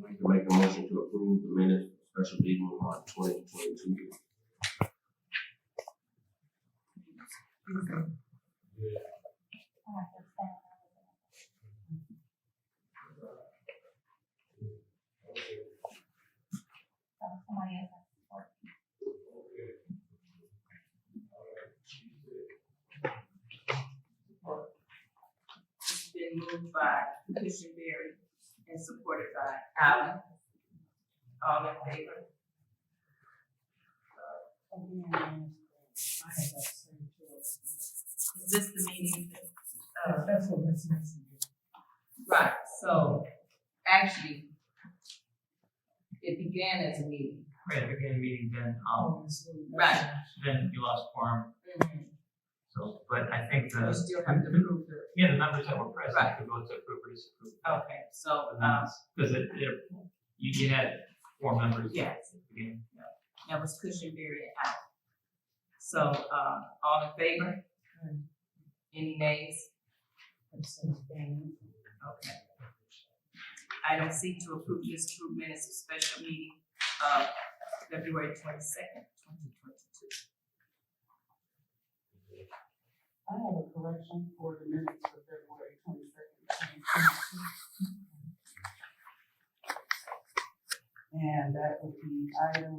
I can make a motion to approve the minutes of special meeting on 2022. Somebody else has support. It's been moved by Cushenberry and supported by Allen. All in favor? Is this the meeting? That's what Ms. Mason did. Right, so actually, it began as a meeting. Right, at the beginning of the meeting, Right. then you lost quorum, so, but I think You the, still have to prove the, yeah, the numbers that were present Right. could vote to approve or disapprove. okay, so, Because you had 4 members. yes. At the beginning. That was Cushenberry and Allen. So, all in favor? Any nays? Okay. Item C, to approve disapproved minutes of special meeting of February 22nd, 2022. I have a correction for the minutes for February 22nd, 2022. And that would be item.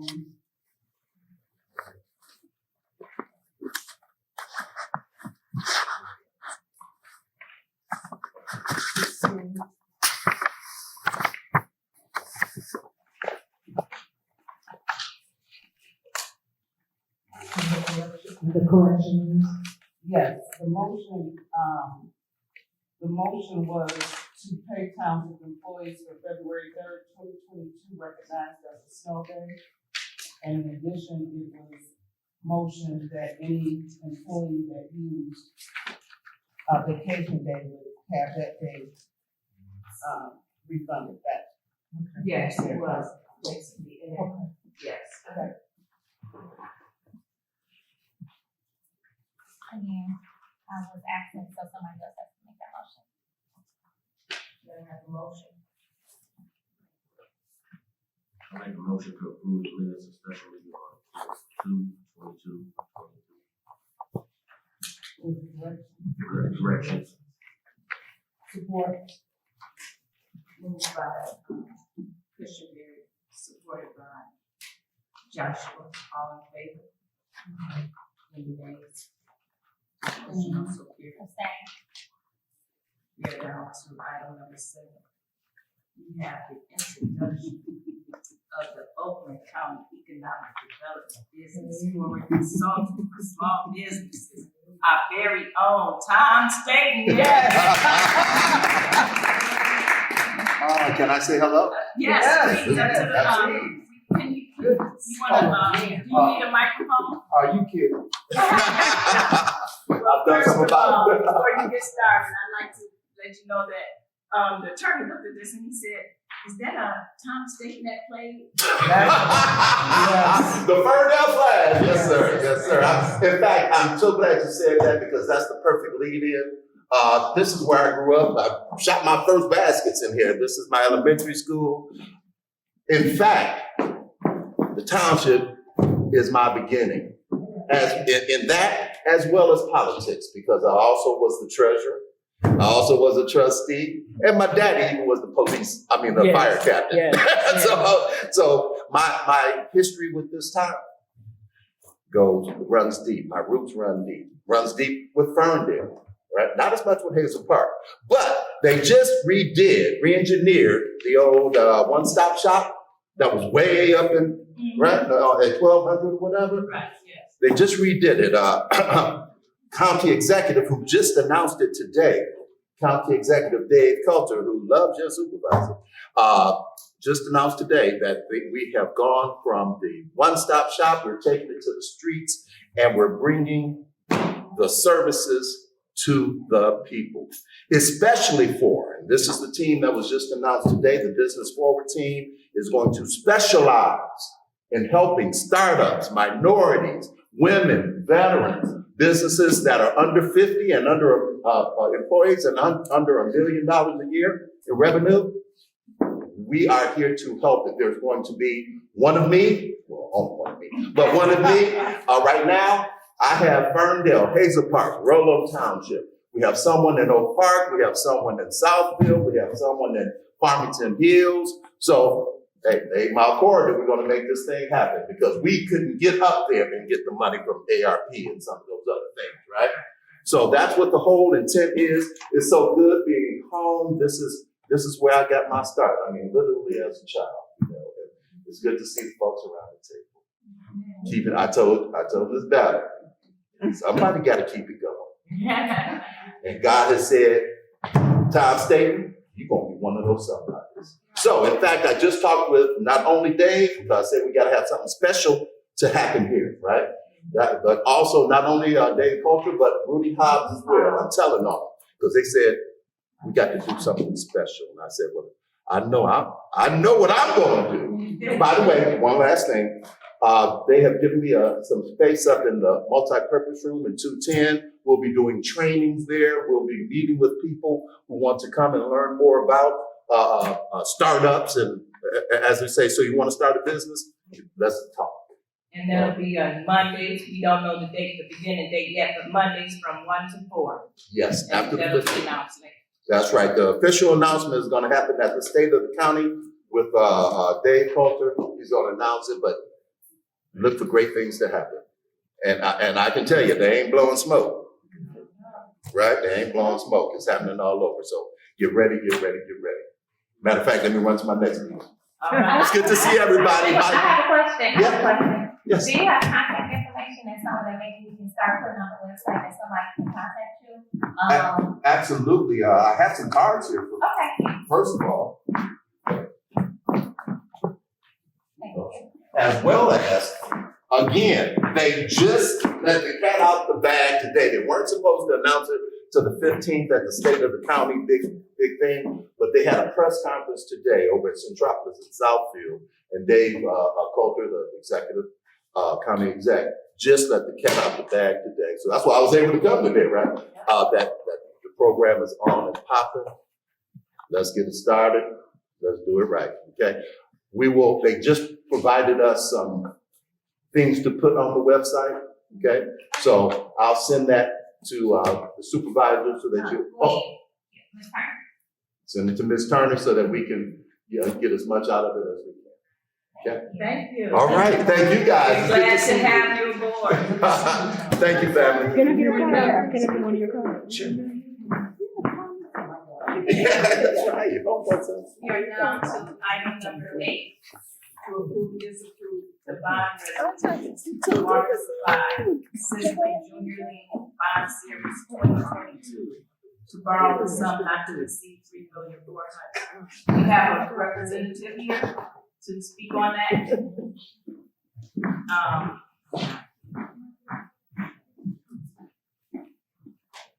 The correction is? Yes, the motion was to pay township employees for February 3rd, 2022, recognized as a snow day. And in addition, it was motion that any employee that used a vacation day would have that day, refunded back. Yes, it was, basically, Okay. yes. Again, I was asking, so somebody else has to make that motion. Then I have a motion. I make a motion to approve the minutes of special meeting on 2/22/22. With correction. Corrections. Support. Moved by Cushenberry, supported by Joshua. All in favor? Any nays? Motion also carried. Abstain. We are down to item number 7. We have the introduction of the Oakland County Economic Development Business Forum Consultant for Small Businesses. Our very own Tom Staten. Can I say hello? Yes, please, up to the, can you wanna, do you need a microphone? Are you kidding? Well, I've done first some of about all, it. before you get started, I'd like to let you know that, the attorney looked at this and he said, is that a Tom Staten that played? The Ferndale Flash. Yes, sir. Yes, sir. In fact, I'm so glad you said that because that's the perfect lead-in. This is where I grew up. I shot my first baskets in here. This is my elementary school. In fact, the township is my beginning, as in that as well as politics, because I also was the treasurer. I also was a trustee, and my daddy even was the fire captain. So my history with this town runs deep. My roots runs deep with Ferndale, right? Not as much with Hazel Park, but they just re-engineered the old one-stop shop that was way up in, right, at 1200, whatever. Right, yes. They just redid it. County executive who just announced it today, County Executive Dave Coulter, who loves your supervisor, just announced today that we have gone from the one-stop shop, we're taking it to the streets, and we're bringing the services to the people, especially and this is the team that was just announced today, the Business Forward team is going to specialize in helping startups, minorities, women, veterans, businesses that are under 50 and under employees and under $1 million a year in revenue. we are here to help. If there's going to be one of me, well, only one of me, but one of me, right now, I have Ferndale, Hazel Park, Rollo Township. We have someone in Oak Park. We have someone in Southfield. We have someone in Farmington Hills. So, hey, 8 Mile Corridor, we're going to make this thing happen because we couldn't get up there and get the money from ARP and some of those other things, right? So that's what the whole intent is. It's so good being home. This is where I got my start. I mean, literally as a child, you know. It's good to see the folks around the table. Keep it. I told Ms. Ballard, somebody got to keep it going. And God has said, Tom Staten, you're going to be one of those somebodies. So, in fact, I just talked with not only Dave, because I said we got to have something special to happen here, right? But also not only Dave Coulter, but Rudy Hobbs as well. I'm telling them, because they said, we got to do something special. And I said, well, I know what I'm going to do. By the way, one last thing. They have given me some space up in the multi-purpose room in 210. We'll be doing trainings there. We'll be meeting with people who want to come and learn more about startups. And as we say, so you want to start a business? Let's talk. And that'll be on Mondays. We don't know the date, the beginning date yet, but Mondays from 1 to 4. Yes, after That'll the be announcement. That's right. The official announcement is going to happen at the state of the county with Dave Coulter. He's going to announce it, but look for great things to happen. And I can tell you, they ain't blowing smoke, right? They ain't blowing smoke. It's happening all over. So get ready, get ready, get ready. Matter of fact, let me run to my next meeting. All right. It's good to see everybody. I have a question. I have a question. Yes. Do you have contact information and some of that maybe we can start putting on the website that somebody can contact you? Absolutely. I have some cards here. Okay. First of all, Thank you. as well as, again, they just let the cat out the bag today. They weren't supposed to announce it to the 15th at the state of the county, big thing, but they had a press conference today over at Centropolis in Southfield, and Dave Coulter, the executive county exec, just let the cat out the bag today. So that's why I was able to come today, right? That the program is on and popping. Let's get it started. Let's do it right, okay? They just provided us some things to put on the website, okay? So I'll send that to the supervisor so that Ms. Turner. send it to Ms. Turner so that we can get as much out of it as we can. Okay? Thank you. All right, thank you guys. We're It's good glad to to have you aboard. see you. Thank you, family. Can I get a card? Can I get one of your cards? Sure. Yeah, that's right. You're down to item number 8. To approve, disapprove the bond resolution to water supply, Cincinnati Junior League Bond Series 2022. To borrow the sum not to exceed $3,400,000. We have a representative here to speak on that.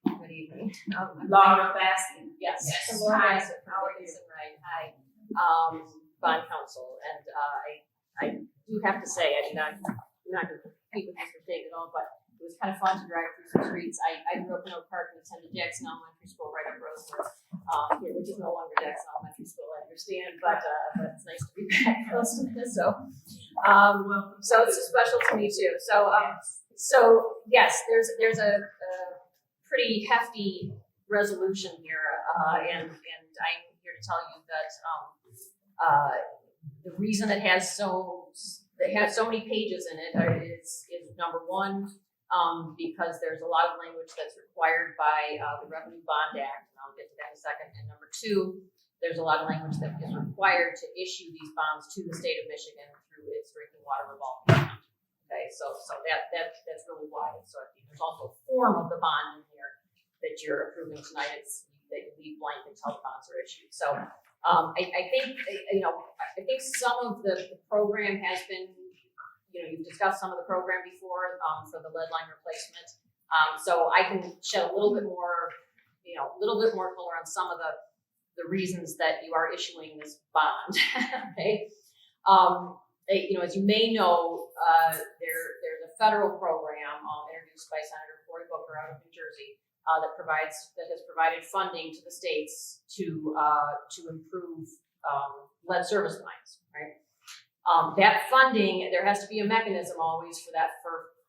Good evening. Laura Baskin. Yes. Yes. Hi, Howard is right. Hi, bond counsel, and I do have to say, I mean, I'm not going to compete with Mr. State at all, but it was kind of fun to drive through some streets. I grew up in Oak Park and attended Jackson Elementary School right up Rosewood, which is no longer Jackson Elementary School, I understand, but it's nice to be back close to this. So it's special to me too. So yes, there's a pretty hefty resolution here, and I'm here to tell you that the reason it has so many pages in it is number one, because there's a lot of language that's required by the Revenue Bond Act, and I'll get to that in a second. And number two, there's a lot of language that is required to issue these bonds to the state of Michigan through its drinking water revolving account. Okay, so that's really why. So there's also a form of the bond in here that you're approving tonight. It's that you leave blank until the bonds are issued. So I think some of the program has been, you've discussed some of the program before for the lead line replacement. So I can shed a little bit more color on some of the reasons that you are issuing this bond. Okay. As you may know, there's a federal program introduced by Senator Cory Booker out of New Jersey that has provided funding to the states to improve, lead service lines, right? That funding, there has to be a mechanism always for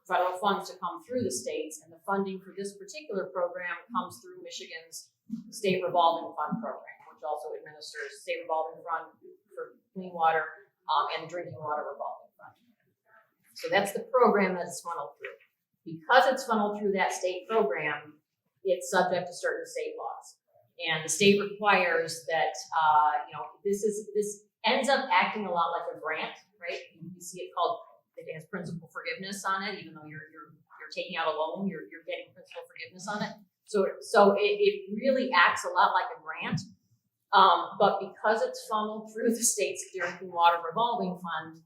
federal funds to come through the states, and the funding for this particular program comes through Michigan's State Revolving Fund program, which also administers State Revolving Fund for clean water, and the Drinking Water Revolving Fund. So that's the program that it's funneled through. Because it's funneled through that state program, it's subject to certain state laws. And the state requires that, this ends up acting a lot like a grant, right? You see it has principal forgiveness on it, even though you're taking out a loan, you're getting principal forgiveness on it. So it really acts a lot like a grant. But because it's funneled through the state's Drinking Water Revolving Fund,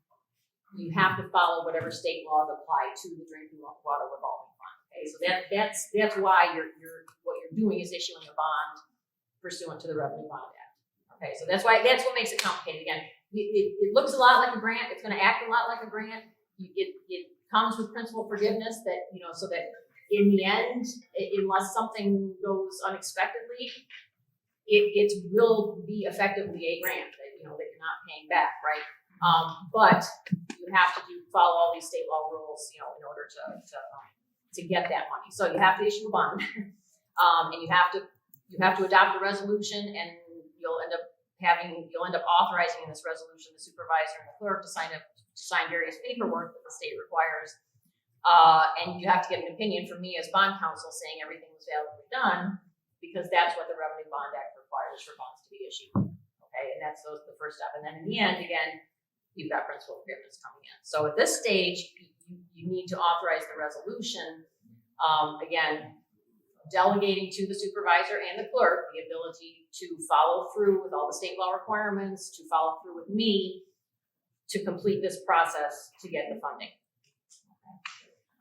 you have to follow whatever state laws apply to the Drinking Water Revolving Fund. Okay, so that's why what you're doing is issuing a bond pursuant to the Revenue Bond Act. Okay, so that's what makes it complicated. Again, it looks a lot like a grant. It's going to act a lot like a grant. It comes with principal forgiveness that, so that in the end, unless something goes unexpectedly, it will be effectively a grant that you're not paying back, right? But you have to follow all these state law rules, in order to get that money. So you have to issue a bond, and you have to adopt a resolution, and you'll end up authorizing in this resolution the supervisor and the clerk to sign various paperwork that the state requires. And you have to get an opinion from me as bond counsel saying everything was validly done, because that's what the Revenue Bond Act requires for bonds to be issued. Okay, and that's the first step. And then in the end, again, you've got principal forgiveness coming in. So at this stage, you need to authorize the resolution, again, delegating to the supervisor and the clerk the ability to follow through with all the state law requirements, to follow through with me to complete this process to get the funding.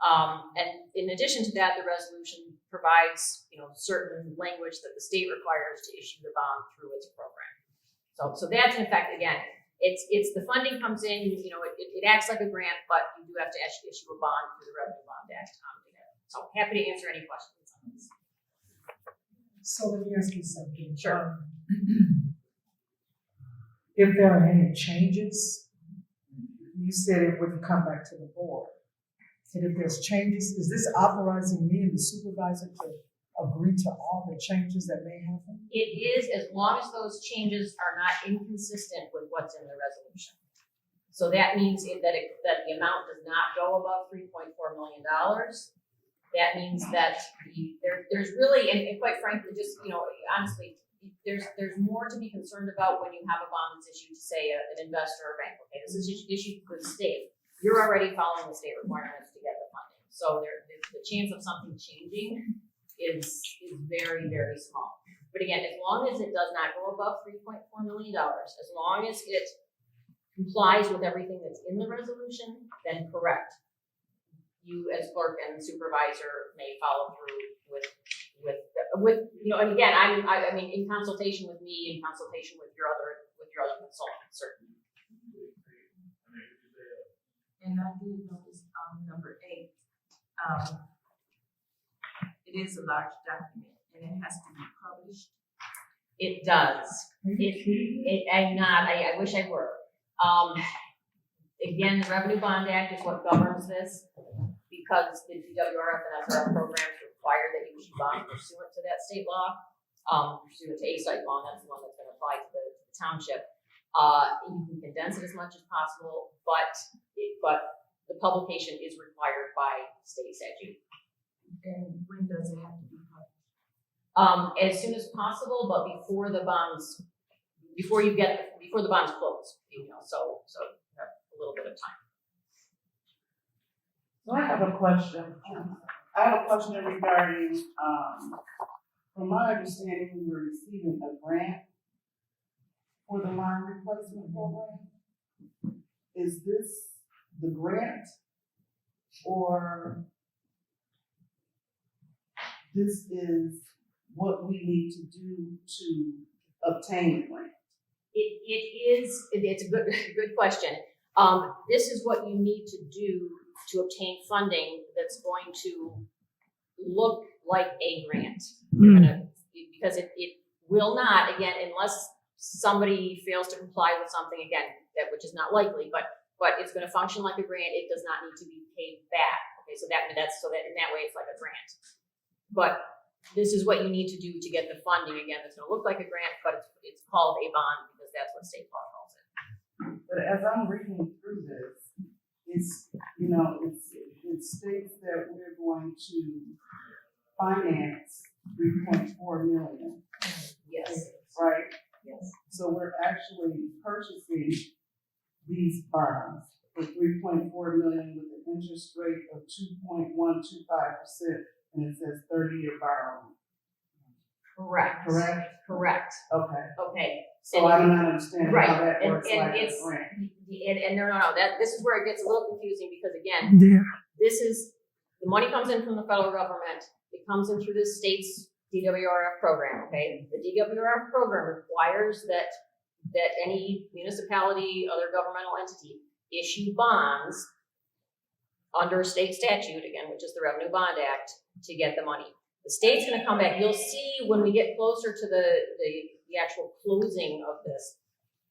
And in addition to that, the resolution provides, certain language that the state requires to issue the bond through its program. So that's in effect, again, it's the funding comes in, it acts like a grant, but you do have to issue a bond through the Revenue Bond Act to get it. So happy to answer any questions on this. So let me ask you something. Sure. If there are any changes, you said it wouldn't come back to the board. And if there's changes, is this authorizing me and the supervisor to agree to all the changes that may happen? It is, as long as those changes are not inconsistent with what's in the resolution. So that means that the amount does not go above $3.4 million. That means that there's really, and quite frankly, just, honestly, there's more to be concerned about when you have a bond that's issued to, say, an investor or bank. Okay, this is issued to the state. You're already following the state requirements to get the funding. So the chance of something changing is very, very small. But again, as long as it does not go above $3.4 million, as long as it complies with everything that's in the resolution, then correct. You as clerk and supervisor may follow through with and again, I mean in consultation with me, in consultation with your other consultants, certainly. And I did notice number 8, it is a large document and it has to be published. It does. I wish I were. Again, the Revenue Bond Act is what governs this, because the DWRF and SRF programs require that you issue bonds pursuant to that state law, pursuant to A-site law, and that's the one that's going to apply to the township. You can condense it as much as possible, but the publication is required by state statute. And when does it have to be published? As soon as possible, but before the bonds close, so you have a little bit of time. So I have a question. I have a question regarding, from my understanding, we were receiving a grant for the line replacement program. Is this the grant, or this is what we need to do to obtain the grant? It's a good question. This is what you need to do to obtain funding that's going to look like a grant. You're gonna, because it will not, again, unless somebody fails to comply with something, again, that, which is not likely, but it's gonna function like a grant. It does not need to be paid back. Okay, so that in that way, it's like a grant. But this is what you need to do to get the funding. Again, it's gonna look like a grant, but it's called a bond because that's what state law calls it. But as I'm reading through this, it's, you know, it states that we're going to finance 3.4 million, Yes. right? Yes. So we're actually purchasing these bonds for 3.4 million with an interest rate of 2.125%, and it says 30-year borrowing. Correct. Correct? Correct. Okay. Okay. So I'm not understanding Right, how that and works like a it's, grant. and no, this is where it gets a little confusing because again, Yeah. this is, the money comes in from the federal government, it comes in through the state's DWRF program, okay? The DWRF program requires that any municipality, other governmental entity issue bonds under state statute, again, which is the Revenue Bond Act, to get the money. The state's gonna come back, you'll see when we get closer to the actual closing of this,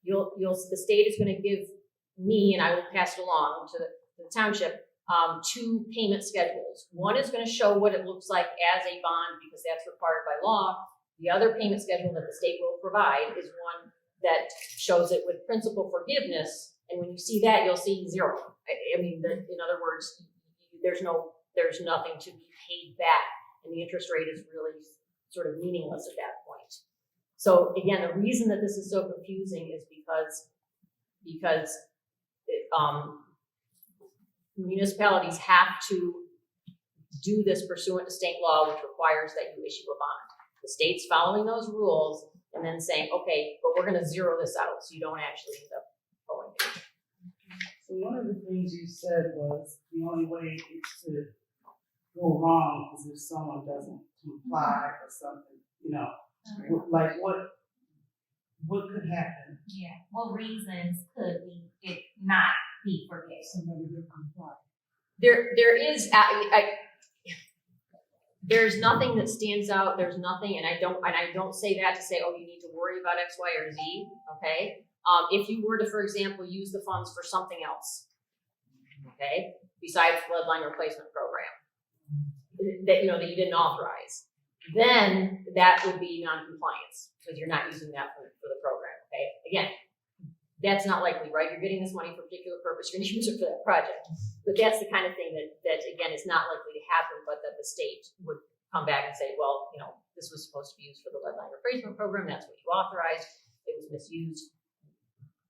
the state is gonna give me, and I will pass it along to the township, 2 payment schedules. One is gonna show what it looks like as a bond, because that's required by law. The other payment schedule that the state will provide is one that shows it with principal forgiveness, and when you see that, you'll see 0. I mean, in other words, there's nothing to be paid back, and the interest rate is really sort of meaningless at that point. So again, the reason that this is so confusing is because municipalities have to do this pursuant to state law, which requires that you issue a bond. The state's following those rules and then saying, okay, but we're gonna zero this out so you don't actually end up going there. So one of the things you said was the only way it could go wrong is if someone doesn't comply or something, you know, like what could happen? Yeah, what reasons could it not be forgiven? Somebody didn't comply. There is, there's nothing that stands out, there's nothing, and I don't say that to say, oh, you need to worry about X, Y, or Z, okay? If you were to, for example, use the funds for something else, okay, besides floodline replacement program, that you didn't authorize, then that would be non-compliance, because you're not using that for the program, okay? Again, that's not likely, right? You're getting this money for a particular purpose, you're gonna use it for that project. But that's the kind of thing that again, is not likely to happen, but that the state would come back and say, well, this was supposed to be used for the lead line replacement program, that's what you authorized, it was misused.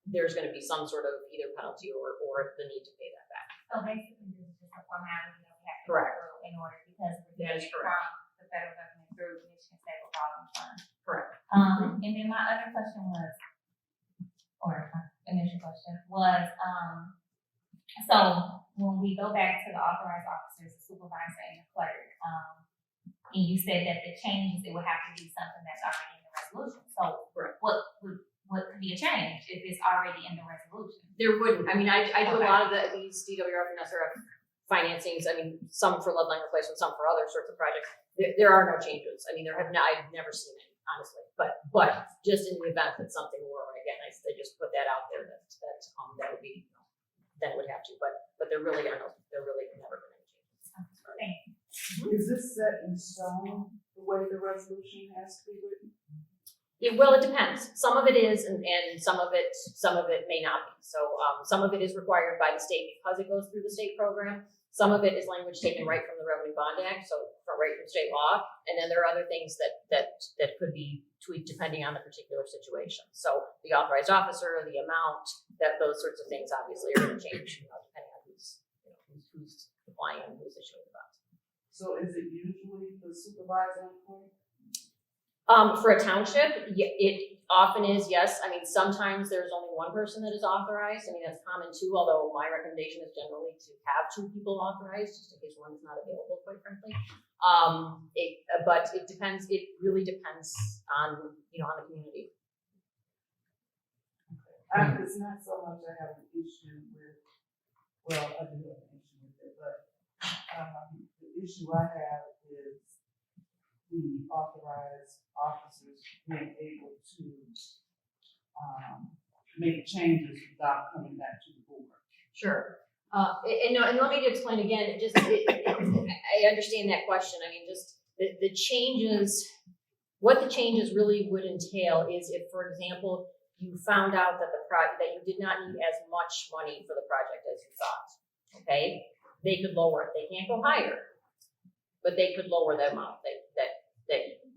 There's gonna be some sort of either penalty or the need to pay that back. So basically, this is just a formality that we have to go Correct. through in order, because we're That is getting it correct. from the federal government through Michigan State Revolving Fund. Correct. And then my other question was, or my initial question was, so when we go back to the authorized officers, the supervisor and the clerk, and you said that the changes, it would have to be something that's already in the resolution. So Correct. what could be a change if it's already in the resolution? There wouldn't, I mean, I do a Okay. lot of these DWRF and SRF financings, I mean, some for lead line replacement, some for other sorts of projects. There are no changes, I mean, I've never seen it, honestly, but just in the event that something were, again, I just put that out there that would be, then it would have to, but there really never been any changes. Thank you. Is this set in stone, the way the resolution has to be written? Well, it depends. Some of it is, and some of it may not be. So some of it is required by the state because it goes through the state program. Some of it is language taken right from the Revenue Bond Act, so right from state law. And then there are other things that could be tweaked depending on the particular situation. So the authorized officer, the amount, those sorts of things obviously are going to change, depending on who's applying and who's issuing the bonds. So is it usually the supervisor and clerk? For a township, it often is, yes. I mean, sometimes there's only one person that is authorized. I mean, that's common too, although my recommendation is generally to have 2 people authorized, just in case one is not available, quite frankly. But it depends, it really depends on the community. It's not so much I have an issue with, well, I do have an issue with it, but the issue I have is the authorized officers being able to, make changes without coming back to the board. Sure. And let me explain again, I understand that question. I mean, just the changes, what the changes really would entail is if, for example, you found out that that you did not need as much money for the project as you thought, okay? They could lower it. They can't go higher, but they could lower the amount that you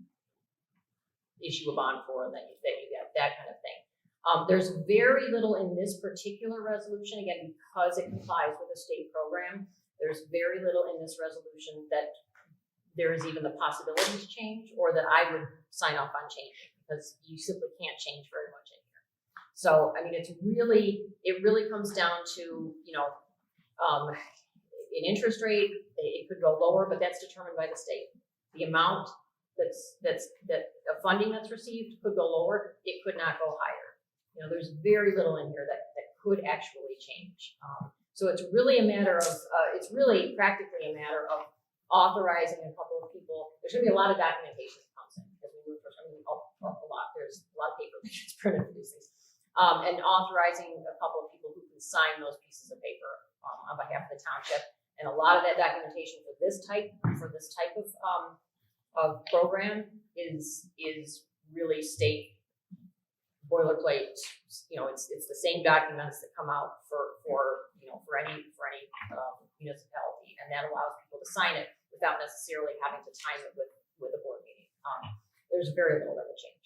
issue a bond for and that you get, that kind of thing. There's very little in this particular resolution, again, because it complies with a state program, there's very little in this resolution that there is even the possibility to change or that I would sign off on changing, because you simply can't change very much in here. So, I mean, it really comes down to, an interest rate, it could go lower, but that's determined by the state. The amount that funding that's received could go lower, it could not go higher. There's very little in here that could actually change. So it's really a matter of, it's really practically a matter of authorizing a couple of people. There's gonna be a lot of documentation that comes in because we move for, a lot. There's a lot of paper that gets printed for these things. And authorizing a couple of people who can sign those pieces of paper on behalf of the township. And a lot of that documentation for this type of program is really state boilerplate. It's the same documents that come out for any municipality, and that allows people to sign it without necessarily having to time it with a board meeting. There's very little that would change.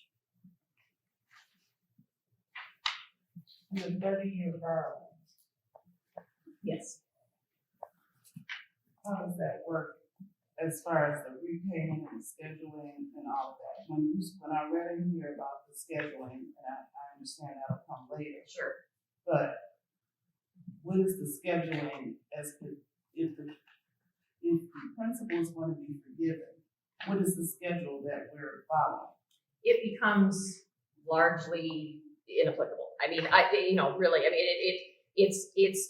And the 30-year borrow, Yes. how does that work as far as the repayment and scheduling and all of that? When I read in here about the scheduling, and I understand that'll come later, Sure. but what is the scheduling if the principal is going to be forgiven? What is the schedule that we're following? It becomes largely inapplicable. I mean, it's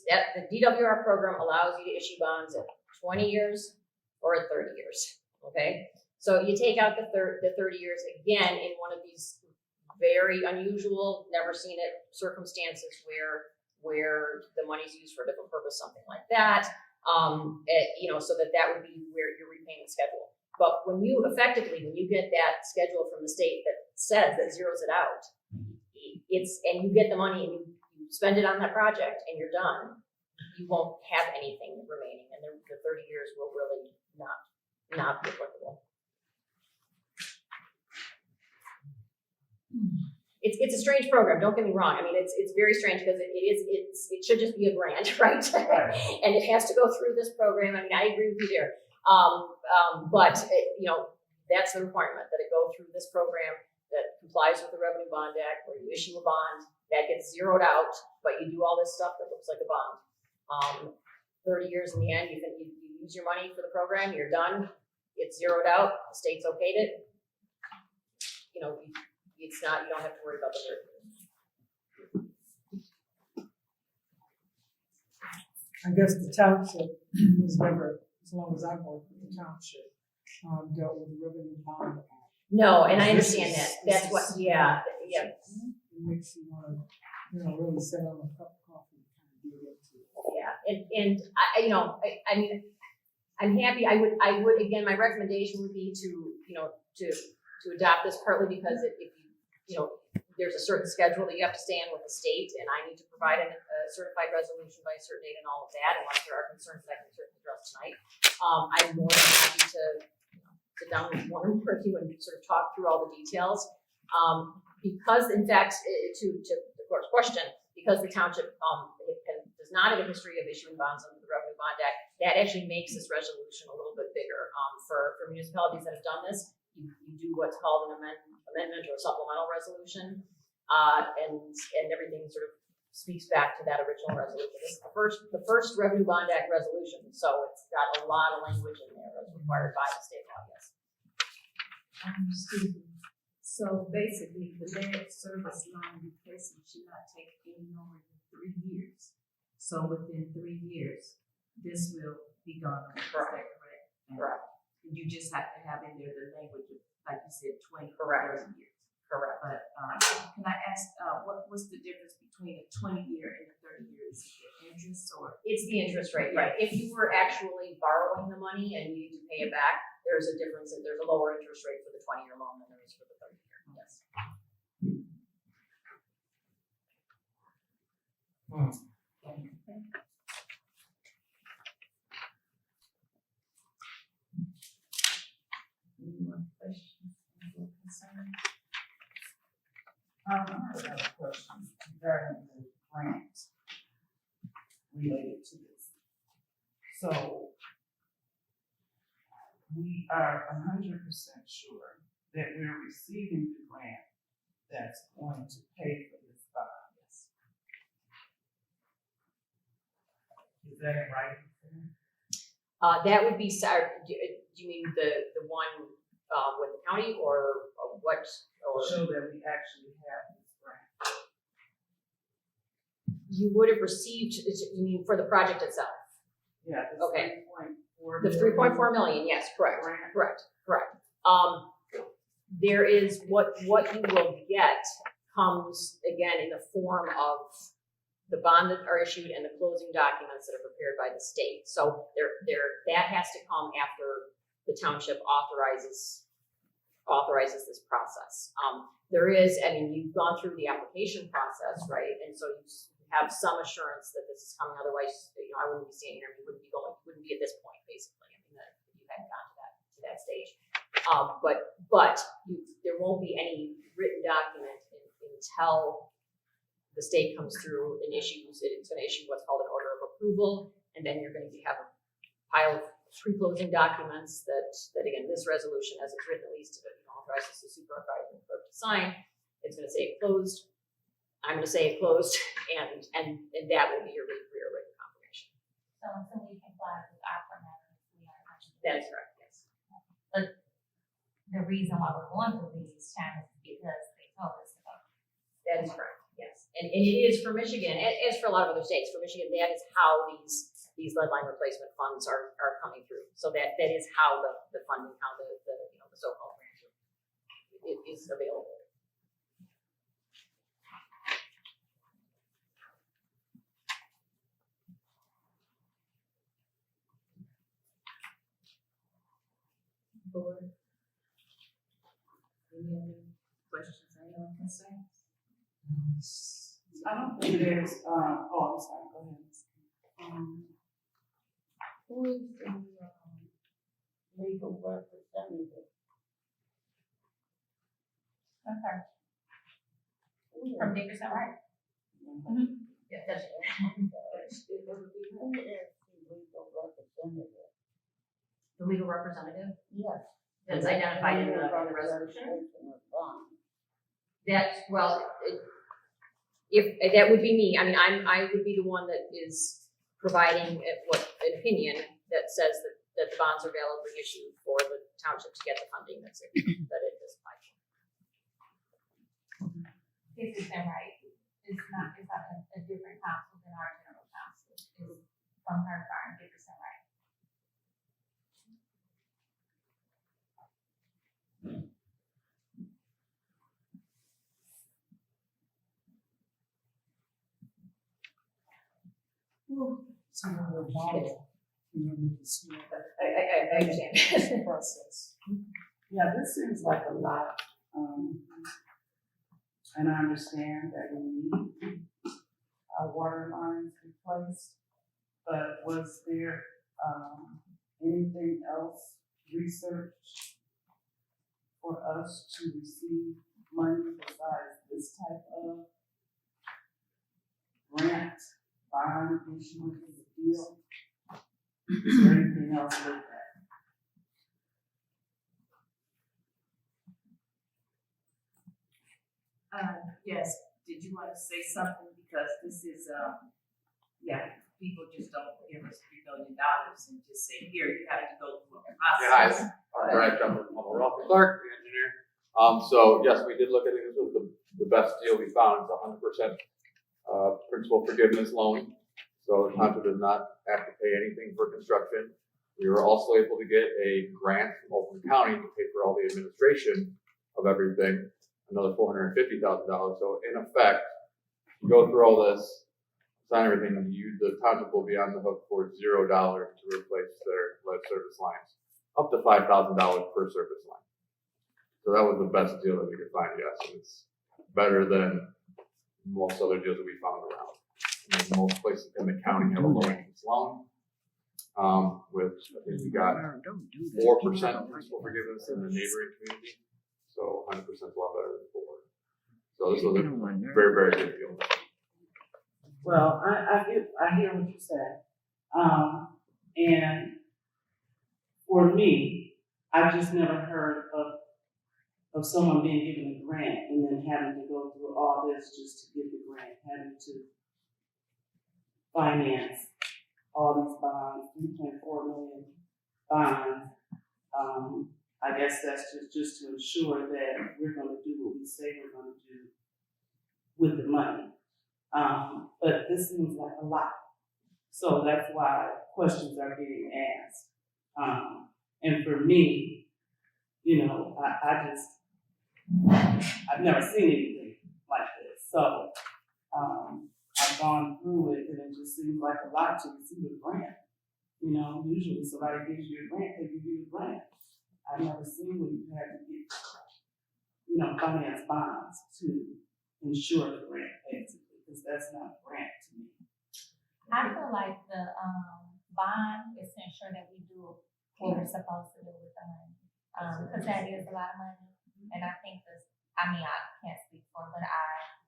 that the DWR program allows you to issue bonds at 20 years or at 30 years, okay? So you take out the 30 years, again, in one of these very unusual, never seen it circumstances where the money's used for a different purpose, something like that, so that would be where your repayment schedule. But when you get that schedule from the state that says, that zeroes it out, and you get the money and you spend it on that project and you're done, you won't have anything remaining, and the 30 years will really not be applicable. It's a strange program, don't get me wrong. I mean, it's very strange because it should just be a grant, right? And it has to go through this program. I mean, I agree with you there. But that's the requirement, that it go through this program that complies with the Revenue Bond Act, where you issue a bond that gets zeroed out, but you do all this stuff that looks like a bond. 30 years in the end, you use your money for the program, you're done, it's zeroed out, the state's okayed it. It's not, you don't have to worry about the 30 years. I guess the township was never, as long as I've worked with the township, dealt with the revenue bond. No, and I understand that. That's what, yeah. It makes you want to, really sit on a cup of coffee and kind of dig into it. Yeah, I mean, I'm happy. I would again, my recommendation would be to adopt this, partly because if there's a certain schedule that you have to stay in with the state, and I need to provide a certified resolution by a certain date and all of that, unless there are concerns that I can certainly address tonight. I'm more than happy to sit down with one with you and sort of talk through all the details. Because, in fact, to the court's question, because the township does not have a history of issuing bonds under the Revenue Bond Act, that actually makes this resolution a little bit bigger. For municipalities that have done this, you do what's called an amendment or a supplemental resolution, and everything sort of speaks back to that original resolution. This is the first Revenue Bond Act resolution, so it's got a lot of language in there as required by the state law. Yes. Excuse me. So basically, the debt service loan replacement should not take any longer than 3 years. So within 3 years, this will be gone. Is that correct? Correct. You just have to have in there the language of, like you said, 20 or Correct. 30 years. Correct. But, can I ask, what's the difference between a 20-year and a 30-year? Is it the interest or? It's the interest rate, right? If you were actually borrowing the money and you need to pay it back, there's a difference, there's a lower interest rate for the 20-year loan than there is for the 30-year, yes. Any more questions? Any more concerns? I have a question regarding the grant related to this. So we are 100% sure that we're receiving the grant that's going to pay for this bond. Is that right? That would be, do you mean the one, with the county or what, or? Show that we actually have this grant. You would have received, you mean for the project itself? Yeah, the Okay. 3.4. The 3.4 million, yes, correct, Grant. correct. There is, what you will get comes again in the form of the bond that are issued and the closing documents that are prepared by the state. So that has to come after the township authorizes this process. There is, I mean, you've gone through the application process, right? And so you have some assurance that this is coming, otherwise, I wouldn't be standing here, you wouldn't be at this point, basically. I mean, that you hadn't gotten to that stage. But there won't be any written document until the state comes through and issues it. It's going to issue what's called an order of approval, and then you're going to have a pile of pre-closing documents that again, this resolution, as it's written, at least authorizes the supervisor clerk to sign. It's going to say it closed. I'm going to say it closed, and that will be your written confirmation. So until we comply with our matters, we are not. That is correct. Yes. But the reason why we're going through these channels is because they told us to go. That is correct. Yes, and it is for Michigan, as for a lot of other states. For Michigan, that is how these lead line replacement funds are coming through. So that is how the funding, how the so-called grant is available. Board? Any other questions, any other concerns? I don't think there's, I'm sorry, go ahead. Who is the legal representative? Okay. From Dickerson, right? Yeah, that's Who is the legal representative? the legal representative Yes. that's identified in the resolution. That's, well, if that would be me. I mean, I would be the one that is providing an opinion that says that the bonds are validly issued for the township to get the funding that it is applied for. This is them, right? It's not a different council than our general council. It's from her firm, Dickerson, right? So we're borrow, I understand. process. Yeah, this seems like a lot, and I understand that we need our water lines replaced, but was there, anything else researched for us to receive money besides this type of grant, bond issuance deal? Is there anything else with that? Yes, did you want to say something? Because this is, people just don't give us $3 billion and just say, here, you have to go through a process. Brad Jumper, I'm a Ralph Clark, the engineer. So yes, we did look at it. This was the best deal we found. It's 100% principal forgiveness loan. So the township does not have to pay anything for construction. We were also able to get a grant from Oakland County to pay for all the administration of everything, another $450,000. So in effect, you go through all this, sign everything, the township will be on the hook for $0 to replace their lead service lines, up to $5,000 per service line. So that was the best deal that we could find, yes. It's better than most other deals that we found around. I mean, most places in the county have a low interest loan, which I think we got 4% principal forgiveness in the neighboring community. So 100% is a lot better than 4. So this was a very, very good deal. Well, I hear what you said. And for me, I just never heard of someone being given a grant and then having to go through all this just to get the grant, having to finance all these bonds, 3.4 million bonds. I guess that's just to ensure that we're gonna do what we say we're gonna do with the money. But this seems like a lot. So that's why questions are being asked. And for me, you know, I've never seen anything like this. So, I've gone through it and it just seems like a lot to receive a grant. You know, usually somebody gives you a grant, they give you a grant. I've never seen where you had to get, you know, finance bonds to ensure the grant basically, because that's not a grant to me. I feel like the, bond is to ensure that we do what we're supposed to do with the money. Cause that is a lot of money, and I think I can't speak for, but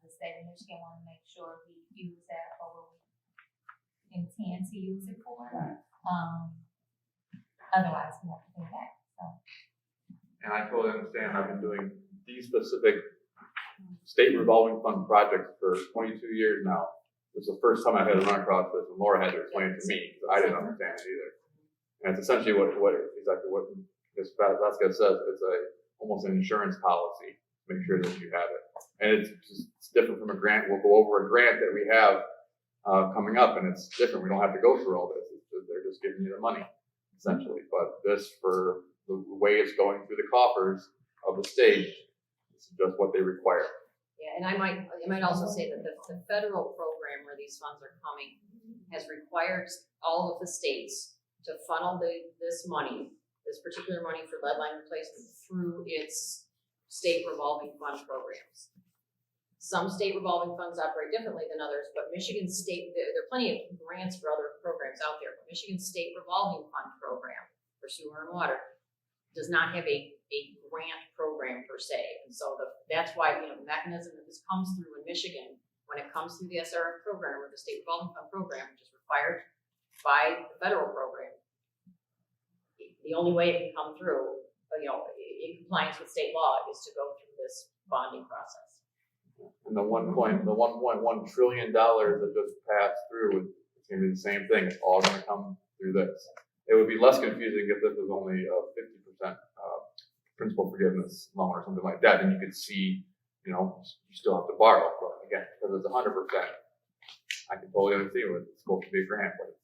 the state of Michigan wanna make sure we use that for what we intend to use it for. Right. Otherwise we have to pay it back, so. And I totally understand. I've been doing these specific state revolving fund projects for 22 years now. This is the first time I had to run across this, and Laura had to explain it to me, because I didn't understand it either. And it's essentially what Ms. Vasquez says. It's almost an insurance policy to make sure that you have it. And it's different from a grant. We'll go over a grant that we have coming up, and it's different. We don't have to go through all this. They're just giving you the money, essentially. But this, for the way it's going through the coffers of the state, this is just what they require. Yeah, and I might also say that the federal program where these funds are coming has required all of the states to funnel this particular money for lead line replacement through its state revolving fund programs. Some state revolving funds operate differently than others, but Michigan State, there are plenty of grants for other programs out there, but Michigan State revolving fund program for sewer and water does not have a grant program per se. And so that's why, the mechanism that this comes through in Michigan, when it comes through the SRF program or the state revolving fund program, which is required by the federal program, the only way it can come through, in compliance with state law, is to go through this bonding process. And the $1.1 trillion that just passed through, it's going to be the same thing. It's all going to come through this. It would be less confusing if this was only a 50% principal forgiveness loan or something like that. Then you could see, you still have to borrow. But again, because it's 100%, I can totally understand what it's supposed to be a grant, but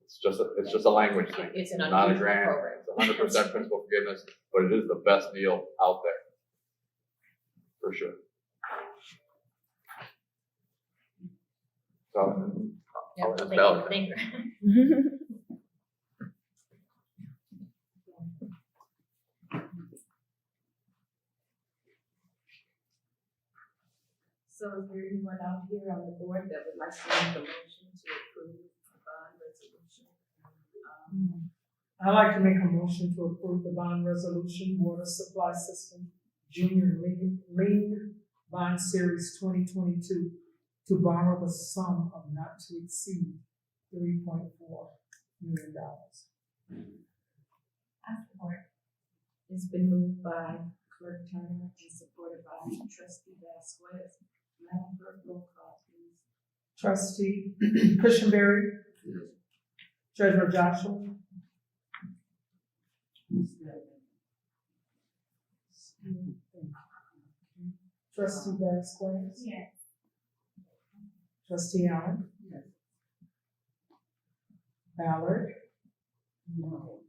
it's just a language thing. It's an not a unusual grant. program. It's 100% principal forgiveness, but it is the best deal out there, for sure. So, Yeah, that's thank valid. you. Thank you. So is there anyone out here on the board that would like to make a motion to approve the bond resolution? I'd like to make a motion to approve the bond resolution, water supply system, junior lien bond series 2022, to borrow the sum of not to exceed $3.4 million. I support. It's been moved by Clerk Turner and supported by Trustee Vasquez. Madam Clerk, roll call, please. Trustee Christianberry. Treasurer Joshua. Trustee Vasquez. Yes. Trustee Allen. Yes. Ballard. No.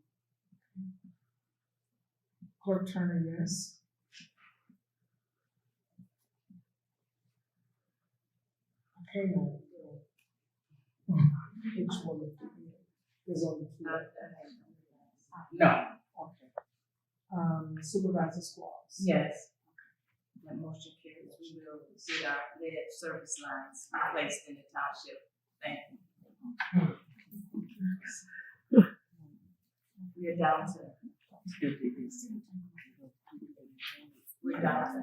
Clerk Turner, yes. Okay, no. Which one is on the floor? No. Okay. Supervisor Squalls. Yes. That motion carries. We will see our lead service lines replaced in the township. Thank you. We're down to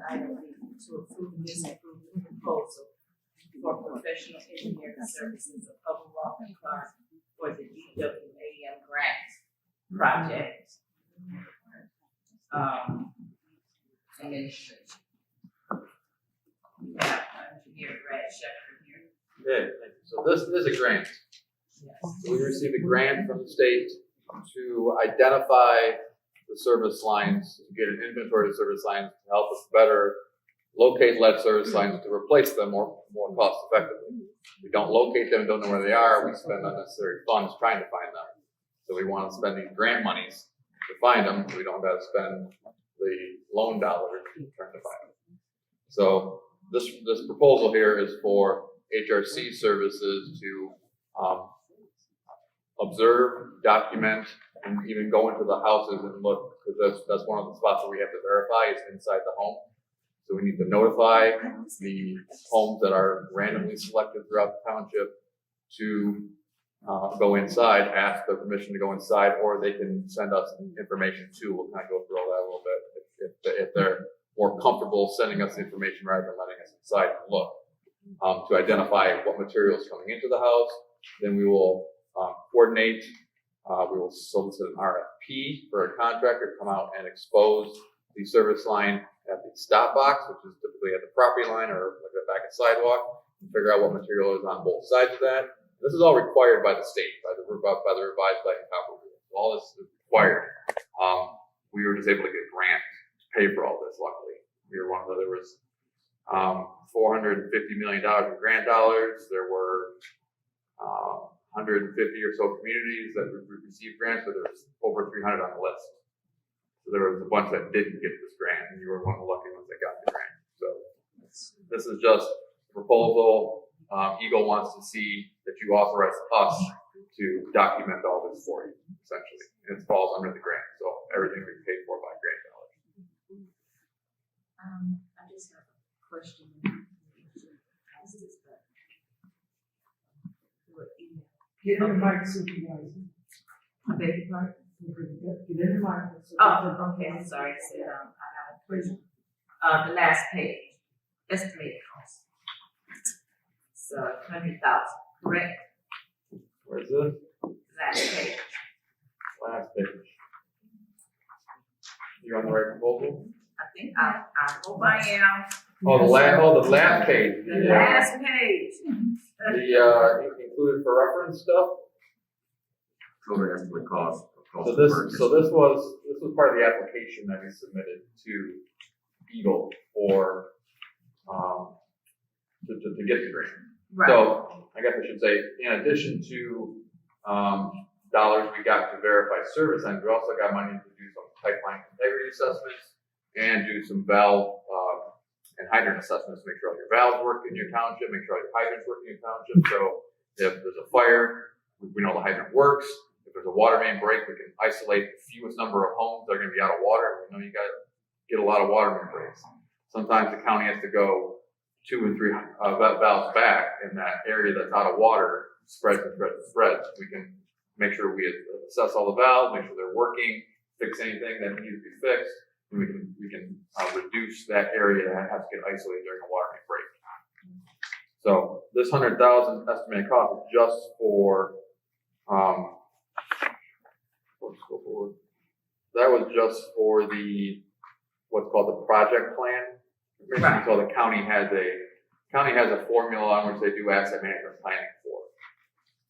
item B, to approve and disapprove the proposal for professional engineering services of Upper Walker Clark for the DWAM grant project. Administration. We have engineer Brad Shepherd here. Okay, so this is a grant. Yes. We received a grant from the state to identify the service lines, to get an inventory of service lines to help us better locate lead service lines to replace them more cost effectively. We don't locate them, don't know where they are, we spend unnecessary funds trying to find them. So we want to spend these grant monies to find them, so we don't have to spend the loan dollars trying to find them. So this proposal here is for HRC services to observe, document, and even go into the houses and look, because that's one of the spots that we have to verify is inside the home. So we need to notify the homes that are randomly selected throughout the township to go inside, ask their permission to go inside, or they can send us information too. We'll kind of go through all that a little bit if they're more comfortable sending us the information rather than letting us inside and look to identify what material is coming into the house. Then we will coordinate. We will solicit an RFP for a contractor to come out and expose the service line at the stop box, which is typically at the property line or like the back of the sidewalk, and figure out what material is on both sides of that. This is all required by the state, by the revised Light and Copper Rule. All this is required. We were just able to get a grant to pay for all this, luckily. We were one of the, there was $450 million in grant dollars. There were 150 or so communities that received grants, but there was over 300 on the list. So there was a bunch that didn't get this grant, and you were one of the lucky ones that got the grant. So this is just a proposal. Eagle wants to see that you authorize us to document all this for you, essentially. And it falls under the grant, so everything we paid for by grant dollars. I just have a question. Get in the mic, Supervisor. I beg your pardon? Get in the mic. Oh, okay, I'm sorry, I said, I have a question. The last page, estimated cost. So, 100,000, correct? Where's this? Last page. Last page. You're on the right proposal? I think I hope I am. Oh, the last page. The last page. The included for reference stuff. Total estimate cost. So this was part of the application that we submitted to Eagle for to get the grant. Right. So I guess I should say, in addition to dollars we got to verify service lines, we also got money to do some pipeline integrity assessments and do some valve and hydrant assessments to make sure all your valves work in your township, make sure all your hydrants work in your township. So if there's a fire, we know the hydrant works. If there's a water main break, we can isolate the fewest number of homes that are going to be out of water. We know you got to get a lot of water main breaks. Sometimes the county has to go 2 and 3 valves back in that area that's out of water, spreads. We can make sure we assess all the valves, make sure they're working, fix anything that needs to be fixed, and we can reduce that area that has to get isolated during a water main break. So this 100,000 estimated cost is just for that was just for the what's called the project plan. Right. So the county has a formula on which they do asset management planning for.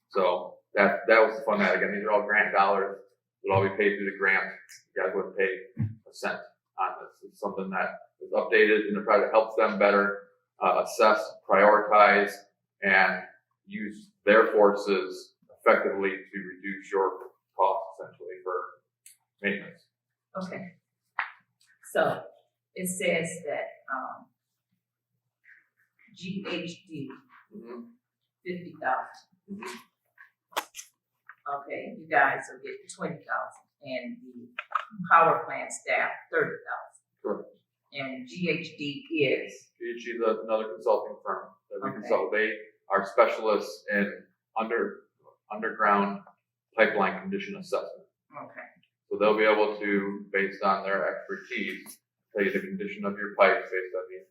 So that was the fun. That again, these are all grant dollars. It'll all be paid through the grant. You guys wouldn't pay a cent on this. It's something that is updated in the project, helps them better assess, prioritize, and use their forces effectively to reduce your costs essentially for maintenance. Okay. So it says that, GHD, Mhm. 50,000. Okay, you guys will get 20,000, and the power plant staff 30,000. Correct. And GHD is, GHG is another consulting firm that we Okay. consult. They are specialists in underground pipeline condition assessment. okay, So they'll be able to, based on their expertise, tell you the condition of your pipes based on the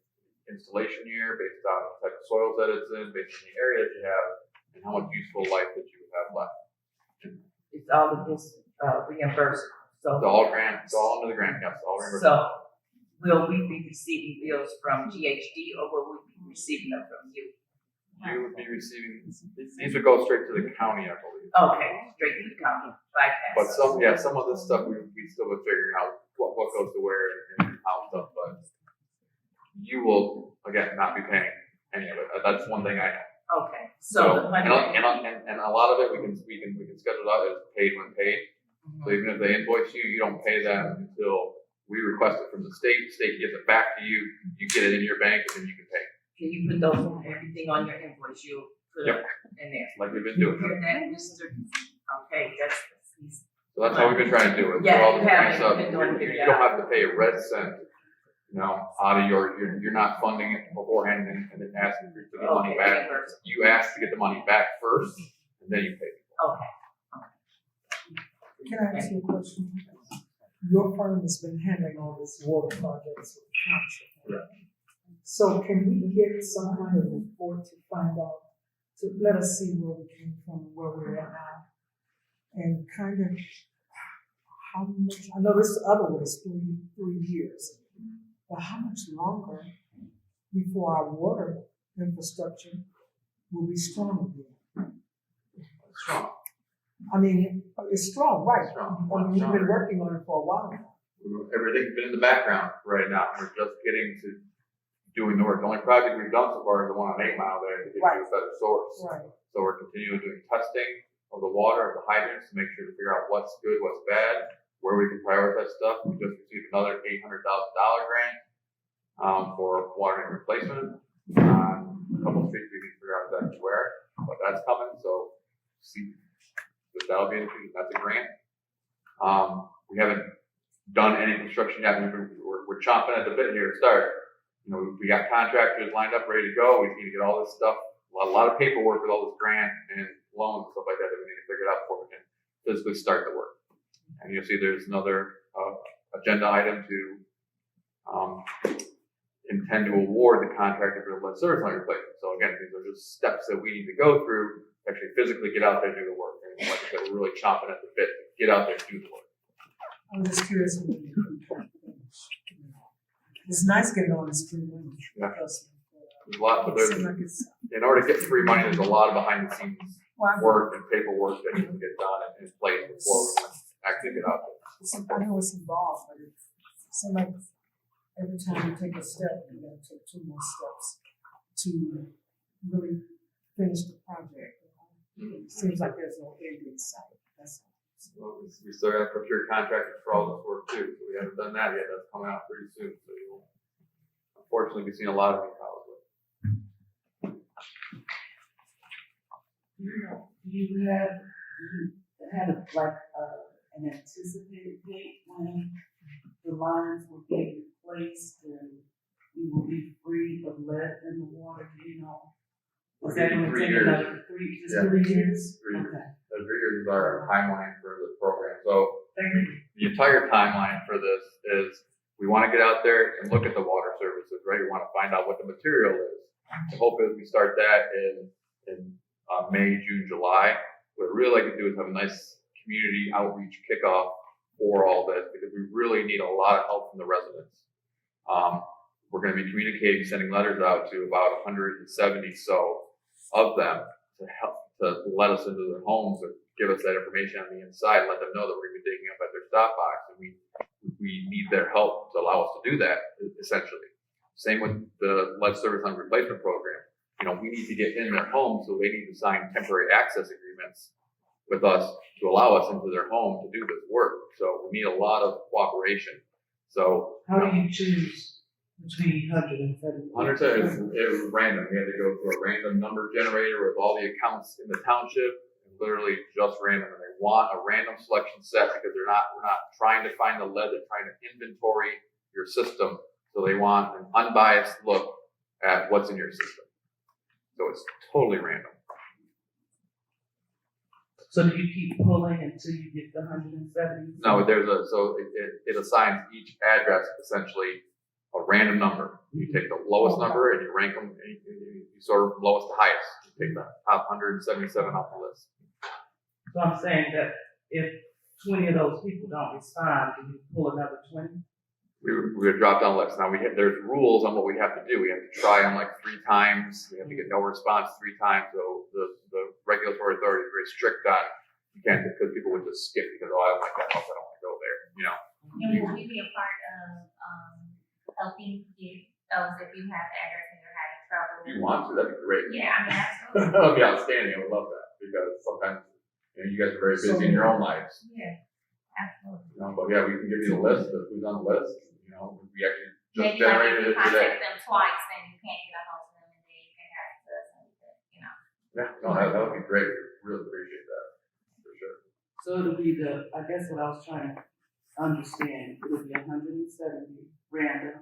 installation year, based on the type of soils that it's in, based on the area that you have, and how much useful life that you have left. it's all of this, reimbursement, so. It's all grant, it's all under the grant, yes, all reimbursed. So, will we be receiving bills from GHD, or will we be receiving them from you? You would be receiving, these would go straight to the county, I believe. Okay, straight to the county, bypass. But some of this stuff, we still been figuring out what goes to where and how stuff, but you will, again, not be paying any of it. That's one thing I know. Okay, so the And, money. and a lot of it, we can schedule it out as paid when paid. So even if they invoice you, you don't pay them until we request it from the state gives it back to you, you get it in your bank, and then you can pay. Can you put those, everything on your invoice, you'll put it in there? Like we've been You doing. hear that, Mr.? Okay, he's, So that's how we've been trying to do it. Yeah, Through all you this have grant stuff, been doing it, you don't have to pay a red cent, out of you're not funding it beforehand and then asking for the money okay, back. reimbursement. You ask to get the money back first, and then you pay. Okay, Can I ask you a question? Your firm has been handling all these water projects with Township. So can we get some kind of report to find out, to let us see where we came from and where we're at now? And kind of how much, I know this other one is 3 years, but how much longer before our water infrastructure will be strong again? Strong. I mean, it's strong, right? Strong. I mean, we've been working on it for a while now. Everything's been in the background right now. We're just getting to doing the work. The only project we've done so far is the one on 8 Mile there to get Right. you a better source. Right. So we're continuing doing testing of the water, of the hydrants, to make sure to figure out what's good, what's bad, where we can prioritize stuff. We just received another $800,000 grant for water main replacement. A couple of streets we need to figure out exactly where, but that's coming. So see, that'll be interesting. That's a grant. We haven't done any construction yet. We're chomping at the bit here to start. We got contractors lined up, ready to go. We need to get all this stuff, a lot of paperwork with all this grant and loans and stuff like that we need to figure it out before we can physically start the work. And you'll see there's another agenda item to intend to award the contractor for the lead service line replacement. So again, these are just steps that we need to go through to actually physically get out there and do the work. And like I said, we're really chomping at the bit to get out there and do the work. I'm just curious when you it's nice getting all this free money. Yeah. Because, There's a lot, but it there's, seems like it's, in order to get free money, there's a lot of behind the scenes well, work and paperwork that needs to get done and in place before we can actually get out there. I know it's involved, but it seems like every time you take a step, you gotta take 2 more steps to really finish the project. It seems like there's no end in sight. That's all. Well, we still got to procure contractors for all this work too, so we haven't done that yet. That's coming out pretty soon, so you'll unfortunately be seeing a lot of these probably. You have an anticipated date when the lines will be replaced and we will be free of lead in the water, Is that gonna 3 take years. another Yeah. 3 years? 3 years. Okay. The 3 years is our timeline for the program. So Thank you. the entire timeline for this is we want to get out there and look at the water services, right? We want to find out what the material is. The hope is we start that in May, June, July. What I'd really like to do is have a nice community outreach kickoff for all this because we really need a lot of help from the residents. We're going to be communicating, sending letters out to about 170 so of them to help to let us into their homes or give us that information on the inside, let them know that we're going to be digging up at their stop box, and we need their help to allow us to do that, essentially. Same with the lead service line replacement program. We need to get in their homes, so they need to sign temporary access agreements with us to allow us into their home to do this work. So we need a lot of cooperation. So. How do you choose between 170? 100%, it was random. We had to go through a random number generator with all the accounts in the township, and literally just random. And they want a random selection set because we're not trying to find the lead, they're trying to inventory your system. So they want an unbiased look at what's in your system. So it's totally random. So do you keep pulling until you get the 170? No, it assigns each address essentially a random number. You take the lowest number and you rank them, and you sort of lowest to highest. You take the top 177 off the list. So I'm saying that if 20 of those people don't respond, do you pull another 20? We would drop down lists. Now there's rules on what we have to do. We have to try them like 3 times. We have to get no response 3 times. So the regulatory authority is very strict on, you can't, because people would just skip because, oh, I don't like that house, I don't want to go there, you know. And will we be a part of, helping get those, if you have the address and you're having trouble? If you want to, that'd be great. Yeah, I mean, absolutely. That would be outstanding. I would love that because sometimes, you guys are very busy in your own lives. Yeah, absolutely. But yeah, we can give you the list of who's on the list. We actually just Maybe like generated if you it today. contact them twice, then you can't get a hold of them, and then you can have us, Yeah, no, that would be great. Really appreciate that, for sure. So it'll be I guess what I was trying to understand, it'll be 170 random,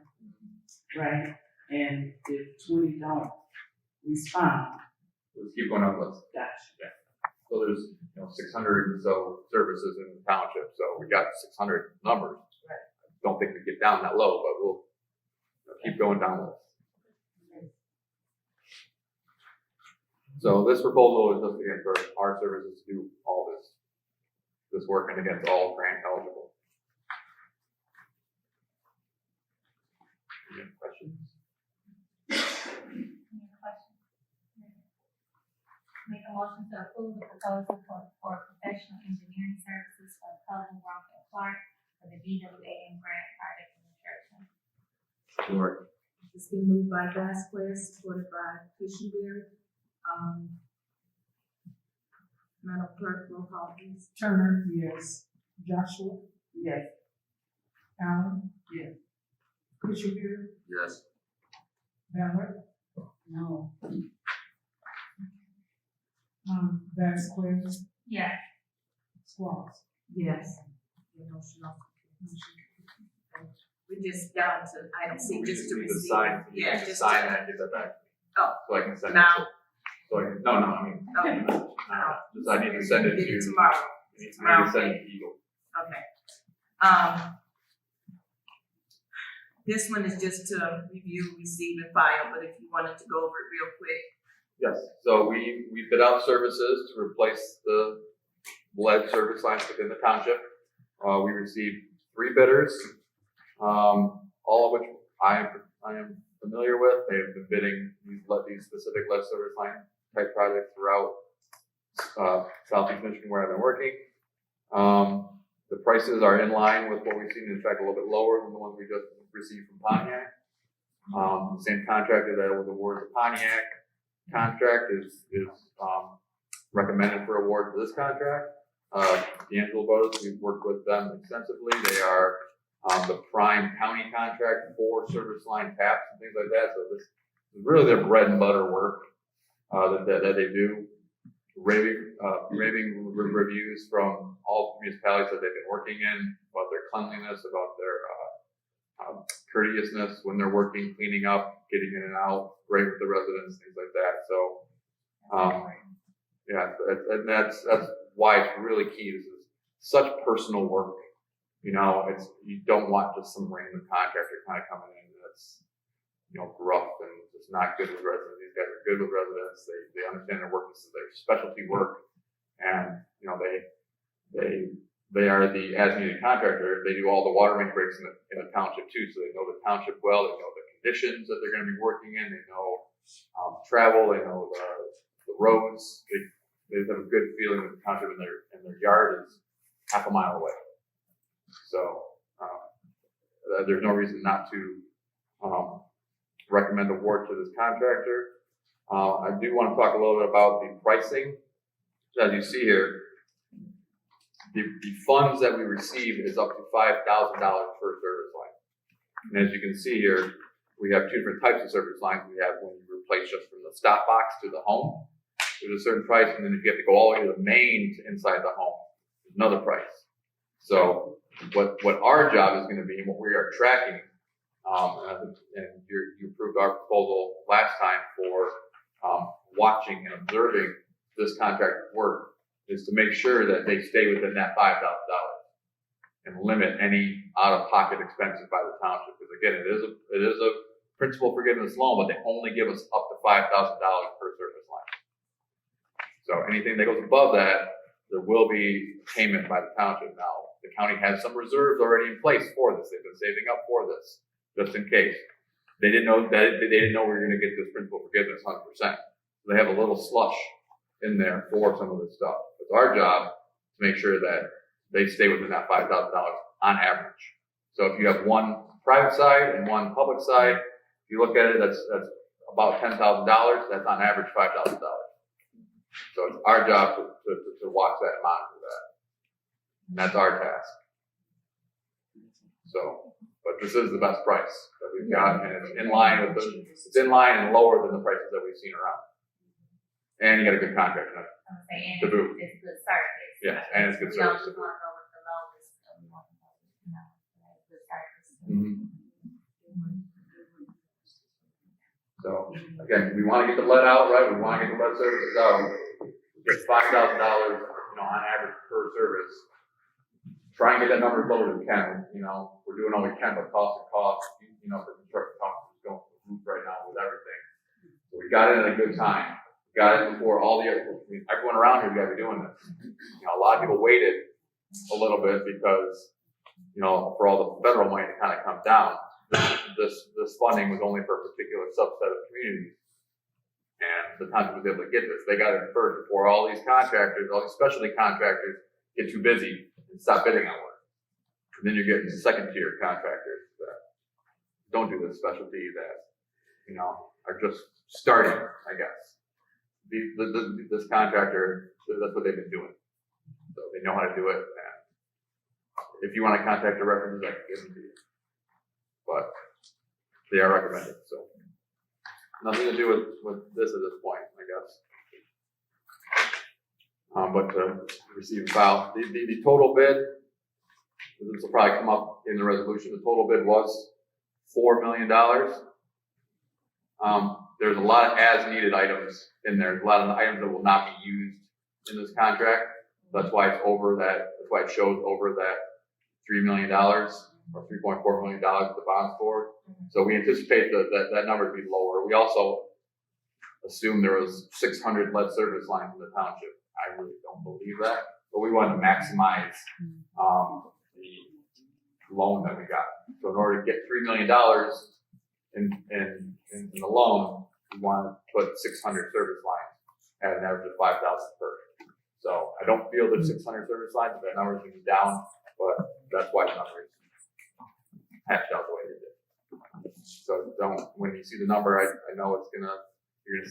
right? And if 20 don't respond, Let's keep going on the list. gotcha. So there's 600 and so services in the township, so we got 600 numbers. Right. I don't think we get down that low, but we'll keep going down the list. So this proposal is just again for our services to do all this work, and again, it's all grant eligible. Any questions? Any other questions? Make a motion to approve the proposal for professional engineering services for Cullen, Rock, and Clark for the BWAM grant project administration. Support. It's been moved by Vasquez, supported by Fishenberry. Madam Clerk, roll call please. Turner, yes. Joshua, Yes. Allen. Yes. Fisher, Yes. Ballard, No. Vasquez, Yeah. Squaws. Yes. We're just down to item C, We just to need to receive. sign, Yeah, just just sign to- that, get that back. Oh. So I can send Now? it. So I mean, just I need to send it Get to. it tomorrow. I need to send it to Eagle. Okay. This one is just to review, receive, and file, but if you wanted to go over it real quick. Yes, so we bid out services to replace the lead service lines within the township. We received 3 bidders, all of which I am familiar with. They have been bidding these specific lead service line type projects throughout Southeast Michigan where I've been working. The prices are in line with what we've seen, in fact, a little bit lower than the ones we just received from Pontiac. The same contractor that was awarded the Pontiac contract is recommended for award for this contract. D'Angelo Brothers, we've worked with them extensively. They are the prime county contract for service line taps and things like that. So this is really their bread and butter work that they do. Raving reviews from all municipalities that they've been working in about their cleanliness, about their courteousness when they're working, cleaning up, getting in and out, great with the residents, things like that. So, yeah, and that's why it's really key. This is such personal work. You don't want just some random contractor kind of coming in that's, gruff and just not good with residents. These guys are good with residents. They understand their work. This is their specialty work. And, they are the as-needed contractor. They do all the water main breaks in the township too. So they know the township well. They know the conditions that they're going to be working in. They know travel. They know the roads. They have a good feeling that the township in their yard is half a mile away. So there's no reason not to recommend award to this contractor. I do want to talk a little bit about the pricing. As you see here, the funds that we receive is up to $5,000 per service line. And as you can see here, we have two different types of service lines. We have when you replace just from the stop box to the home, there's a certain price, and then if you have to go all the way to the main to inside the home, there's another price. So what our job is going to be, and what we are tracking, and you approved our proposal last time for watching and observing this contract work, is to make sure that they stay within that $5,000 and limit any out-of-pocket expenses by the township. Because again, it is a principal forgiveness loan, but they only give us up to $5,000 per service line. So anything that goes above that, there will be payment by the township. Now, the county has some reserves already in place for this. They've been saving up for this, just in case. They didn't know we were going to get this principal forgiveness 100%. So they have a little slush in there for some of this stuff. It's our job to make sure that they stay within that $5,000 on average. So if you have one private side and one public side, if you look at it, that's about $10,000. That's on average $5,000. So it's our job to watch that and monitor that. And that's our task. So, but this is the best price that we've got, and it's in line and lower than the prices that we've seen around. And you got a good contract on it. And To boot. it's good service. Yeah, and it's good We don't service. just wanna go with the lowest, we want to go with, good service. Mhm. So again, we want to get the lead out, right? We want to get the lead services out. Get $5,000, on average per service. Try and get that number as low as we can. We're doing all we can, but cost, the construction cost is going through the roof right now with everything. So we got it at a good time. We got it before all the other, everyone around here got to be doing this. A lot of people waited a little bit because, for all the federal money to kind of come down. This funding was only for a particular subset of communities. And the township was able to get this. They got it first before all these contractors, all these specialty contractors get too busy and stop bidding on work. And then you're getting second tier contractors that don't do this specialty that, are just starting, I guess. This contractor, that's what they've been doing. So they know how to do it. And if you want to contact the references, I can give them to you. But they are recommended, so nothing to do with this at this point, I guess. But to receive and file, the total bid, this will probably come up in the resolution, the total bid was $4 million. There's a lot of as-needed items in there. There's a lot of items that will not be used in this contract. That's why it's over that, that's why it shows over that $3 million. Or $3.4 million with the bonds for. So we anticipate that number to be lower. We also assumed there was 600 lead service lines in the township. I really don't believe that, but we wanted to maximize the loan that we got. So in order to get $3 million in the loan, we wanted to put 600 service lines at an average of 5,000 per. So I don't feel there's 600 service lines, but that number is going to be down, but that's why the number is hatched out the way they did. So when you see the number, I know you're gonna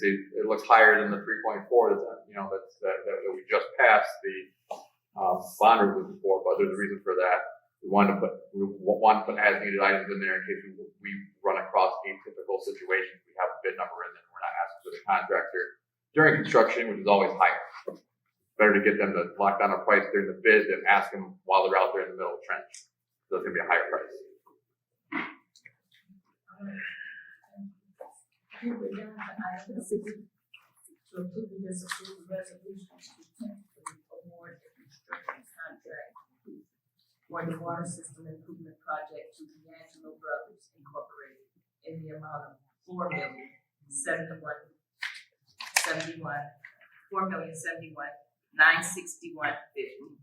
see it looks higher than the 3.4 that we just passed the bond resolution for, but there's a reason for that. We want to put as needed items in there in case we run across atypical situations. We have a bid number in there. We're not asking for the contractor during construction, which is always higher. Better to get them to lock down a price during the bid than ask them while they're out there in the middle of the trench. So it's gonna be a higher price. We're down to item 6, to approve and disapprove the resolution to tentatively award the construction contract for the water system improvement project to D'Angelo Brothers Incorporated in the amount of $4,071,961.50.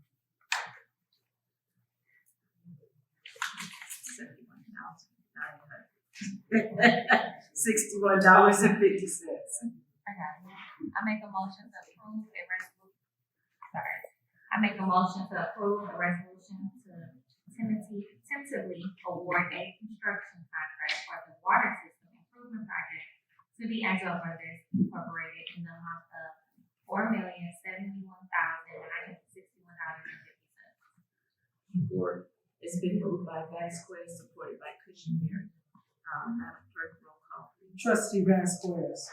$61.50. I got it. I make a motion to approve a resolution. Sorry. I make a motion to approve a resolution to tentatively award a construction contract for the water system improvement project to the D'Angelo Brothers Incorporated in the amount of $4,071,961.50. Support. It's been moved by Vasquez, supported by Cushenberry. Madam Clerk, roll call, please. Trustee Vasquez,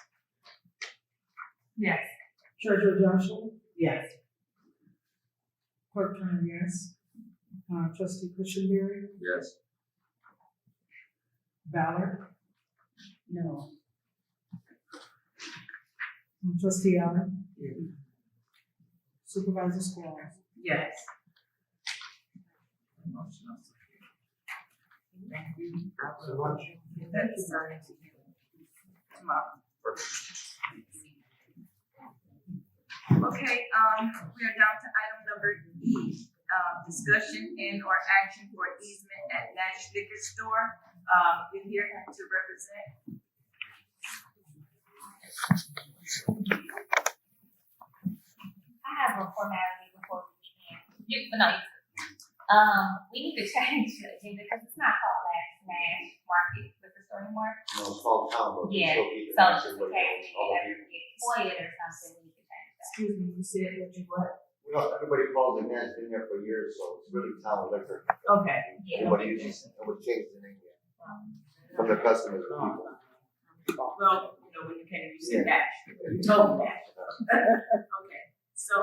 Yes. Treasurer Joshua, Yes. Clerk Turner, yes. Trustee Cushenberry, Yes. Ballard, No. Trustee Allen. Supervisor Squall. Yes. Motion also carried. Thank you. I will get that decided to you tomorrow. Okay, we are down to item number E, discussion and or action for easement at Nash Liquor Store. We're here to represent. I have a formality before we begin. We need to change the agenda because it's not called Nash Market Liquor Store anymore. No, small town, but we Yeah, still keep it so nice just and in what case we all of ever you. get quiet or something, we need to change that. Excuse me, you said that you what? You know, everybody calls it that, it's been there for years, so it's really town liquor. Okay. Yeah. Nobody uses, nobody changes the name yet. From the customers, the people. Well, you know, when you came, you said Nash. You told me that. Okay, so,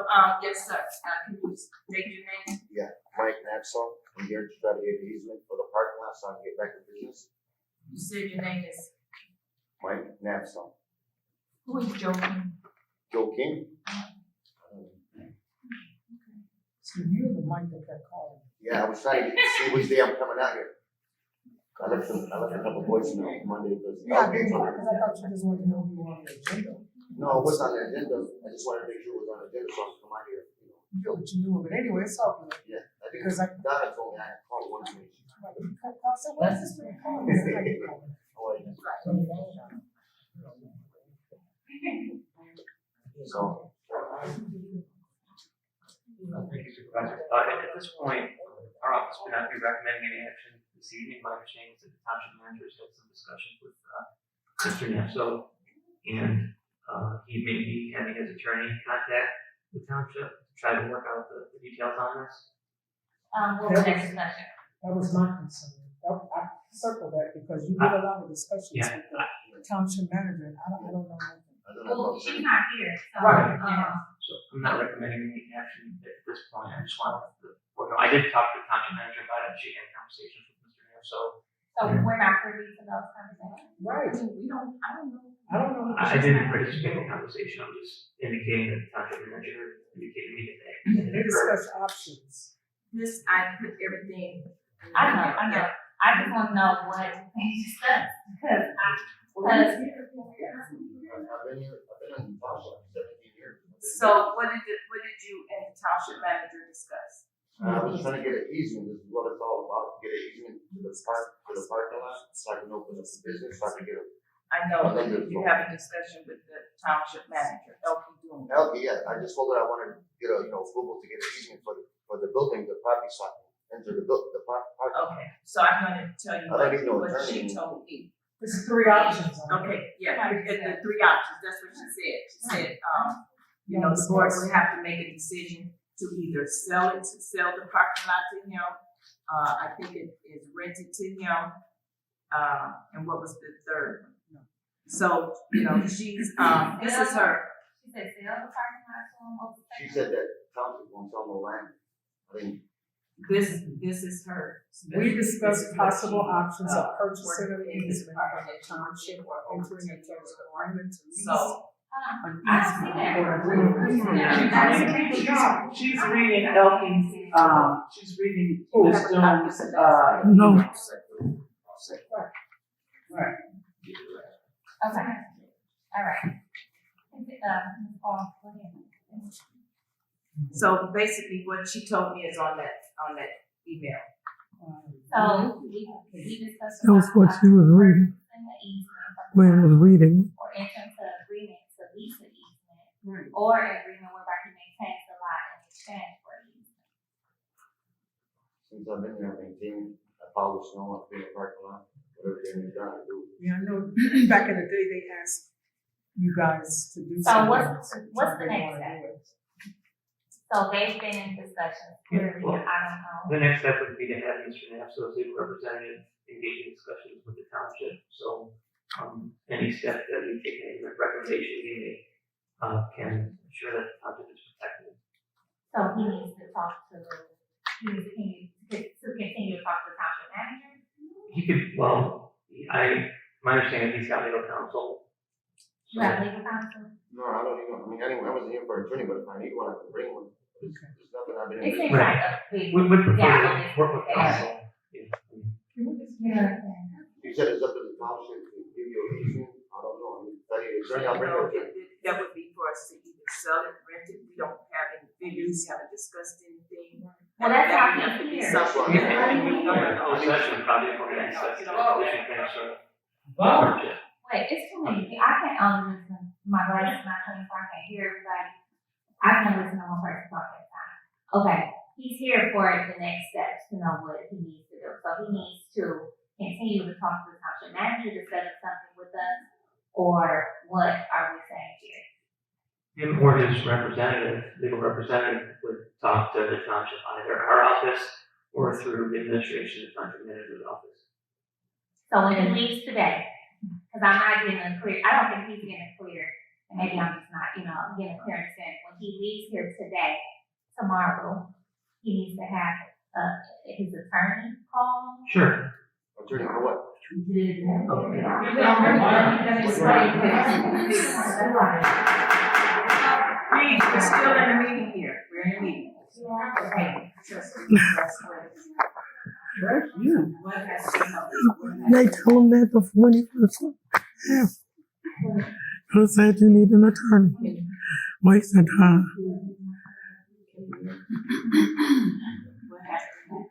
yes, sir, can you state your name? Mike Knapsaw, I'm here to try to get an easement for the parking lot so I can get back to business. You said your name is, Mike Knapsaw. who is Joe? Joe King? So you're the mic that got called. Yeah, I was trying to see which day I'm coming out here. I left a couple voicemails Monday, because. Yeah, because I thought you just wanted to know who you were on the agenda. No, it was on the agenda, I just wanted to make sure it was on the agenda so I could come out here, you know. You know what you knew of it anyway, it's all good. Yeah, I think Because I, Donna told me I had to call one of these. I said, what's this man calling? It's like, Oh, yeah. So, Thank you, Supervisor. At this point, our office would not be recommending any action this evening. My understanding is that the township manager has had some discussions with Mr. Nafso, and he may be having his attorney contact the township to try to work out the details on this. What was that discussion? that was my concern. I circled that because you did a lot of discussions Yeah, with the township manager, and I don't know nothing. I don't know. Well, she's not here, so. Right. So I'm not recommending any action at this point. I just wanted to, I did talk to the township manager about it. She had conversations with Mr. Nafso. So we're not privy to those conversations? Right. We don't, I don't know. I don't know. I didn't participate in the conversation. I'm just indicating that the township manager indicated to me that They discussed options. This, I put everything. I know. I just want to know what they discussed, because I've been here, I've been in the township 17 years. So what did you and the township manager discuss? I was trying to get an easement, this is what it's all about, get an easement to the parking lot, so I can open up the business, so I can get a. I know that you have a discussion with the township manager, Elkie Doon. Hell, yeah, I just told her I wanted to get a, approval to get an easement for the building, the property, so I can enter the parking. Okay, so I'm gonna tell you I don't need no what she attorney. told me. There's 3 options. Okay, yeah, the 3 options, that's what she said. She said, the board would have to make a decision to either sell the parking lot to him. I think it is rented to him. And what was the third one? So, she's, this is her. she said, sell the parking lot to them, what was the She second? said that township won't sell no land. I think, This is her. We discussed possible options of Uh, purchasing an working in this easement from the department, township or entering into an agreement to lease So, an I don't see easement that. or agreement. She's reading Elkie's, she's reading Ms. Jones', Notes. Right. Okay, all right. Paul, go ahead. so basically what she told me is on that email. So we discussed. That was what she was reading. purchasing the easement from the When I was town, reading. or enter into agreement to lease the easement, Right. or an agreement whereby he maintains the lot in exchange for the easement. since I've been there, I maintain, I plow the snow, I clean the parking lot, whatever they need done, I do. Yeah, I know, back in the day, they asked you guys to do So something. what's the They next wanna step? do it. So they've been in discussions, clearly, Well, I don't know. The next step would be to have Mr. Knapp, so as legal representative, engage in discussions with the township. So, any step that we take, any recommendation we make, can ensure that the township is protected. So he needs to talk to, he needs to continue to talk to the township manager? He could, well, my understanding is he's got legal counsel. You have legal counsel? No, I don't even, I wasn't here for an attorney, but if I need one, I can bring one. There's nothing I've been. It seems like a big, We would prefer Yeah, to on this work with case. counsel. Yeah. you know what I'm saying? You said it's up to the township to give you a reason, I don't know, is there any, I'll bring No, it. that would be for us to either sell it, rent it, we don't have any figures, haven't discussed anything. Well, that's That how would have to he's be here. something that we don't know. Possession probably for the access to the condition finish of Wow. township. Wait, it's too many, I can't only listen, my voice is not clean, so I can't hear everybody. I can't listen to one person talk at a time. Okay, he's here for the next steps to know what he needs to do. So he needs to continue to talk to the township manager to set up something with us, or what are we saying here? Him or his representative, legal representative, would talk to the township, either our office or through the administration, the township manager's office. So when he leaves today, because I'm not getting a clear, I don't think he's getting a clear, and maybe I'm just not, getting a clear understanding. When he leaves here today, tomorrow, he needs to have, his attorney call. Sure. Attorney for what? Please, we're still in the meeting here, we're in the meeting. Okay. That's you. What has to help? They told him that before he was half. Who said you need an attorney? Wasting time. What has to happen?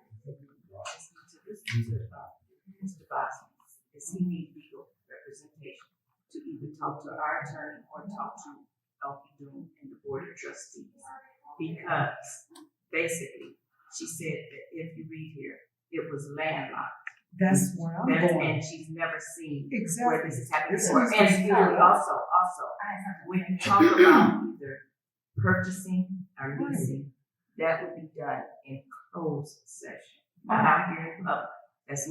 Mr. Boston, does he need legal representation to either talk to our attorney or talk to LP Doom and the board of trustees? Because basically, she said that if you read here, it was landlocked. That's where I'm going. And she's never seen where Exactly. this has happened This before. is And what's excuse me, going on. also, when you talk about either purchasing or leasing, that would be done in closed session, not out here in public. That's a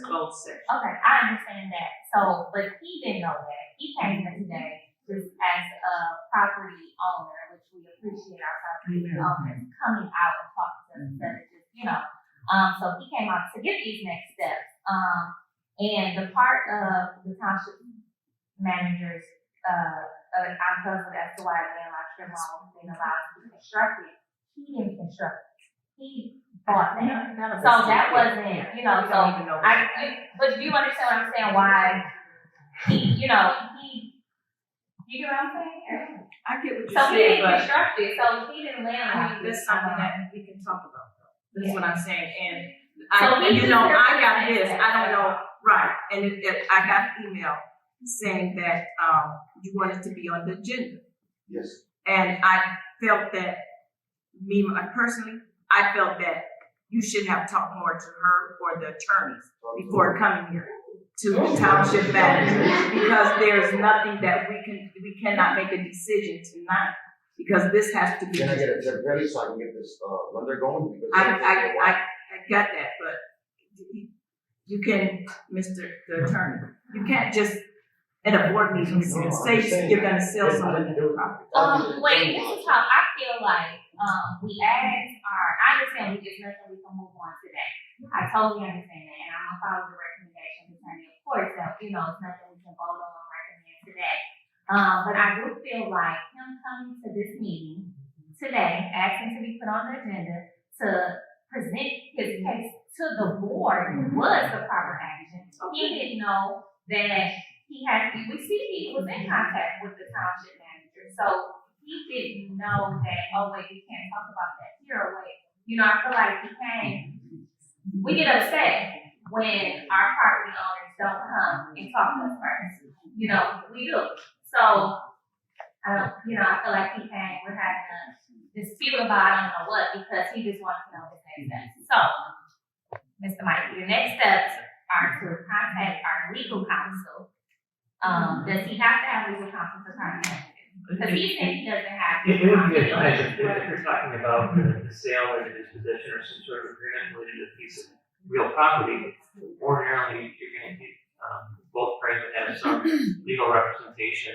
closed session. Okay, I understand that. So, but he didn't know that. He came here today just as a property owner, which we appreciate our property owners coming out and talking to us instead of just, so he came out to get these next steps. And the part of the township manager's, I'm puzzled as to why the landlocked strip mall was being allowed to be constructed. He didn't construct it. He bought that. So that wasn't, We don't even know. but do you understand what I'm saying? Why he, you get what I'm saying? I get what So you're he saying, didn't but construct it, so he didn't land I on mean, that's something that we can talk about, though. That's what I'm saying, and So I he just got represented this, that. I don't know, right, and I got an email saying that, you wanted to be on the agenda. Yes. And I felt that, personally, I felt that you should have talked more to her or the attorneys before coming here to the township manager, because there's nothing that we cannot make a decision tonight, because this has to be. Can I get a temporary so I can get this, lender going? Because I got that, but you can, Mr. the Attorney, you can't just, at a board meeting, say you're gonna sell someone the property. Wait, this is how I feel like, we asked I understand there's nothing we can move on today. I totally understand that, and I'm gonna follow the recommendation, attorney, of course, that, it's nothing we can vote on or recommend today. But I do feel like him coming to this meeting today, asking to be put on the agenda to present his case to the board was the proper action. He didn't know that we see he was in contact with the township manager, so he didn't know that, oh wait, we can't talk about that here, or wait. I feel like we get upset when our property owners don't come and talk to us first. We do. So, I feel like he came, we're having a dispute about I don't know what, because he just wants to know the next steps. So, Mr. Mike, your next steps are to contact our legal counsel. Does he have to have legal counsel to contact him? Cause he said he doesn't have. It would be advised if you're talking about the sale or the disposition or some sort of agreement related to a piece of real property, ordinarily you're gonna get, both parties would have some legal representation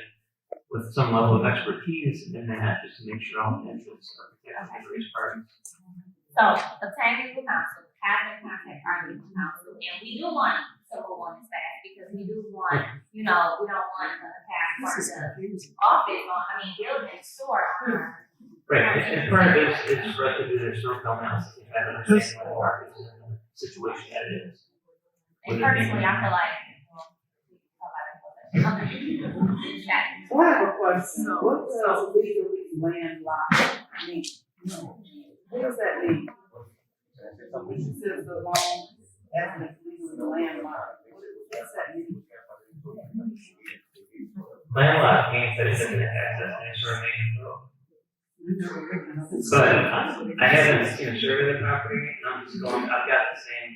with some level of expertise in that, just to make sure all the interests are protected by the various parties. So, obtain legal counsel, have them contact our legal counsel, and we do want to move on this fast, because we do want, we don't want to have part of the office on, building store on. Right, and part of it is for us to do their historical analysis and kind of understand what the market is and the situation that it is. And personally, I feel like, So I have a question. What does legally landlocked mean? What does that mean? It says the loan as legally landlocked. What does that mean? Landlocked means that it doesn't have access to any sort of main road. But I haven't seen a survey of the property, and I'm just going, I've got the same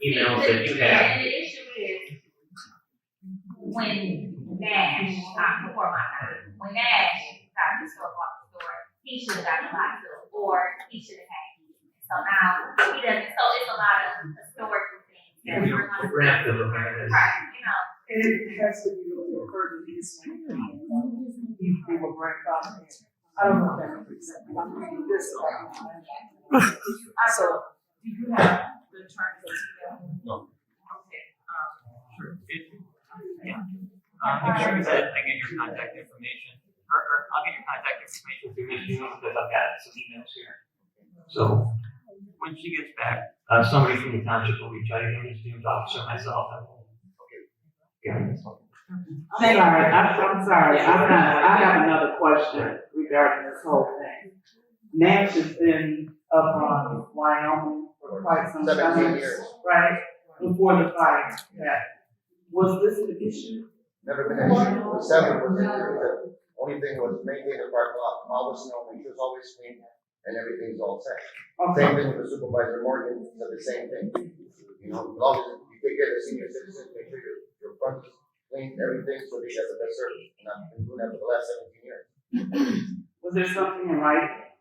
emails that you have. And the issue is, when Nash, before my time, when Nash got the store, bought the store, he should have got the lot too, or he should have had it. So now, he doesn't, so it's a lot of historical things that we're gonna. We're gonna have to look at this. Right, And it has to be referred to this way. They were grandfathered. I don't know if that makes sense. I'm reading this. So, do you have the attorney's email? No. Okay, Sure. Make sure that I get your contact information, or I'll get your contact information through Ms. June, because I've got some emails here. So, when she gets back, somebody from the township will reach out, either Ms. June's office or myself, and we'll get this one. I'm sorry. I have another question regarding this whole thing. Nash has been up on Wyoming for quite some time. 17 years. Right, before the fire happened. Was this an issue? Never been an issue. The 7 was the only thing was maintain the parking lot, all the snow, make sure it's always clean, and everything's all set. Same thing with the supervisor Morgan, said the same thing. As long as you take care of the senior citizens, make sure your front is clean, everything, so they get the best service. And I've been doing that for the last 17 years. Was there something in writing?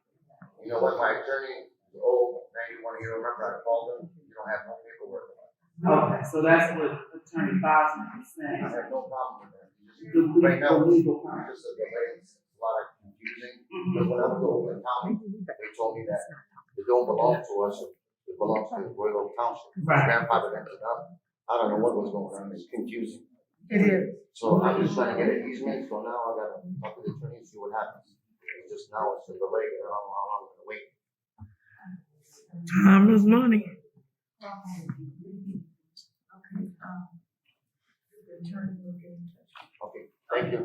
You know what, my attorney, is old, 91 year, remember I called them, you don't have no paperwork. Okay, so that's what Attorney Bosman is saying. I have no problem with that. Right now, Right now, legal part. just a delay, it's a lot of confusing, because when I was over in town, they told me that it don't belong to us, it belongs to Royal Township. My Right. grandfather ended up, I don't know what was going on, it's confusing. It is. So I'm just trying to get an easement, so now I gotta talk to the attorney and see what happens. It's just now it's a delay, I don't know how long I'm gonna wait. Time is money. Okay, thank you.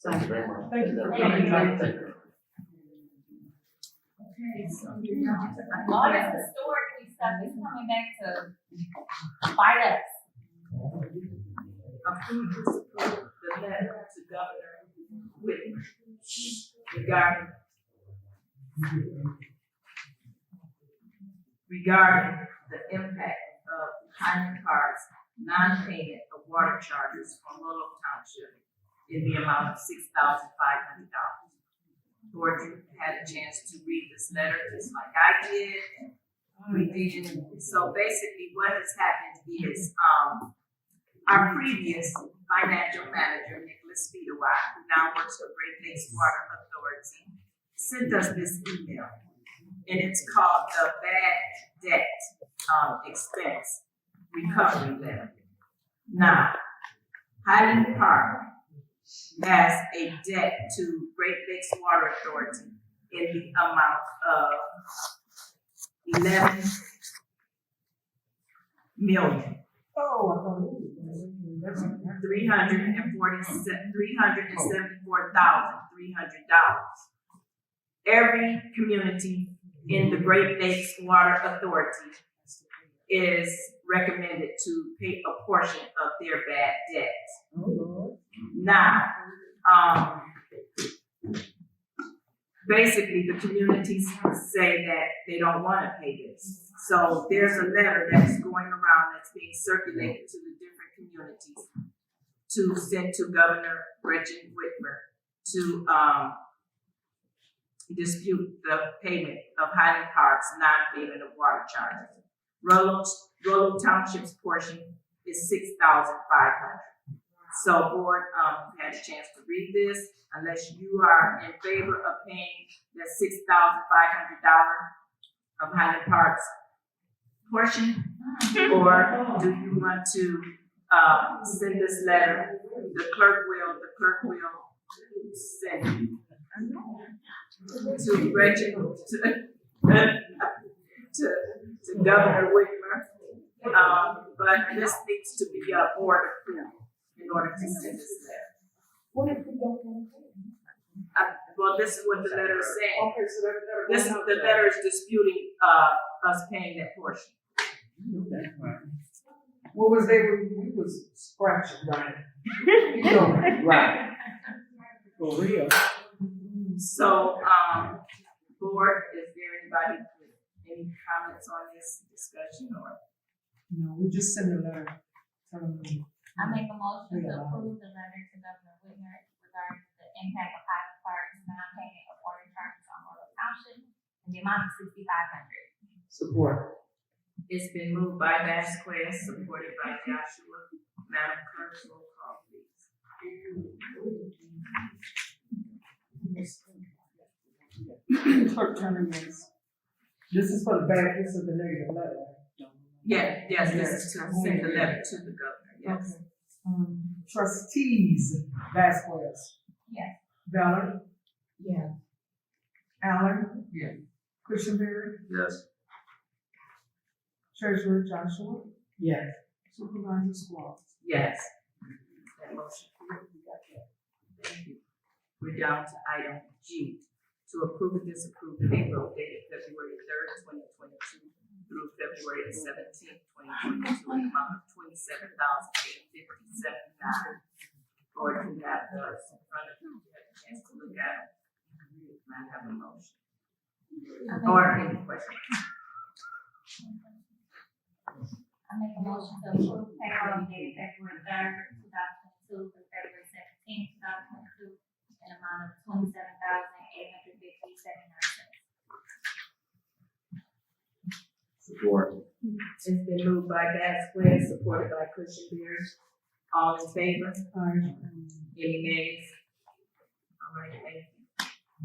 Thank you very much. Thank you for coming. Thank you. okay, so All this historically stuff is coming back to bite us. approve, disapprove the letter to Governor Whitmer regarding the impact of Highland Park's non-payment of water charges from Rollo Township in the amount of $6,500. Georgia had a chance to read this letter just like I did, and we did. So basically what has happened is, our previous financial manager, Nicholas Speedaway, who now works for Great Lakes Water Authority, sent us this email, and it's called the Bad Debt Expense Recovery Letter. Now, Highland Park has a debt to Great Lakes Water Authority in the amount of $11 million. $374,300. Every community in the Great Lakes Water Authority is recommended to pay a portion of their bad debt. Now, basically the communities say that they don't want to pay this. So there's a letter that's going around that's being circulated to the different communities to send to Governor Gretchen Whitmer to, dispute the payment of Highland Park's non-payment of water charges. Rollo Township's portion is $6,500. So board, had a chance to read this, unless you are in favor of paying the $6,500 of Highland Park's portion, or do you want to, send this letter, the clerk will send it to Reggie, to Governor Whitmer, but this needs to be board approved in order to send this letter. What if we don't want to? Well, this is what the letter is saying. Okay, so that This, the letter is disputing, us paying that portion. What was they, we was scratching, right? You know, right. For real. So, board, is there anybody with any comments on this discussion or? No, we just send a letter. telling them. I make a motion to approve the letter to Governor Whitmer regarding the impact of Highland Park's non-payment of water charges on Rollo Township in the amount of $6,500. Support. It's been moved by Vasquez, supported by Joshua. Madam Clerk, roll call please. Clerk Turner, yes. This is for the back, this is the negative letter. Yeah, yes, this is to send the letter to the governor, yes. Okay. Trustees, Vasquez. Yes. Ballard. Yeah. Allen. Yeah. Christianberry. Yes. Treasurer Joshua. Yes. Supervisor Squall. Yes. That motion carried. We got that. Thank you. We're down to item G, to approve and disapprove the payroll dated February 3rd, 2022 through February 17th, 2022, in the amount of $27,857. Lord, you have those in front of you, you had a chance to look at them. I have a motion. Or any questions? I make a motion to approve payroll dated February 3rd, 2022 through February 17th, 2022, in an amount of $27,850.79. Support. It's been moved by Vasquez, supported by Christianberry. All in favor? Any nays? All right, thank you.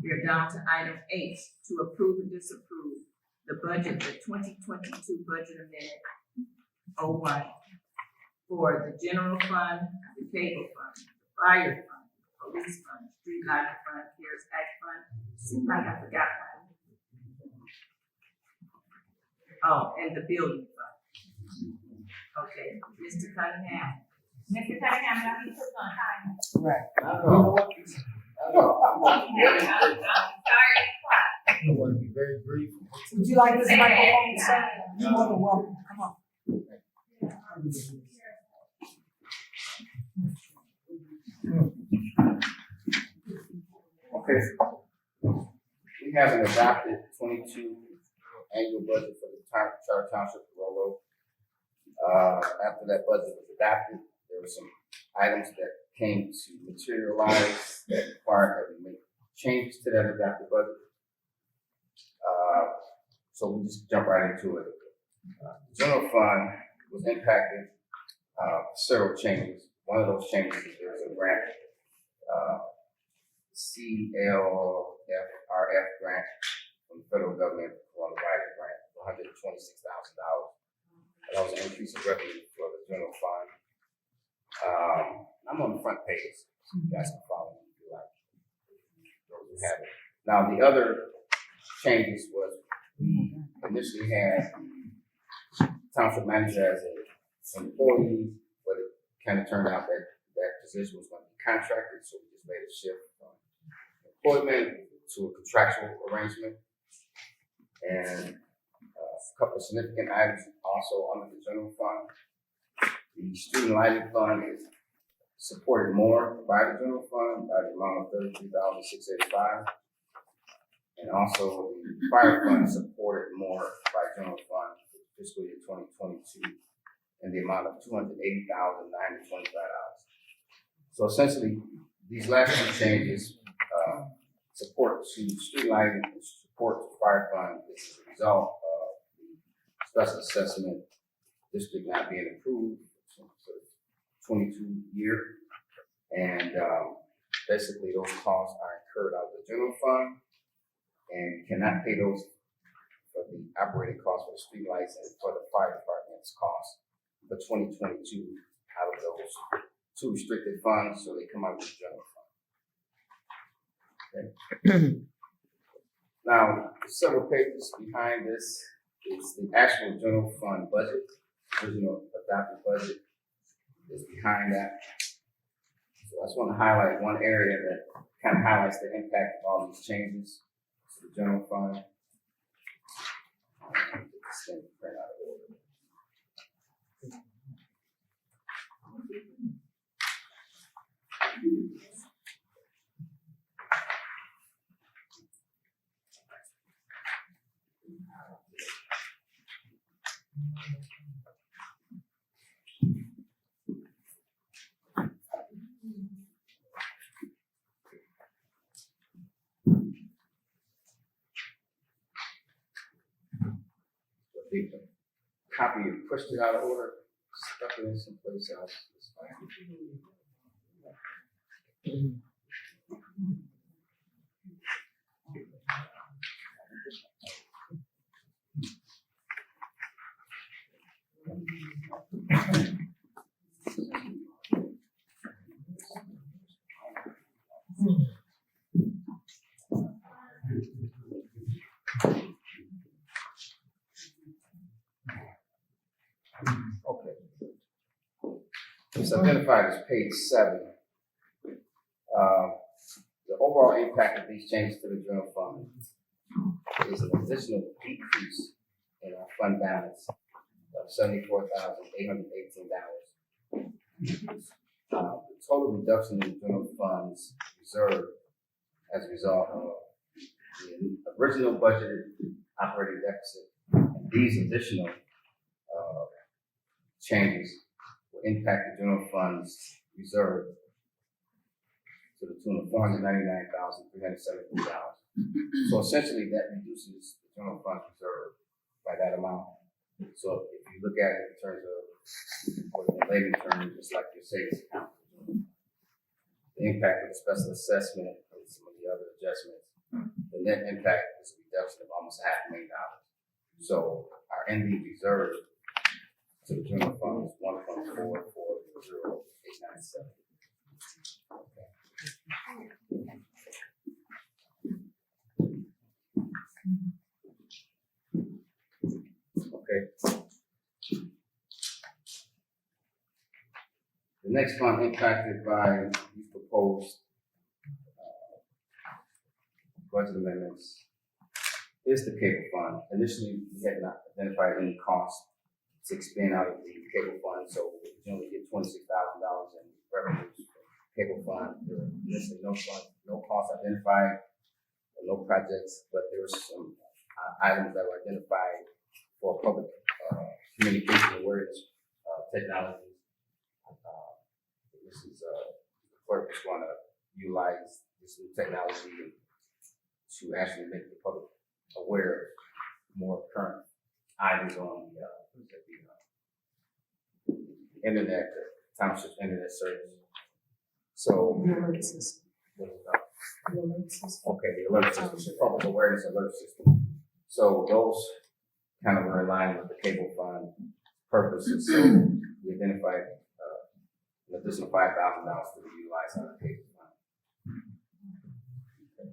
We are down to item H, to approve and disapprove the budget, the 2022 budget amendment 01 for the general fund, the cable fund, the fire fund, police fund, street lighting fund, CARES Act fund. Seems like I forgot one. Oh, and the building fund. Okay, Mr. Cunningham. Mr. Cunningham, let me put on time. Right. I want to be very brief. Would you like this microphone, sir? You're more than welcome. Come on. Okay, we have an adopted 22 annual budget for the Charter Township of Rollo. After that budget was adopted, there were some items that came to materialize that required that we make changes to that adopted budget. So we'll just jump right into it. The general fund was impacted, several changes. One of those changes is there was a grant, CLFRF grant from the federal government for the Coronavirus grant, $126,000. That was an increase in revenue for the general fund. I'm on the front page, so you guys can follow me if you like. Those who have it. Now, the other changes was we initially had township manager as an employee, but it kind of turned out that that position was going to be contracted, so we just made a shift from employment to a contractual arrangement. And a couple of significant items also under the general fund. The student lighting fund is supported more by the general fund by the amount of $33,685. And also the fire fund supported more by general fund for fiscal year 2022 in the amount of $280,925. So essentially, these last two changes support to streetlighting and support to fire fund is a result of the special assessment district not being approved for the 22 year. And basically those costs are incurred out of the general fund and cannot pay those for the operating costs for the streetlights and for the fire department's costs for 2022 out of those two restricted funds, so they come out of the general fund. Okay. Now, several pages behind this is the actual general fund budget. Original adopted budget is behind that. So I just want to highlight one area that kind of highlights the impact of all these changes to the general fund. This thing print out of order. The copy you pushed it out of order, stuck it in someplace else. It's fine. Okay. It's identified as page 7. The overall impact of these changes to the general fund is an additional decrease in our fund balance of $74,818. The total reduction in general funds reserve as a result of the original budgeted operating deficit. And these additional changes will impact the general fund's reserve to the tune of $499,373. So essentially, that reduces the general fund's reserve by that amount. So if you look at it in terms of, or in layman terms, just like your savings account, the impact of the special assessment and some of the other adjustments, the net impact is a reduction of almost $500,000. So our ending reserve to the general fund is 1.440897. Okay. Okay. The next fund impacted by these proposed budget amendments is the cable fund. Initially, we had not identified any cost to expand out of the cable fund, so we generally get $26,000 in revenues from cable fund. There were initially no cost identified, no projects, but there were some items that were identified for public communication awareness technologies. This is the clerk is going to utilize this new technology to actually make the public aware of more current items on the internet, the township internet service. So, Alert system. okay, the alert system, public awareness alert system. So those kind of were in line with the cable fund purposes. So we identified an additional $5,000 to be utilized on the cable fund. Okay.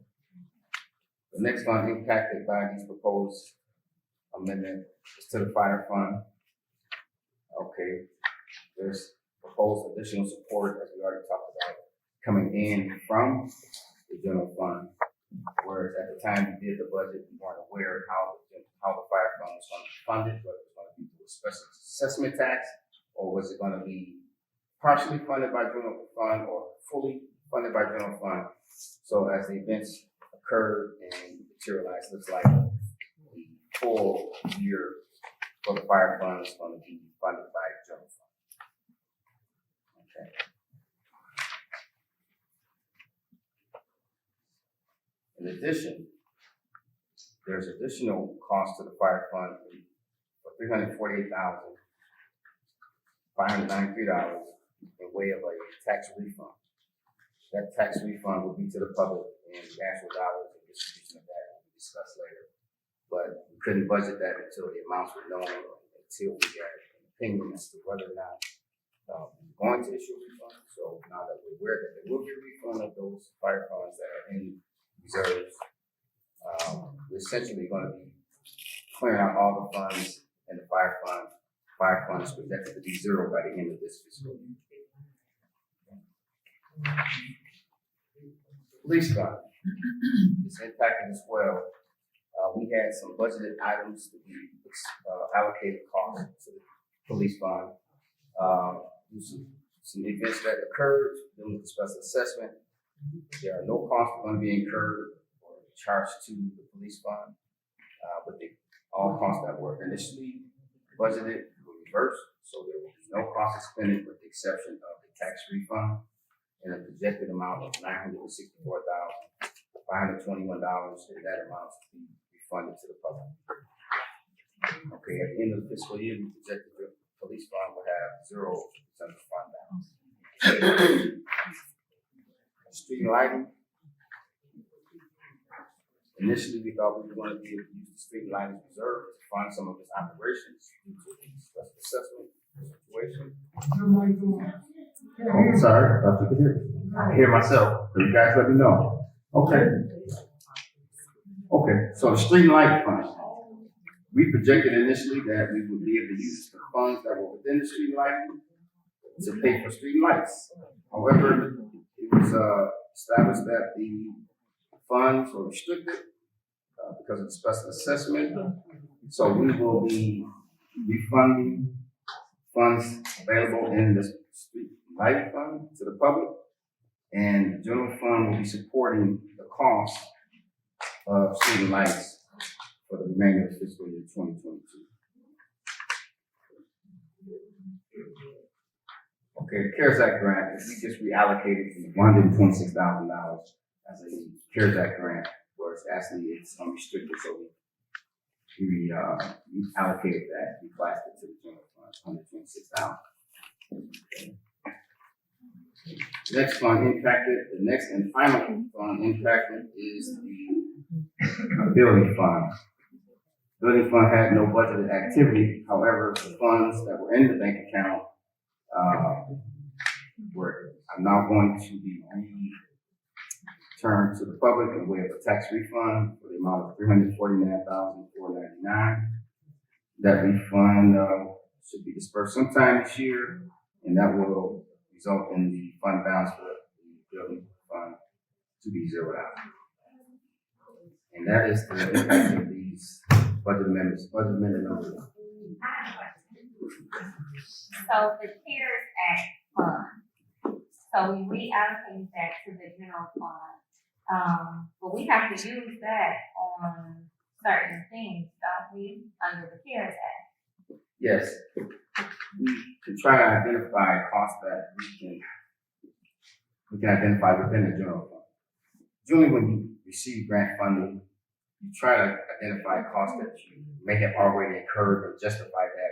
The next fund impacted by these proposed amendment is to the fire fund. Okay, there's proposed additional support, as we already talked about, coming in from the general fund. Whereas at the time we did the budget, we weren't aware of how the fire fund was going to be funded, whether it was going to be through a special assessment tax, or was it going to be partially funded by general fund or fully funded by general fund. So as the events occurred and materialized, looks like the full year for the fire fund is going to be funded by general fund. Okay. The addition, there's additional cost to the fire fund for $348,593 in way of a tax refund. That tax refund will be to the public, and the actual dollars and distribution of that will be discussed later. But we couldn't budget that until the amounts were known, until we got an opinion as to whether or not we're going to issue a refund. So now that we're aware that there will be a refund of those fire funds that are in reserves, we're essentially going to be clearing out all the funds in the fire fund. Fire fund is projected to be zero by the end of this fiscal year. Police fund is impacted as well. We had some budgeted items to be allocated costs to the police fund. Some events that occurred during the special assessment. There are no costs going to be incurred or charged to the police fund, but all costs that were initially budgeted were reversed, so there was no cost expended with the exception of the tax refund and a projected amount of $964,521, and that amount to be refunded to the public. Okay, at the end of the fiscal year, we projected the police fund will have 0% of fund balance. Street lighting. Initially, we thought we were going to be able to use the street lighting reserve to fund some of its operations due to the special assessment situation. Oh, sorry, I thought you could hear me. I can hear myself, but you guys let me know. Okay. Okay, so the street light fund. We projected initially that we would be able to use the funds that were within the street lighting to pay for street lights. However, it was established that the funds were restricted because of the special assessment. So we will be refunding funds available in the street light fund to the public, and the general fund will be supporting the cost of street lights for the remainder of fiscal year 2022. Okay, the CARES Act grant, we just reallocated $126,000 as a CARES Act grant, where it's unrestricted, so we allocated that, we classed it to the general fund, $126,000. Next fund impacted, the next and final fund impacted is the building fund. Building fund had no budgeted activity, however, the funds that were in the bank account are now going to be returned to the public in way of a tax refund for the amount of $349,499. That refund should be dispersed sometime this year, and that will result in the fund balance for the building fund to be zeroed out. And that is the impact of these budget amendments. Budget amendment number 1. So the CARES Act fund, so we reallocate that to the general fund. But we have to use that on certain things, don't we, under the CARES Act? Yes. We can try to identify costs that we can identify within the general fund. Generally, when you receive grant funding, you try to identify costs that you may have already incurred and justify that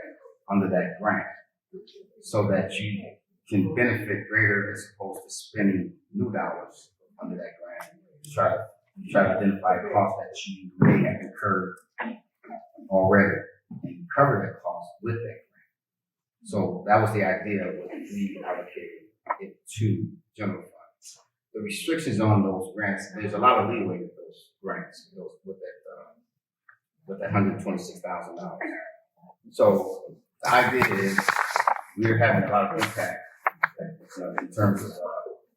under that grant, so that you can benefit greater as opposed to spending new dollars under that grant. Try to identify costs that you may have incurred already and cover that cost with that grant. So that was the idea when we allocated it to general funds. The restrictions on those grants, there's a lot of leeway with those grants, with that $126,000. So the idea is we're having a lot of impact in terms of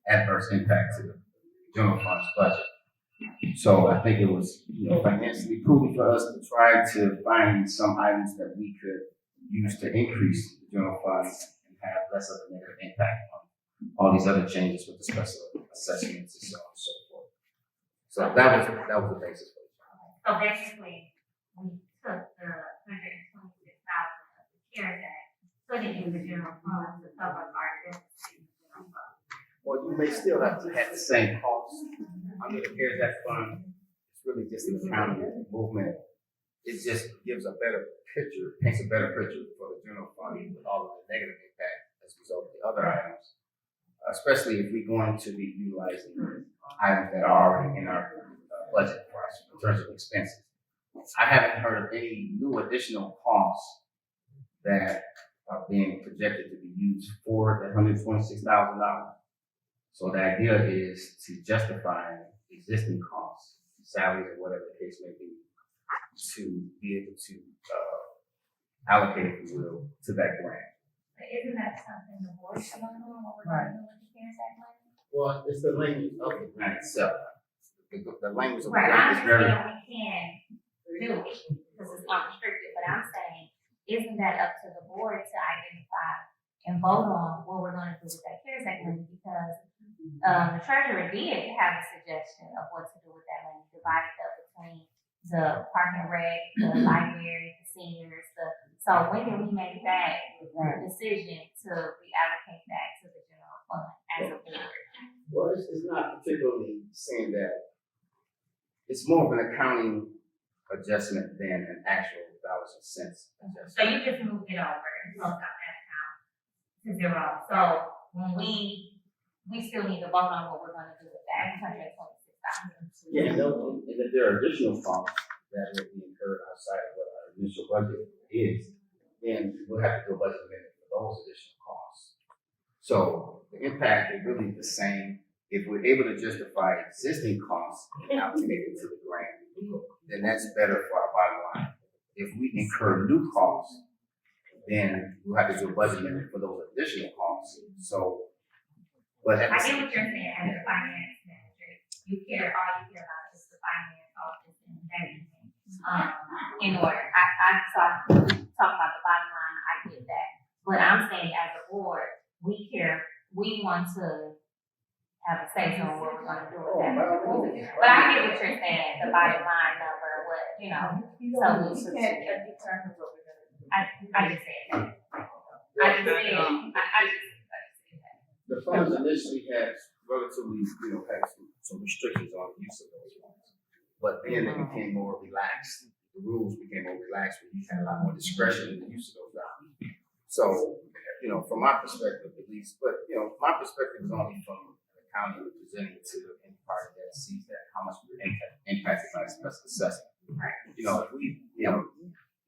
adverse impact to the general fund's budget. So I think it was financially prudent for us to try to find some items that we could use to increase the general funds and have less of a negative impact on all these other changes with the special assessments and so on and so forth. So that was the basis for it. So basically, we took the $126,000 of the CARES Act, put it in the general fund to cover our deficit in the general fund. Well, you may still have to have the same cost under the CARES Act fund, really just an accounting movement. It just gives a better picture, paints a better picture for the general fund with all of the negative impact as a result of the other items. Especially if we're going to be utilizing items that are already in our budget for us in terms of expenses. I haven't heard of any new additional costs that are being projected to be used for the $126,000. So the idea is to justify existing costs, salaries or whatever the case may be, to be able to allocate, if you will, to that grant. But isn't that something the board should know what we're gonna do with the CARES Act money? Well, it's the language of the grant itself. The language of the Right, I grant is very. understand we can do it, because it's unrestricted, but I'm saying, isn't that up to the board to identify and vote on what we're gonna do with that CARES Act money? Because, the treasurer did have a suggestion of what to do with that money, divided up between the park and rec, the library, the seniors, so when did we make that decision to reallocate that to the general fund as a board? Well, it's not particularly saying that. It's more of an accounting adjustment than an actual dollars and cents adjustment. So you just moved it over and closed out that account to zero. So when we still need to vote on what we're gonna do with that $126,000. Yeah, and if there are additional costs that will be incurred outside of what our initial budget is, then we'll have to do a budget amendment for those additional costs. So the impact is really the same. If we're able to justify existing costs and allocate it to the grant, then that's better for our bottom line. If we incur new costs, then we'll have to do a budget amendment for those additional costs. So, but I get what you're saying as a finance manager. All you care about is the finance office and everything. In order, I talk about the bottom line, I get that. But I'm saying as a board, we want to have a say on what we're gonna do with that. But I get what you're saying, the bottom line number, what, so we can't determine what we're gonna do. I just said that. I just said that. the funds initially had relatively, had some restrictions on the use of those funds. But then it became more relaxed. The rules became more relaxed, where you had a lot more discretion in the use of those dollars. So, from my perspective at least, but, my perspective is only from an accounting presenting to any party that sees that how much we're impacted by special assessment. If we,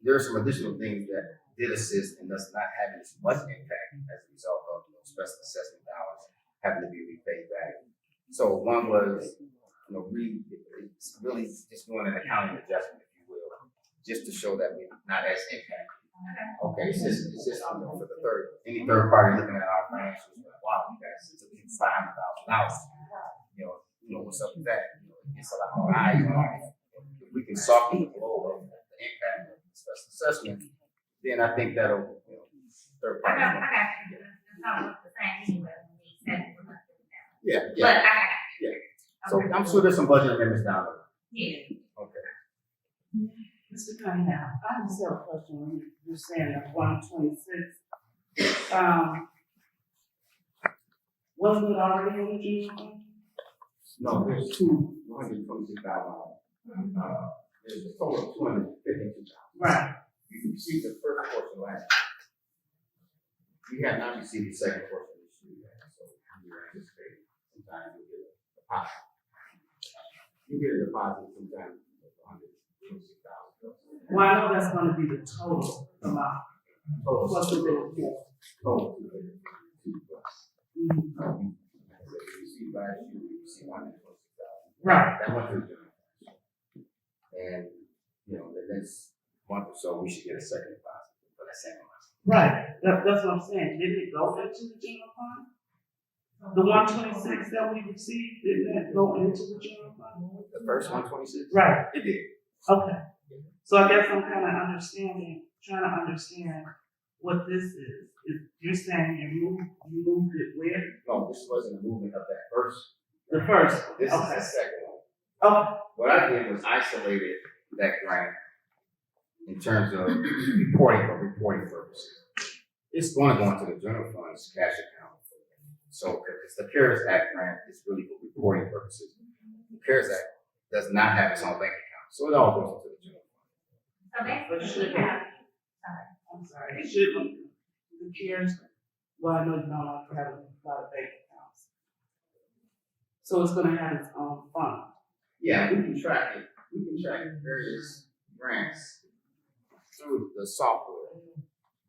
there are some additional things that did assist in us not having as much impact as a result of special assessment dollars having to be repaid back. So one was, it's really just doing an accounting adjustment, if you will, just to show that we're not as impacted. Okay, it's just for the any third party looking at our financials, like, wow, you guys, it's $500,000. What's up with that? It's a lot more eyes on it. If we can soften the blow of the impact of the special assessment, then I think that'll, third party. I got you. It's almost the same anyway when we said we're gonna do that. Yeah. But I got you. Yeah. So I'm sure there's some budget amendments down there. Yeah. Okay. Mr. Cunningham, I just have a question. When you're saying that 126, wasn't it already in the general fund? No, there's $226,000. There's a total of $252,000. Right. You received the first portion last year. You have not received the second portion this year yet, so you're anticipating sometime you'll get a deposit. You get a deposit sometime $126,000. Well, I know that's gonna be the total amount. Plus the bill. Total $252,000 plus. You received last year, you received $126,000. Right. That went through the general fund. And, the next month or so, we should get a second deposit for that same amount. Right, that's what I'm saying. Didn't it go into the general fund? The 126 that we received, didn't that go into the general fund? The first 126? Right. It did. Okay. So I guess I'm kind of trying to understand what this is. You're saying you moved it where? No, this wasn't a movement of that first. The first. This Okay. is the second one. Okay. What I did was isolated that grant in terms of reporting for reporting purposes. It's going to go into the general fund's cash account. So it's the CARES Act grant is really for reporting purposes. The CARES Act does not have its own bank account, so it all goes into the general fund. So basically, we have, sorry. I'm sorry, it should, the CARES, well, I know you don't like to have a lot of bank accounts. So it's gonna have its own fund. Yeah, we can track it, various grants through the software.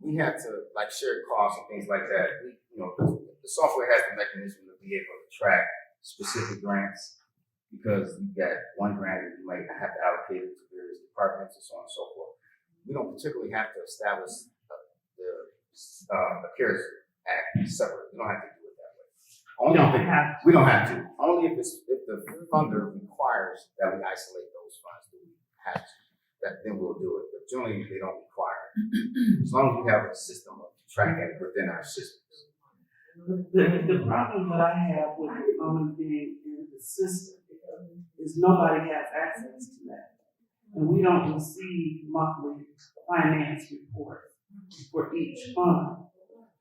We had to like share costs and things like that. The software has the mechanism to be able to track specific grants because you got one grant that you might have to allocate it to various departments and so on and so forth. We don't particularly have to establish the CARES Act separate. We don't have to do it that way. We don't have to. Only if the funder requires that we isolate those funds, do we have to. Then we'll do it. But generally, they don't require it. As long as we have a system of tracking within our systems. The problem that I have with it only being in the system is nobody has access to that. And we don't receive monthly finance reports for each fund.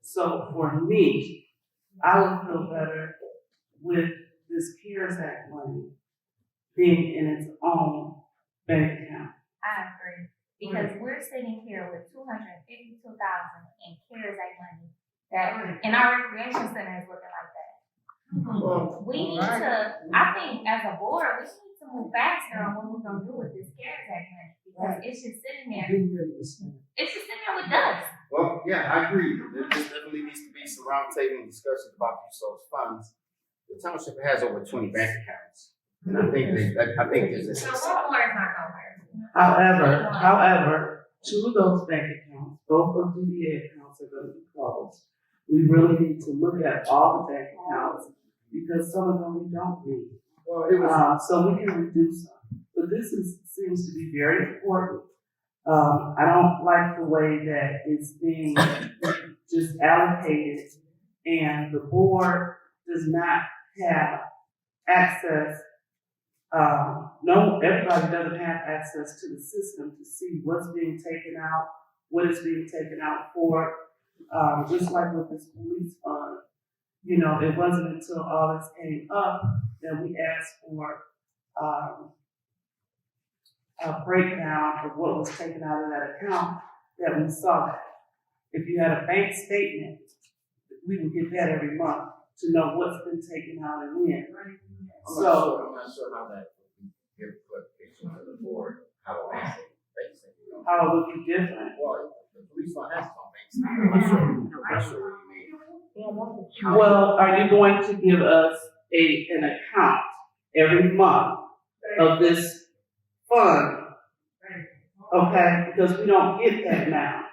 So for me, I would feel better with this CARES Act money being in its own bank account. I agree, because we're sitting here with $252,000 in CARES Act money that, and our recreation center is looking like that. We need to, I think as a board, we need to move faster on what we're gonna do with this CARES Act money, because it's just sitting there, it's just sitting there with dust. Well, yeah, I agree. There definitely needs to be some roundtable discussions about use of those funds. The township has over 20 bank accounts, and I think there's So one more is not gonna work. However, two of those bank accounts, both of DDA accounts are gonna be closed. We really need to look at all the bank accounts because some of them we don't need. So we can reduce them. But this seems to be very important. I don't like the way that it's being just allocated and the board does not have access. Everybody doesn't have access to the system to see what's being taken out, what is being taken out for. Just like with this police fund, it wasn't until all this came up that we asked for a breakdown of what was taken out of that account that we saw that. If you had a bank statement, we would get that every month to know what's been taken out and when. I'm not sure how that would give clarification to the board, how it makes it. How it would be different. Well, the police fund has its own bank statement. I'm not sure what you mean. Well, are you going to give us an account every month of this fund? Okay, because we don't get that now.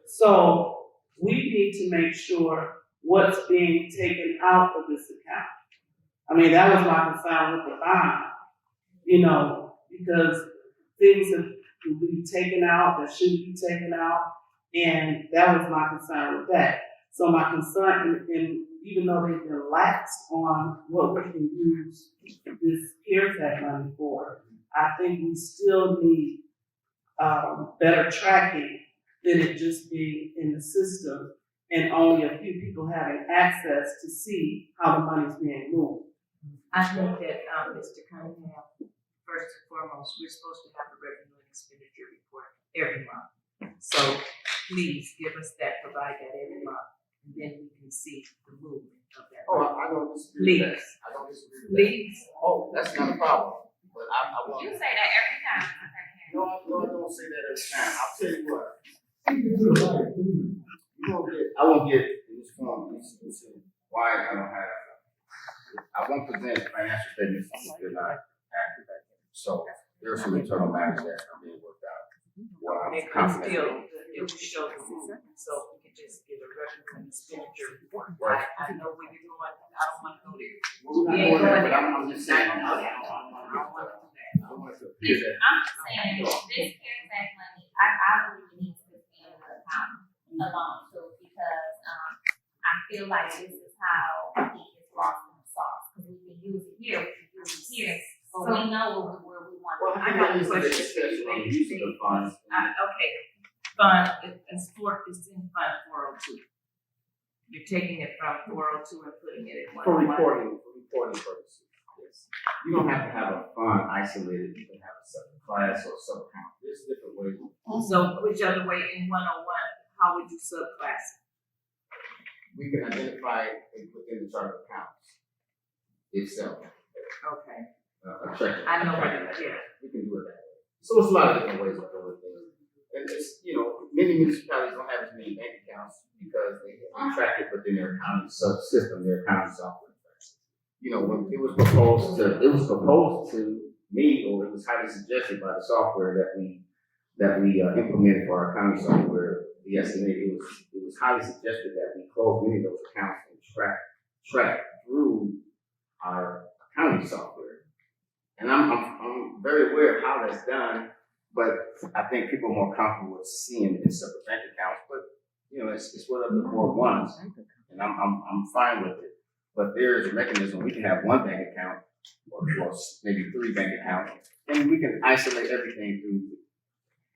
So we need to make sure what's being taken out of this account. I mean, that was my concern with the bond, because things have to be taken out that shouldn't be taken out, and that was my concern with that. So my concern, and even though they've been laxed on what we can use this CARES Act money for, I think we still need better tracking than it just being in the system and only a few people having access to see how the money's being moved. I think that, Mr. Cunningham, first and foremost, we're supposed to have a revenue and expenditure report every month. So please give us that, provide that every month, and then we can see the movement of that. I don't disagree with that. I don't disagree with that. Please. Oh, that's not a problem. But I won't. You say that every time. No, I don't say that every time. I'll tell you what. I won't get in this form, why I don't have, I won't present financial statements if they're not accurate. So there are some internal matters that are being worked out. Well, I'm It could confident. still, it would show the movement, so we could just get a revenue and expenditure report. Right. I know where you're going, I don't wanna go there. Well, we're not going there, but I'm just saying. I don't wanna do that. I don't want to appear that. I'm just saying, this CARES Act money, I believe needs to be in the account alone too, because, I feel like this is how it gets lost in the sauce, because we can use it here, we can use it here, but we know where we want Well, to. I got a question on the use of the funds. Okay, fund, it's in fund 402. You're taking it from 402 and putting it in one. For reporting purposes. this. You don't have to have a fund isolated, you can have a separate class or sub-account, there's different ways. So which other way in 101, how would you subclass it? We can identify it within the chart of accounts itself. Okay, A checking. I know what checking it is. account. We can do it that way. So it's a lot of different ways of doing things. And it's, many municipalities don't have as many bank accounts because they track it within their accounting subsystem, their accounting software. When it was proposed to me, or it was highly suggested by the software that we implemented for our accounting software, the estimate, it was highly suggested that we close many of those accounts and track through our accounting software. And I'm very aware of how that's done, but I think people are more comfortable with seeing it in separate bank accounts. But it's whatever the board wants, and I'm fine with it. But there is a mechanism. We can have one bank account, or maybe 3 bank accounts, and we can isolate everything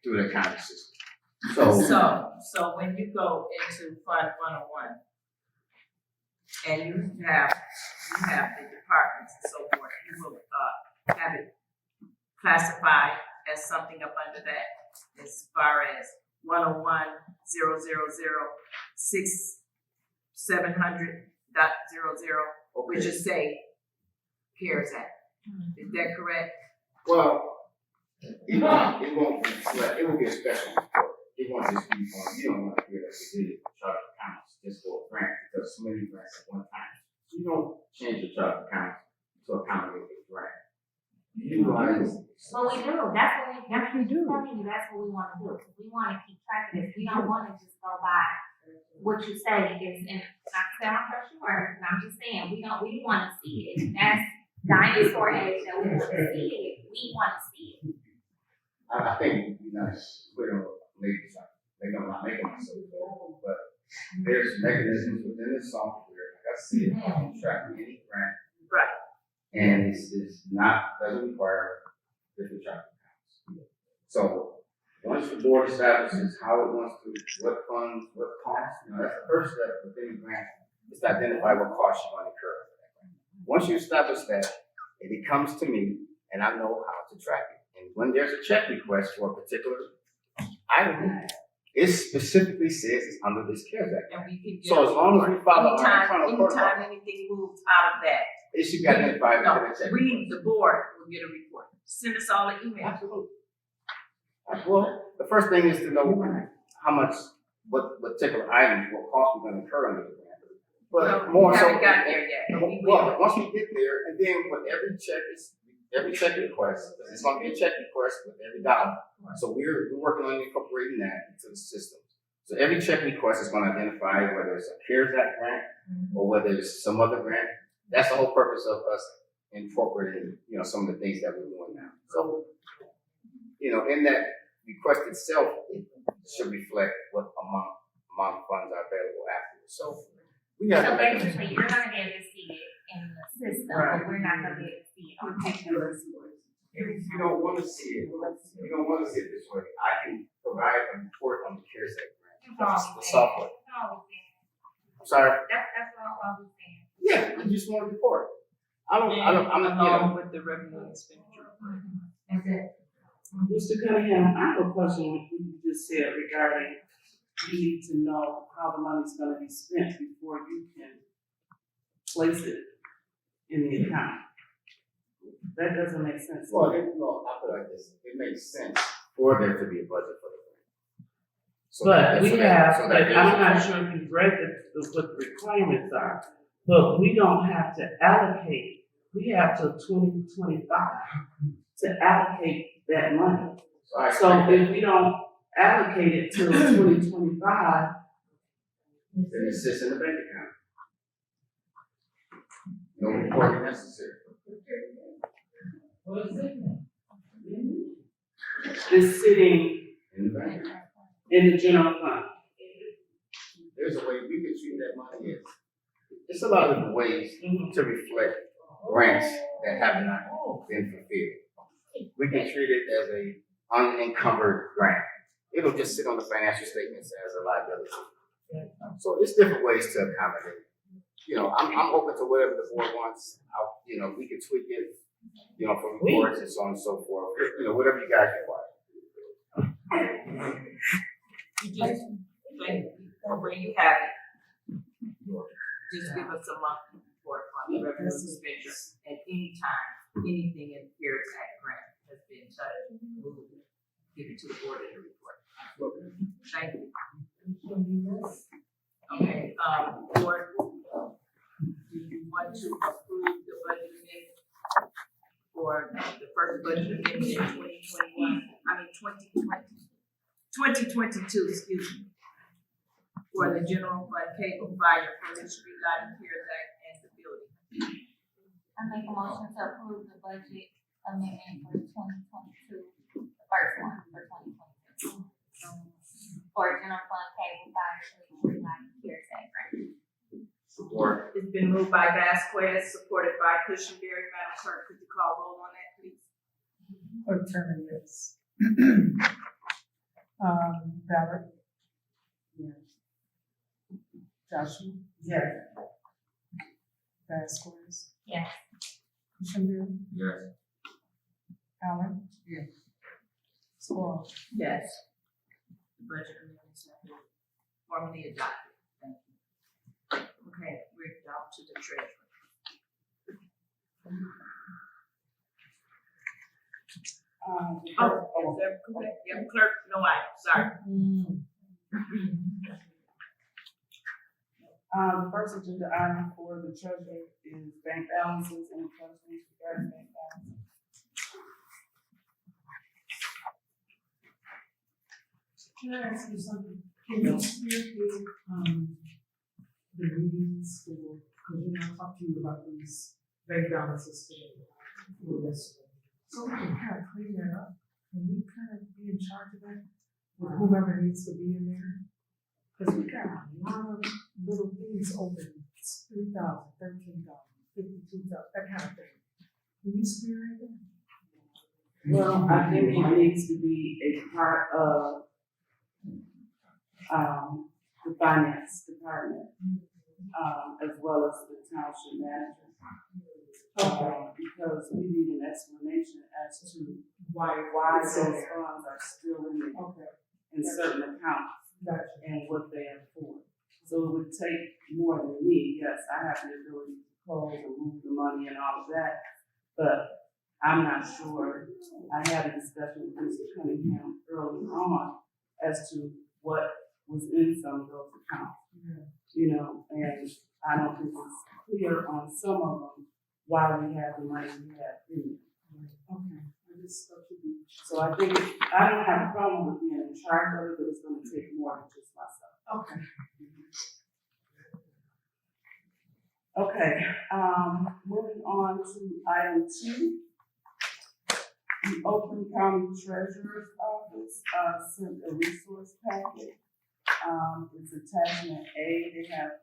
through the accounting system. So when you go into Fund 101, and you have the departments and so forth, you will have it classified as something up under that, as far as 101,000,6,700.00, which is say CARES Act. Is that correct? Well, it won't be flat. It will be a special report. It won't just be on. You don't want to hear that we did chart of accounts just for a grant, because so many grants at one time. So you don't change the chart of accounts to accommodate the grant. You utilize. Well, we do, that's what we do. Telling you, that's what we wanna do. We wanna keep track of this. We don't wanna just go by what you say is, and not to sound for sure, but I'm just saying, we wanna see it. That's dinosaur age that we wanna see it. We wanna see it. I think we don't maybe I'm not making myself clear, but there's mechanisms within the software, like I said, to track any grant. Right. And doesn't require different track accounts. So once the board establishes how it wants to, what funds, what costs, that's the first step within the grant, is to identify what costs you're going to incur. Once you establish that, it comes to me, and I know how to track it. And when there's a check request for a particular item, it specifically says it's under this CARES Act. And we can get. So as long as we follow our internal protocol, anytime anything moves out of that, it should be identified within a check we, request. the board, will get a report. Send us all an email. Absolutely. Well, the first thing is to know how much, what particular items, what costs we're going to incur under the grant. But more we so, haven't got there yet, but we will. well, once we get there, and then with every check request, because it's going to be a check request with every dollar. So we're working on incorporating that into the system. So every check request is going to identify whether it's a CARES Act grant or whether it's some other grant. That's the whole purpose of us incorporating, some of the things that we're doing now. So, in that request itself, it should reflect what amount of funds are available afterwards. So we got So to make basically, you're gonna be able to see it in the system, but we're not gonna be able to see it on paper. If you don't want to see it, this way, I can provide a report on the CARES Act grant. The software. I'm sorry. That's all I was saying. Yeah, I just want a report. I'm Along with the revenue expenditure. That's it. Mr. Cunningham, I have a question what you just said regarding you need to know how the money's gonna be spent before you can place it in the account. That doesn't make sense. Well, I put it like this, it makes sense for there to be a budget for the grant. I'm not sure if you've read what the requirements are, but we don't have to allocate, we have till 2025 to allocate that money. So if we don't allocate it till 2025, then it sits in the bank account. No reporting necessary. it's sitting In the bank. in the general fund. There's a way we can treat that money as, it's a lot of different ways to reflect grants that have not been fulfilled. We can treat it as a unencumbered grant. It'll just sit on the financial statements as a liability. So it's different ways to accommodate. I'm open to whatever the board wants. I'll you know, we can tweak it, you know, for reports and so on and so forth, you know, whatever you guys require. You just, where you have it, just give us a monthly report on the revenue expenses at any time, anything in the CARES Act grant has been touched, we'll give it to the board in the report. Thank you. Okay, board, do you want to approve the budget amendment for the first budget amendment in 2022, excuse me, for the general fund, cable, fire, police, street lighting, CARES Act, and the building? I make a motion to approve the budget amendment for 2022, the first one for 2022. For general fund, cable, fire, street lighting, CARES Act grant. Support. It's been moved by Vasquez, supported by Cushenberry. Madam Clerk, could you call roll on that, please? Clerk Turner, yes. Ballard. Yes. Joshua. Yes. Vasquez. Yes. Cushenberry. Yes. Allen. Yes. Squall. Yes. The budget amendments have been formally adopted. Thank you. Okay, we're down to the treasurer. Oh, is that correct? Yeah, clerk, no item, sorry. The first agenda item for the treasurer is bank balances and questions regarding bank balances. Can I ask you something? Can you spearhead, the meetings for, because you know, I talked to you about these bank balances today, or yesterday. So we can kind of clean that up, and we kind of be in charge of that, with whomever needs to be in there. Because we got a lot of little things open, 3,000, 13,000, 52,000, that kind of thing. Can you spearhead that? Well, I think it needs to be a part of, the finance department, as well as the township manager. Because we need an explanation as to why those funds are still in certain accounts and what they are for. So it would take more than me. Yes, I have the ability to close and move the money and all of that, but I'm not sure. I had a discussion with Mr. Cunningham early on as to what was in some of those accounts. You know, and I don't think it's clear on some of them why we have the money we have in it. So I think I don't have a problem with being in charge of it, but it's going to take more than just myself. Okay, moving on to item 2. The Oakland County Treasurer's Office sent a resource packet. It's attachment A. They have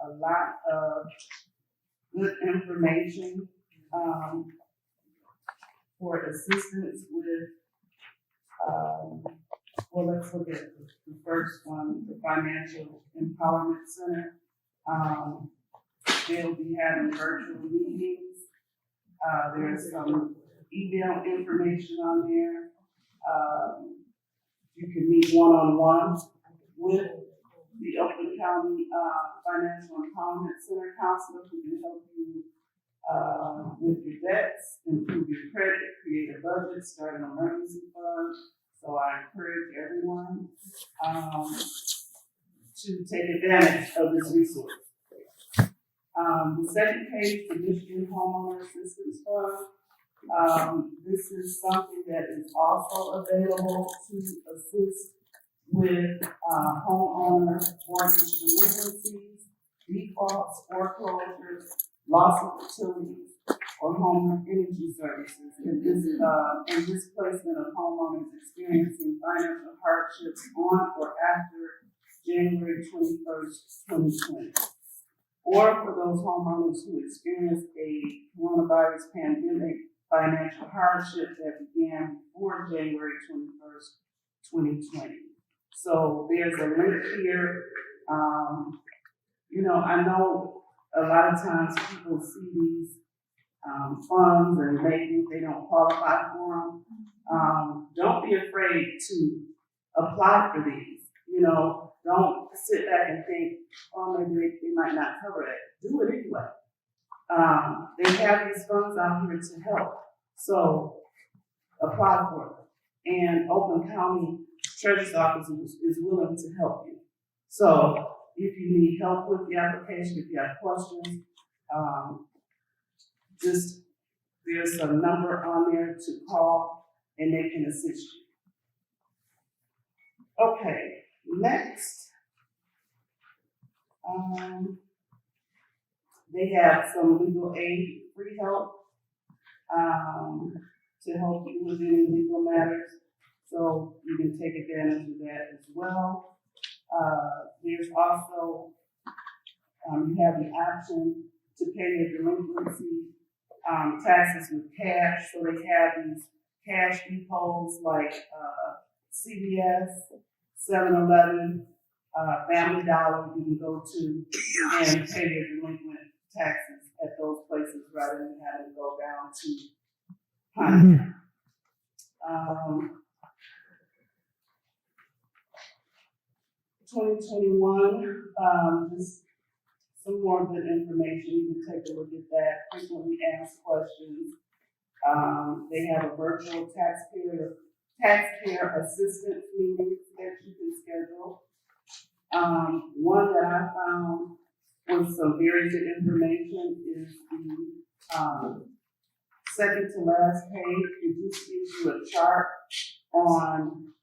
a lot of good information for assistance with, well, let's look at the first one, the Financial Empowerment Center. They'll be having virtual meetings. There's some email information on there. You can meet one-on-one with the Oakland County Financial Empowerment Center counselor who can help you with your debts, improve your credit, create a budget, start an emergency fund. So I encourage everyone to take advantage of this resource. The second page, the Michigan Homeowner Assistance Fund. This is something that is also available to assist with homeowner mortgage delinquencies, defaults, foreclosures, loss of utilities, or home energy services. And this displacement of homeowners experiencing financial hardships on or after January 21st, 2020. Or for those homeowners who experienced a coronavirus pandemic financial hardship that began before January 21st, 2020. So there's a link here. You know, I know a lot of times people see these funds and they think they don't qualify for them, don't be afraid to apply for these. You know, don't sit back and think, oh, maybe they might not cover it. Do it anyway. They have these funds out here to help, so apply for them. And Oakland County Treasurer's Office is willing to help you. So if you need help with the application, if you have questions, just there's a number on there to call and they can assist you. Okay, next. They have some legal aid, free help, to help you with any legal matters. So you can take advantage of that as well. There's also, you have the option to pay your delinquency taxes with cash. So they have these cash depots like CVS, 7-Eleven, Family Dollar. You can go to and pay your delinquent taxes at those places rather than having to go down to Huntington. 2021, just some more good information. You can take a look at that. Frequently asked questions. They have a virtual taxpayer assistance meeting that you can schedule. One that I found with some very good information is the second to last page. It just gives you a chart on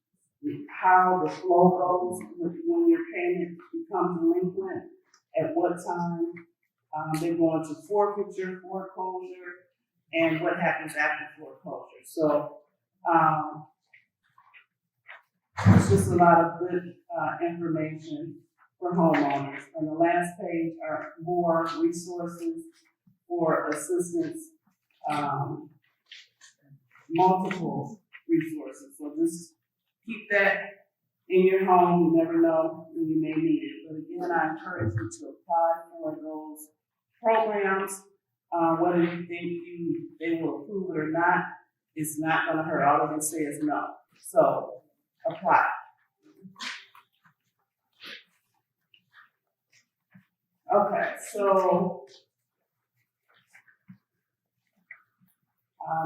how the flow goes when your payment becomes delinquent, at what time they go into forfeiture, foreclosure, and what happens after foreclosure. So it's just a lot of good information for homeowners. On the last page are more resources for assistance, multiple resources. So just keep that in your home. You never know when you may need it. But again, I encourage you to apply for those programs. Whether you think they will approve it or not, it's not going to hurt. All they can say is no. So apply. Okay, so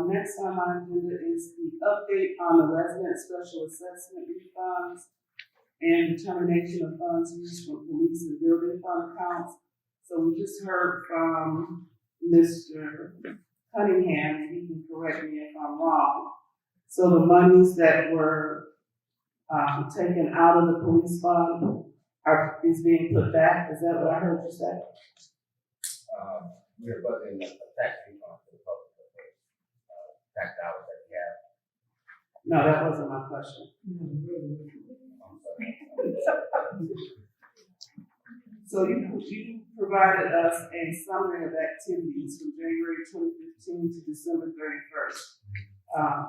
next on my agenda is the update on the resident special assessment refunds and determination of funds used for police and building fund accounts. So we just heard from Mr. Cunningham, and he can correct me if I'm wrong. So the monies that were taken out of the police fund is being put back. Is that what I heard you say? We're budgeting a tax refund for the public, tax dollars that we have. No, that wasn't my question. So you provided us a summary of activities from January 2015 to December 31st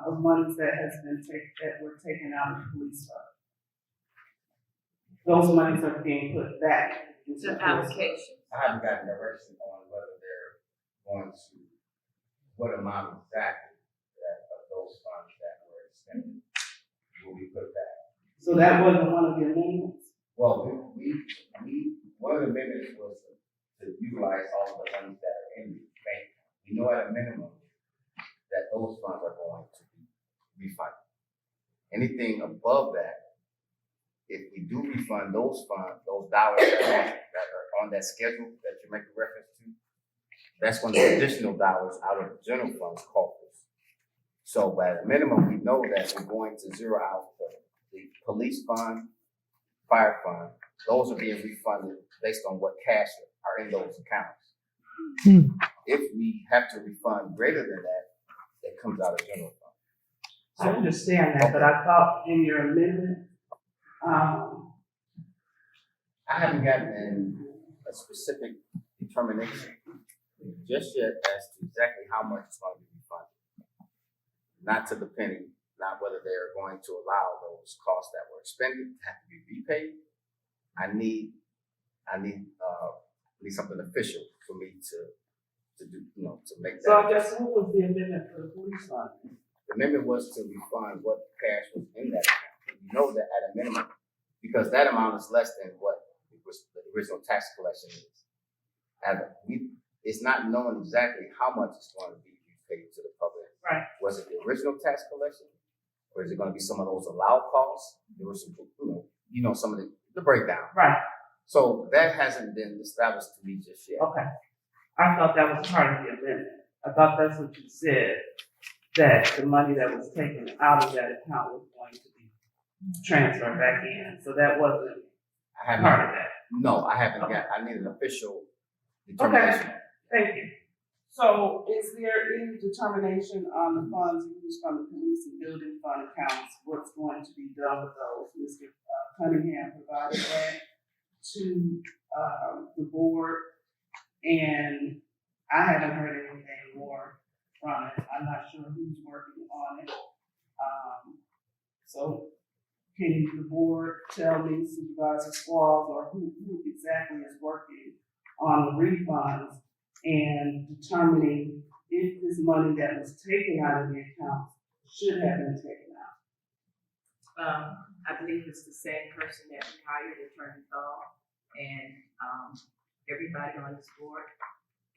of monies that were taken out of the police fund. Those monies are being put back into the application. I haven't gotten direction on whether they're going to, what amount exactly of those funds that were expended will be put back. So that wasn't one of the amendments? Well, we one of the amendments was to utilize all the funds that are in the bank. We know at a minimum that those funds are going to be refunded. Anything above that, if we do refund those funds, those dollars that are on that schedule that you're making reference to, that's going to be additional dollars out of the general fund's coffers. So by the minimum, we know that we're going to zero out the police fund, fire fund. Those are being refunded based on what cash are in those accounts. If we have to refund greater than that, it comes out of general fund. So, I understand that, but I thought in your amendment, I haven't gotten a specific determination just yet as to exactly how much is going to be refunded. Not to the penny, not whether they're going to allow those costs that were expended to have to be repaid. I need something official for me to to do, to make that. So I guess what was the amendment for the police fund? The amendment was to refund what cash was in that account. You know that at a minimum, because that amount is less than what the original tax collection is. It's not known exactly how much is going to be paid to the public. Right. Was it the original tax collection? Or is it going to be some of those allowed costs? There were some, some of the breakdown. Right, So that hasn't been established to me just yet. okay. I thought that was part of the amendment. I thought that's what you said, that the money that was taken out of that account was going to be transferred back in. So that wasn't I haven't. part of that. No, I haven't got. I need an official determination. Thank you. So is there any determination on the funds used from the police and building fund accounts? What's going to be done with those? Mr. Cunningham provided that to the board, and I haven't heard anything more from it. I'm not sure who's working on it. So can the board tell me, Supervisor Squalls, or who exactly is working on the refunds and determining if this money that was taken out of the account should have been taken out? I believe it's the same person that we hired, Attorney Thal, and everybody on this board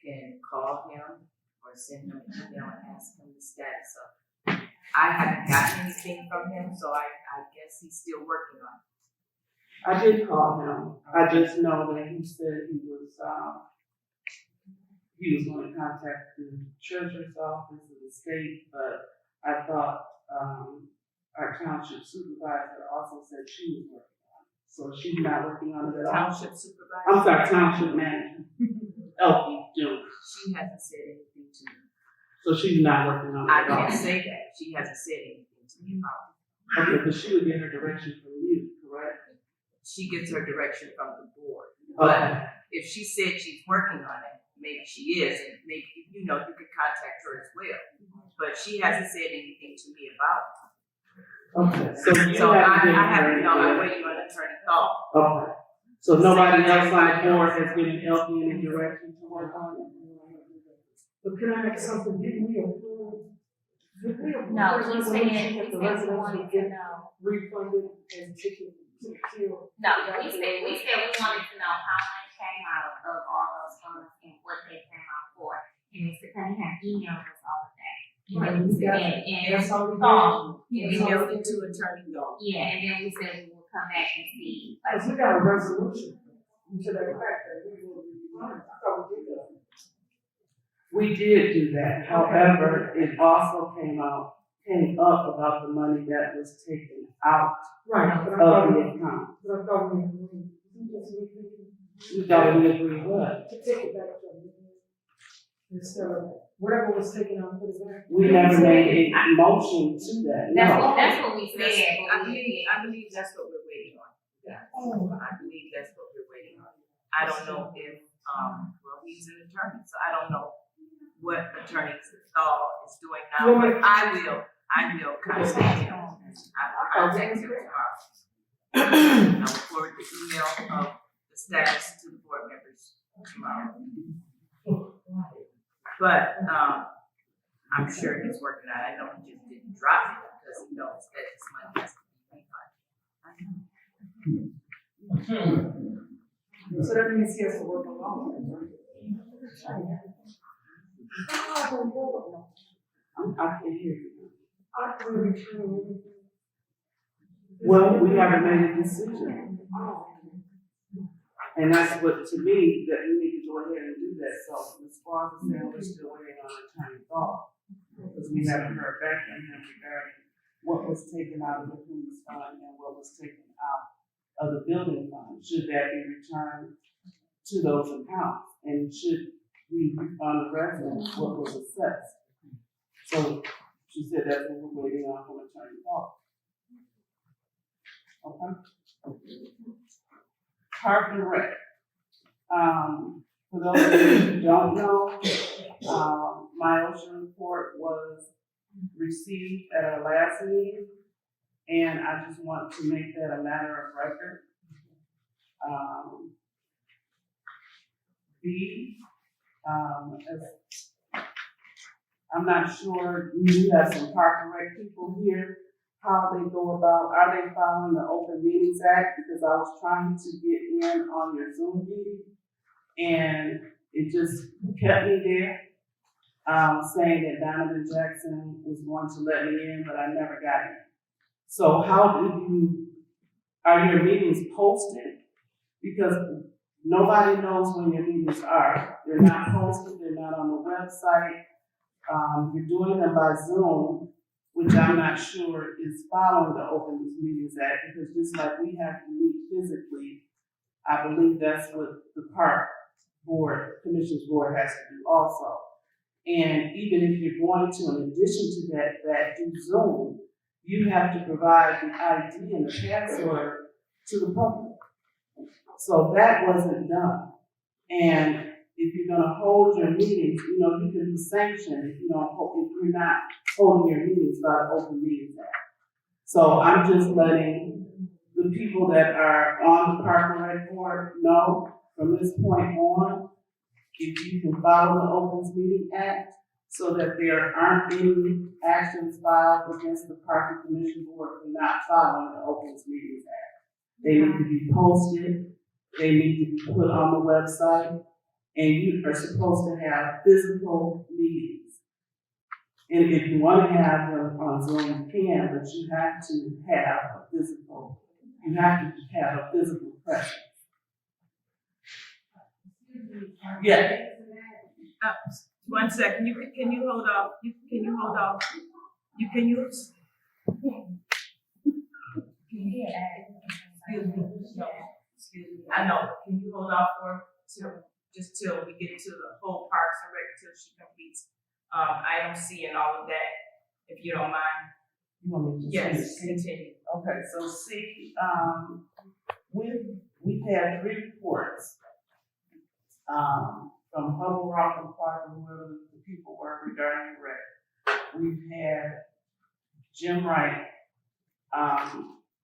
can call him or send him an email and ask him the status of it. I haven't gotten anything from him, so I guess he's still working on it. I did call him. I just know that he said he was going to contact the treasurer's office of the state, but I thought our township supervisor also said she was working on it. So she's not working on it at all. Township supervisor. I'm sorry, township manager. Elkie Jones. She hasn't said anything to me. So she's not working on it I at all. can't say that. She hasn't said anything to me about it. Okay, but she would get her direction from you, correct? She gets her direction from the board. Okay. But if she said she's working on it, maybe she is, and maybe, you could contact her as well. But she hasn't said anything to me about it. Okay, so you So I haven't haven't, been I'm waiting on Attorney Thal. Okay, so nobody else on the board has given Elkie any direction to work on it? But can I make something, didn't we approve? No, we said we wanted to know. Refunded and taken to the kill. No, we said we wanted to know how much came out of all those funds and what they came out for. And Mr. Cunningham emailed us all of that. And then we said, That's all we We mailed it to Attorney Thal. yeah, and then we said we will come back and see. Cause we got a resolution to that fact that we will refund. I thought we did that. We did do that, however, it also came up about the money that was taken out Right, but I of thought the we, account. agreed. You thought we agreed what? To take it back to them. Instead of whatever was taken out, put it back. We never made a motion to that, no. That's what we said. I believe that's what we're waiting on. Oh, I believe that's what we're waiting on. I don't know if, well, he's an attorney, so I don't know what Attorney Thal is doing now, but I will contact him. I will contact him tomorrow. I will forward the email of the status to the board members tomorrow. But, I'm sure he's working on it. I know he just didn't drop it because he knows that this money has to be refunded. so that means he has to work alone. I can hear you. I can return. Well, we haven't made a decision. And that's what, to me, that we need to go ahead and do that. So as far as saying we're still waiting on Attorney Thal, because we haven't heard back from him regarding what was taken out of the police fund and what was taken out of the building fund. Should that be returned to those accounts? And should we refund the residents what was assessed? So she said that's what we're waiting on from Attorney Thal. Okay. Park and Rec. For those of you who don't know, my OSHA report was received at our last meeting, and I just want to make that a matter of record. B, I'm not sure, we do have some park and rec people here, how they go about, are they following the Open Meetings Act? Because I was trying to get in on your Zoom meeting, and it just kept me there, saying that Donovan Jackson was going to let me in, but I never got in. So are your meetings posted? Because nobody knows when your meetings are. They're not posted, they're not on the website. You're doing them by Zoom, which I'm not sure is following the Open Meetings Act, because just like we have to meet physically, I believe that's what the Park Board, Commissions Board has to do also. And even if you're going to, in addition to that do Zoom, you have to provide the ID and the password to the public. So that wasn't done. And if you're gonna hold your meetings, you can be sanctioned if you're not holding your meetings by the Open Meetings Act. So I'm just letting the people that are on the Park and Rec Board know from this point on, if you can follow the Open Meeting Act, so that there aren't any actions filed against the Park and Commission Board for not following the Open Meetings Act. They need to be posted, they need to be put on the website, and you are supposed to have physical meetings. And if you want to have them on Zoom, you can, but you have to have a physical presence. Yeah. 1 second, can you hold off? Can you hold off? Can you? Excuse me, I know, can you hold off till we get to the whole Parks and Rec, till she completes, item C and all of that, if you don't mind? You want me to Yes, continue. Okay, so C, we've had 3 reports, from Hubble Rock and Park and whoever the people were regarding rec. We've had Jim Wright,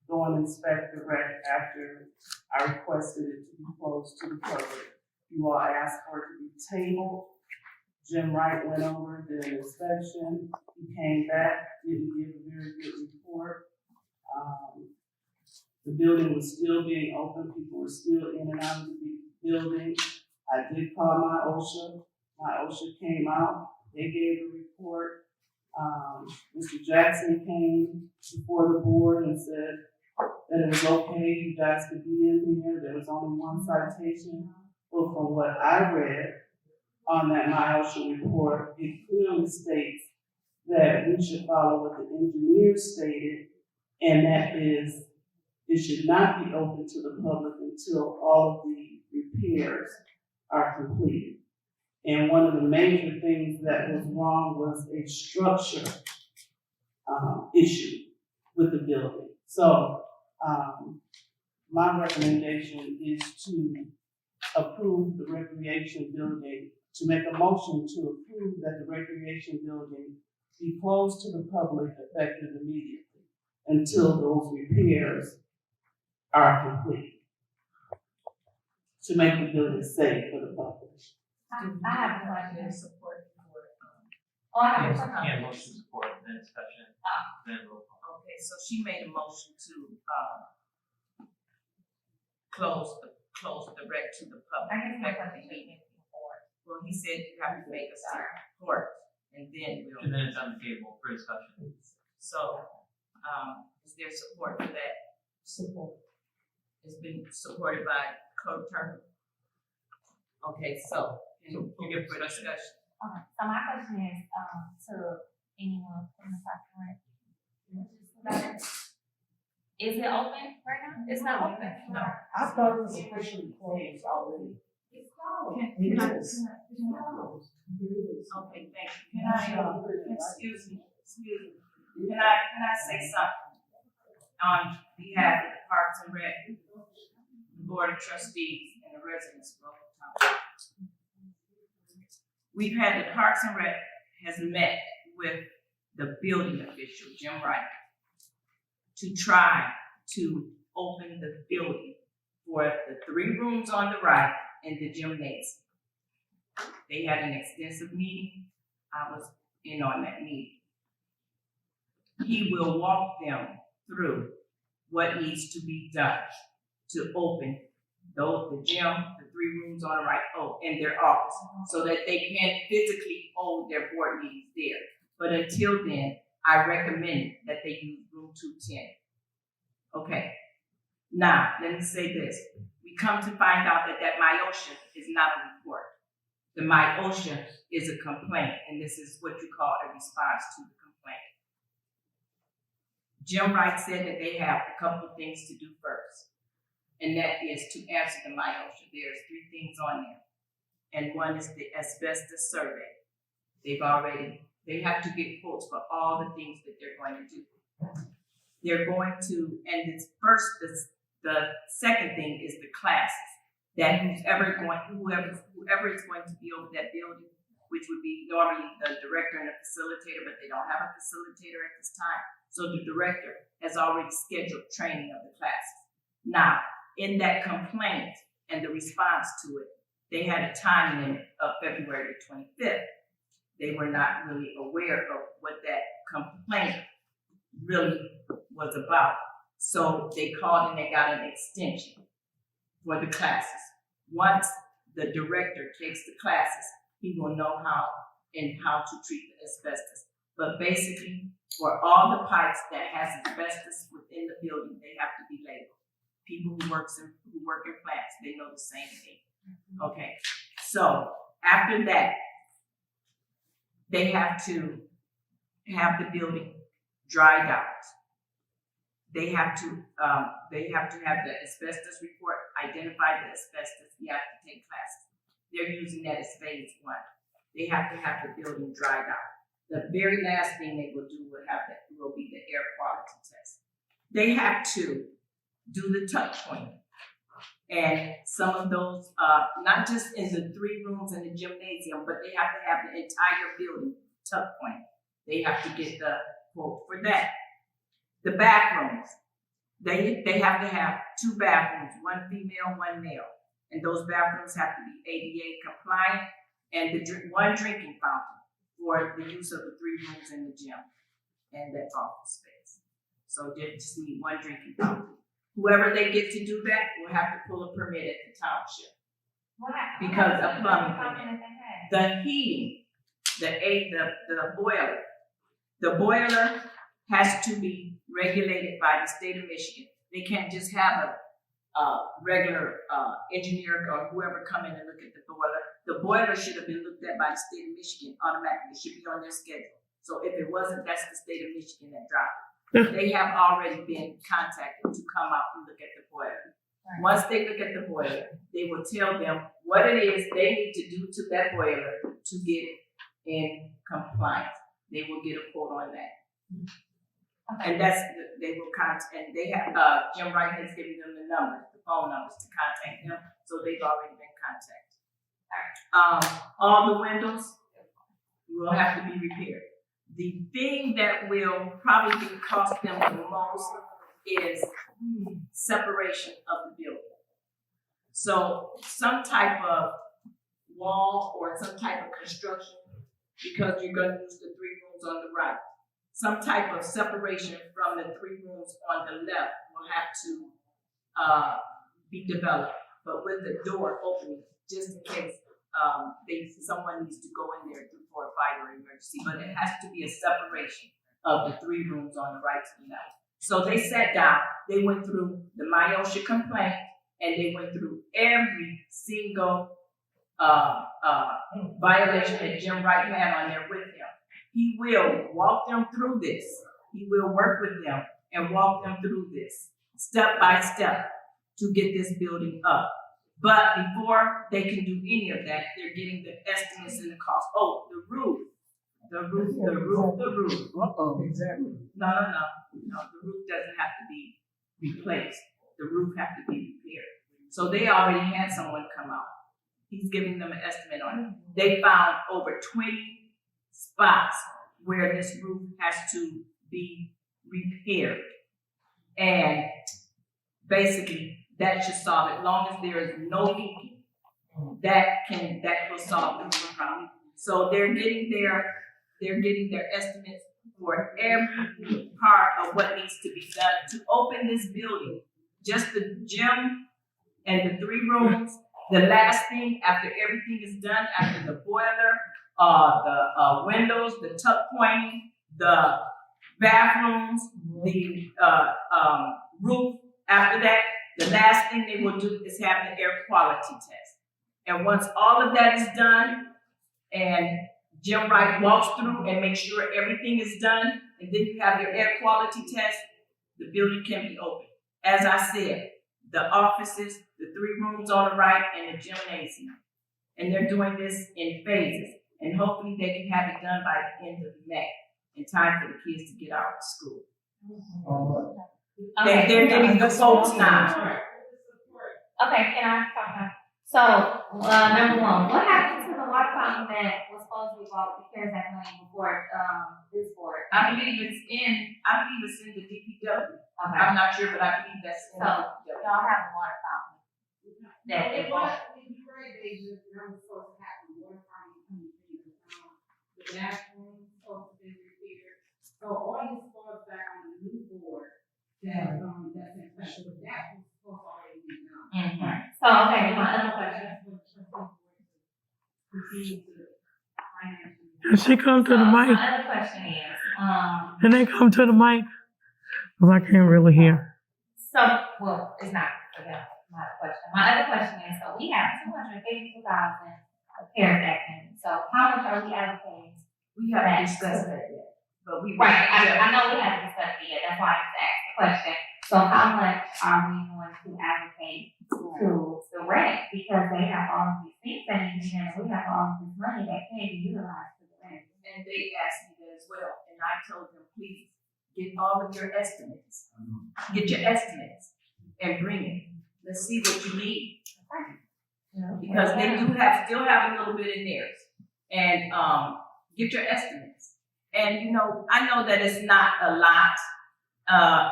go and inspect the rec after I requested it to be closed to the public. You all asked for it to be tabled. Jim Wright went over, did an inspection. He came back, didn't give a very good report. The building was still being open. People were still in and out of the building. I did call my OSHA. My OSHA came out. They gave a report. Mr. Jackson came before the board and said that it was okay, you guys could be in here. There was only 1 citation. But from what I read on that my OSHA report, it clearly states that we should follow what the engineer stated, and that is, it should not be open to the public until all of the repairs are completed. And one of the major things that was wrong was a structure issue with the building. So my recommendation is to approve the recreation building, to make a motion to approve that the recreation building be closed to the public effective immediately until those repairs are complete, to make the building safe for the public. I have a question. Support for, Oh, I have a question. Yeah, motion support, then discussion, then roll call. okay, so she made a motion to, close the rec to the public. I guess my effective question immediately. is before. Well, he said you have to make a report, and then we'll. And then it's on the table for discussion. So, is there support for that? Support. It's been supported by Clerk Turner. Okay, so, So you get for discussion. discussion. Okay, so my question is, to anyone from the Park and Rec. Is it open right now? It's not open. No. I thought it was officially closed already. Can It I? is. Okay, thank you. Can I, excuse me, can I say something on behalf of the Parks and Rec, the Board of Trustees, and the residents of Local Township? We've had, the Parks and Rec has met with the building official, Jim Wright, to try to open the building for the 3 rooms on the right and the gymnasium. They had an extensive meeting. I was in on that meeting. He will walk them through what needs to be done to open the gym, the 3 rooms on the right, and their office, so that they can physically hold their board meetings there. But until then, I recommend that they use room 210. Okay. Now, let me say this. We come to find out that MyOSHA is not a report. The MyOSHA is a complaint, and this is what you call a response to the complaint. Jim Wright said that they have a couple of things to do first, and that is to answer the MyOSHA. There's 3 things on there, and one is the asbestos survey. They have to get quotes for all the things that they're going to do. They're going to, and the second thing is the classes, that whoever is going to be over that building, which would be normally the director and a facilitator, but they don't have a facilitator at this time. So the director has already scheduled training of the classes. Now, in that complaint and the response to it, they had a time limit of February the 25th. They were not really aware of what that complaint really was about. So they called and they got an extension for the classes. Once the director takes the classes, he will know how to treat the asbestos. But basically, for all the pipes that has asbestos within the building, they have to be labeled. People who work in plants, they know the same thing. Okay, so after that, they have to have the building dried out. They have to have the asbestos report, identify the asbestos. You have to take classes. They're using that as phase 1. They have to have the building dried out. The very last thing they will do will be the air quality test. They have to do the tuck point. And some of those, not just in the 3 rooms in the gymnasium, but they have to have the entire building tuck point. They have to get the quote for that. The bathrooms, they have to have 2 bathrooms, 1 female, 1 male. And those bathrooms have to be ADA compliant, and 1 drinking fountain for the use of the 3 rooms in the gym and that office space. So they just need 1 drinking fountain. Whoever they get to do that will have to pull a permit at the township. Because of plumbing permit. The heating, the boiler has to be regulated by the state of Michigan. They can't just have a regular engineer or whoever come in and look at the boiler. The boiler should have been looked at by the state of Michigan automatically. It should be on their schedule. So if it wasn't, that's the state of Michigan that dropped it. They have already been contacted to come out and look at the boiler. Right. Once they look at the boiler, they will tell them what it is they need to do to that boiler to get it in compliance. They will get a quote on that. Okay. And they will contact, and they have, Jim Wright has given them the phone numbers to contact them, so they've already been contacted. All right. All the windows will have to be repaired. The thing that will probably cost them the most is separation of the building. So some type of wall or some type of construction, because you're going to use the 3 rooms on the right. Some type of separation from the 3 rooms on the left will have to be developed, but with the door opening, just in case someone needs to go in there for a fire or emergency. But it has to be a separation of the 3 rooms on the right to the left. So they sat down, they went through the MyOSHA complaint, and they went through every single violation that Jim Wright had on there with him. He will walk them through this. He will work with them and walk them through this step by step to get this building up. But before they can do any of that, they're getting the estimates and the cost. Oh, the roof. Exactly. No, the roof doesn't have to be replaced. The roof has to be repaired. So they already had someone come out. He's giving them an estimate on it. They found over 20 spots where this roof has to be repaired. And basically, that should solve it. As long as there is no leaking, that will solve the problem. So they're getting their estimates for every part of what needs to be done to open this building. Just the gym and the 3 rooms. The last thing after everything is done, after the boiler, the windows, the tuck pointing, the bathrooms, the roof. After that, the last thing they will do is have the air quality test. And once all of that is done, and Jim Wright walks through and makes sure everything is done, and then you have your air quality test, the building can be open. As I said, the offices, the 3 rooms on the right, and the gymnasium. And they're doing this in phases. And hopefully they can have it done by the end of May, in time for the kids to get out of school. Okay. They're getting the votes now. Okay, can I talk now? So, number one, what happened to the water fountain that was supposed to be bought with the CARES Act money before, this board? I believe it's in the DPW. Okay. I'm not sure, but I believe that's in So, the DPW. y'all have a water fountain that they bought. The bathroom supposed to be repaired. So all this falls back on the new board that's in place. That was supposed to already be done. Mm-hmm. So, okay, my other question. Can she come to the My mic? other question is, Can they come to the mic? Cause I can't really hear. so, well, it's not for them, my question. My other question is, so we have 282,000 of CARES Act money. So how much are we allocating? We haven't discussed that yet, but we. Right, I know we haven't discussed it yet, that's why I just asked the question. So how much are we going to allocate to the rent? Because they have all of these things that need to be done, and we have all of this money that can be utilized for the rent. And they asked me that as well, and I told them, please, get all of your estimates. Get your estimates and bring it. Let's see what you need. Because they still have a little bit in theirs. And, get your estimates. And, I know that it's not a lot.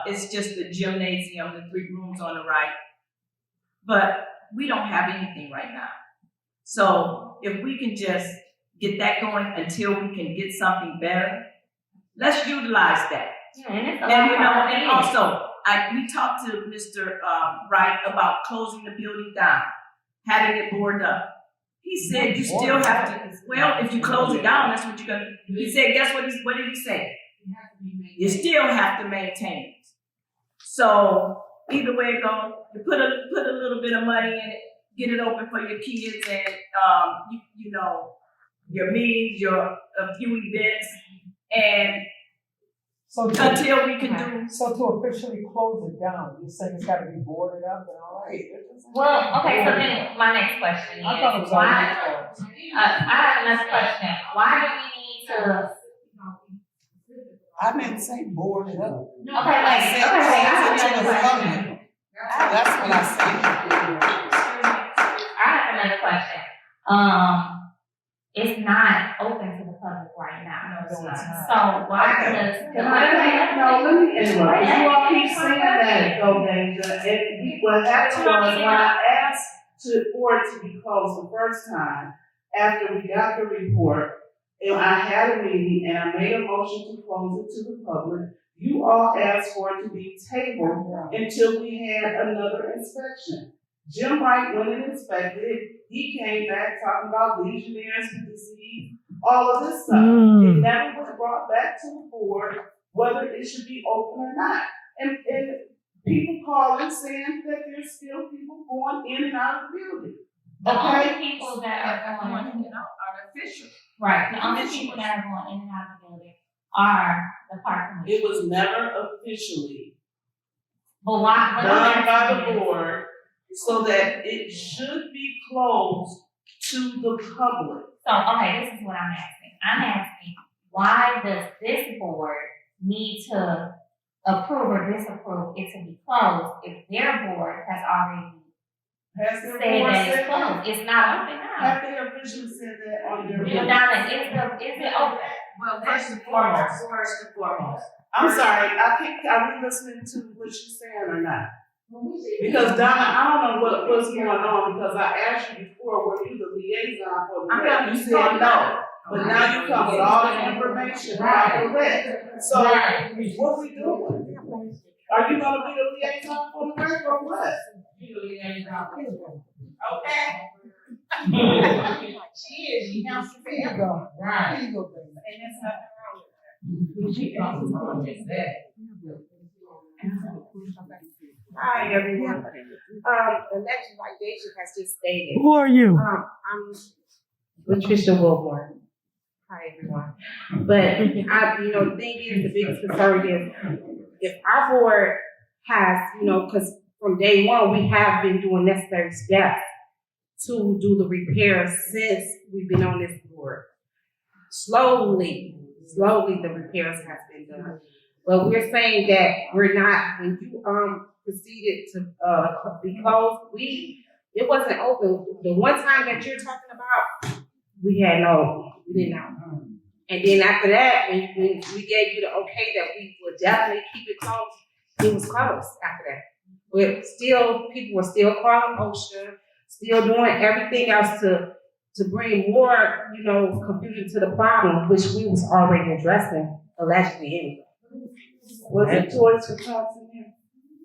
It's just the gymnasium, the 3 rooms on the right. But we don't have anything right now. So if we can just get that going until we can get something better, let's utilize that. And and also, we talked to Mr. Wright about closing the building down, having it boarded up. He said you still have to, well, if you close it down, that's what you're gonna do. He said, guess what did he say? You still have to maintain it. So either way it goes, you put a little bit of money in it, get it open for your kids and your meetings, a few events, and until we can do. So to officially close it down, you're saying it's gotta be boarded up and all that? Well, okay, so then my next question is, I thought it was why, already closed. I have another question. Why do we need to, I didn't say board it up. okay, wait, I have another question. That's what I said. I have another question. It's not open to the public right now. No, it's not. So why does? No, let me interrupt. You all keep saying that, though, Deja. What happened was when I asked for it to be closed the first time, after we got the report, and I had a meeting and I made a motion to close it to the public, you all asked for it to be tabled until we had another inspection. Jim Wright went and inspected it. He came back talking about Legionnaires' disease, all of this stuff. It never was brought back to the board whether it should be open or not. And people calling saying that there's still people going in and out of the building. The only people that are going, are the officials. right, the only people that are going in and out of the building are the park commission. It was never officially But why? done by the board so that it should be closed to the public. So, okay, this is what I'm asking. I'm asking, why does this board need to approve or disapprove it to be closed if their board has already Has the said board that it's said that? closed? It's not open now. Have they officially said that on their? Well, Donna, is it open? Well, first and foremost. I'm sorry, are we listening to what she's saying or not? Because Donna, I don't know what's going on, because I asked you before, were you the liaison for the I rec? thought You you said said no, but now you come with all the information about the rec. So, what we doing? Are you gonna be the liaison for the rec or what? Okay. She is, she counts for Here you forever. go. Right. Here you go, baby. And there's nothing wrong with her. She counts for more than that. Hi, everyone. Election like Deja has just stated. Who are you? I'm Patricia Wilborn. Hi, everyone. But the thing is, the biggest concern is if our board has, because from day one, we have been doing necessary steps to do the repairs since we've been on this board. Slowly, the repairs have been done. But we're saying that we're not, when you proceeded to be closed, it wasn't open. The one time that you're talking about, we didn't know. And then after that, when we gave you the okay that we would definitely keep it closed, it was closed after that. But still, people were still calling OSHA, still doing everything else to bring more, confusion to the problem, which we was already addressing allegedly anyway. Was it Toys for Tots in here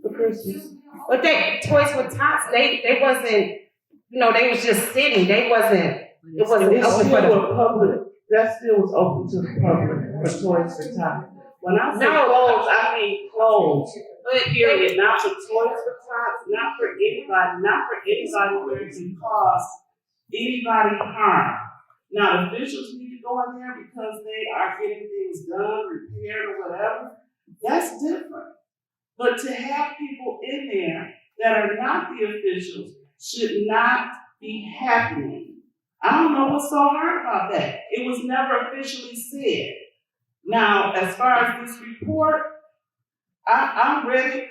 for Christmas? But Toys for Tots, they wasn't, they was just sitting. It wasn't It's open for still the a public, that still was open to the public for Toys for Tots. When I say No. closed, I mean closed. But Period, not for Toys for Tots, not for anybody where it can cause anybody harm. Now, officials need to go in there because they are getting things done, repaired or whatever, that's different. But to have people in there that are not the officials should not be happening. I don't know what's so hard about that. It was never officially said. Now, as far as this report, I read it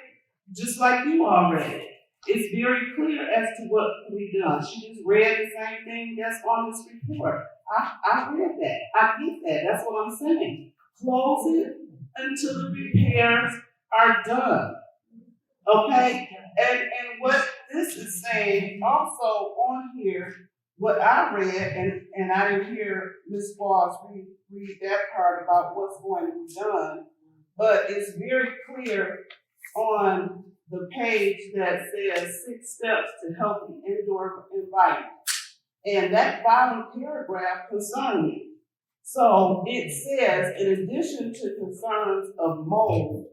just like you all read it. It's very clear as to what can be done. She just read the same thing that's on this report. I read that. I get that. That's what I'm saying. Close it until the repairs are done. Okay? And what this is saying also on here, what I read, and I didn't hear Ms. Walls read that part about what's going to be done, but it's very clear on the page that says 6 steps to healthy indoor environment. And that bottom paragraph concerned me. So it says, in addition to concerns of mold,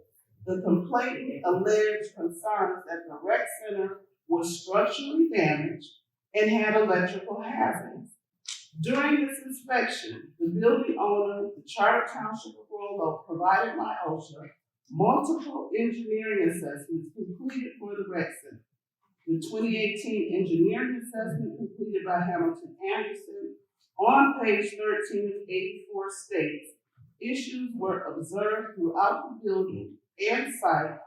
the complainant alleged concerns that the rec center was structurally damaged and had electrical hazards. During this inspection, the building owner, the Charter Township of Rollo, provided my OSHA multiple engineering assessments completed for the rec center. The 2018 engineering assessment completed by Hamilton Anderson on page 13 of 84 states, issues were observed throughout the building and site,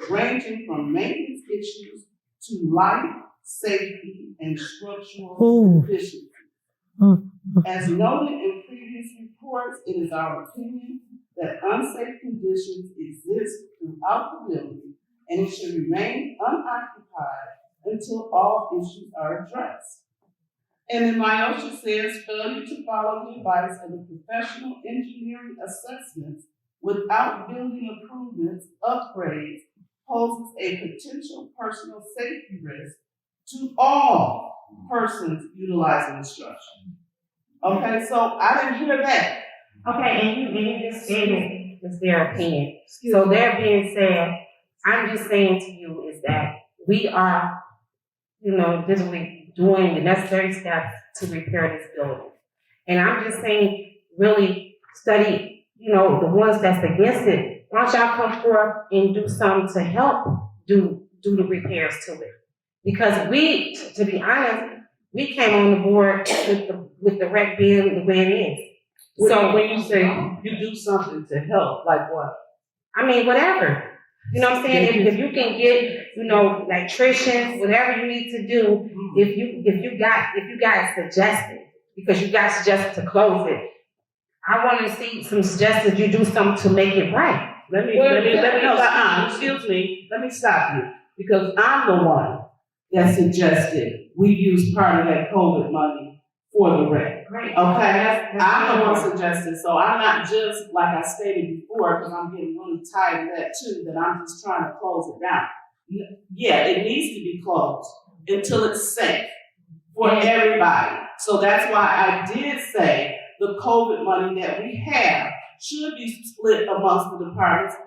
ranging from maintenance issues to life, safety, and structural deficiencies. As noted in previous reports, it is our opinion that unsafe conditions exist throughout the building, and it should remain unoccupied until all issues are addressed. And then my OSHA says failure to follow the advice of the professional engineering assessments without building improvements, upgrades, poses a potential personal safety risk to all persons utilizing the structure. Okay, so I didn't hear that. Okay, and you just stated it's their opinion. So that being said, I'm just saying to you is that we are, literally doing the necessary steps to repair this building. And I'm just saying, really study, the ones that's against it. Why don't y'all come forth and do something to help do the repairs to it? Because we, to be honest, we came on the board with the rec being the way it is. So when you say you do something to help, like what? I mean, whatever. You know what I'm saying? If you can get, electricians, whatever you need to do, if you guys suggested, because you guys suggested to close it, I want to see some suggestions you do something to make it right. Let me stop you. because I'm the one that suggested we use part of that COVID money for the rec. Great. Okay, I'm the one suggesting, so I'm not just, like I stated before, because I'm getting really tired of that too, that I'm just trying to close it down. Yeah, it needs to be closed until it's safe for everybody. So that's why I did say the COVID money that we have should be split amongst the departments,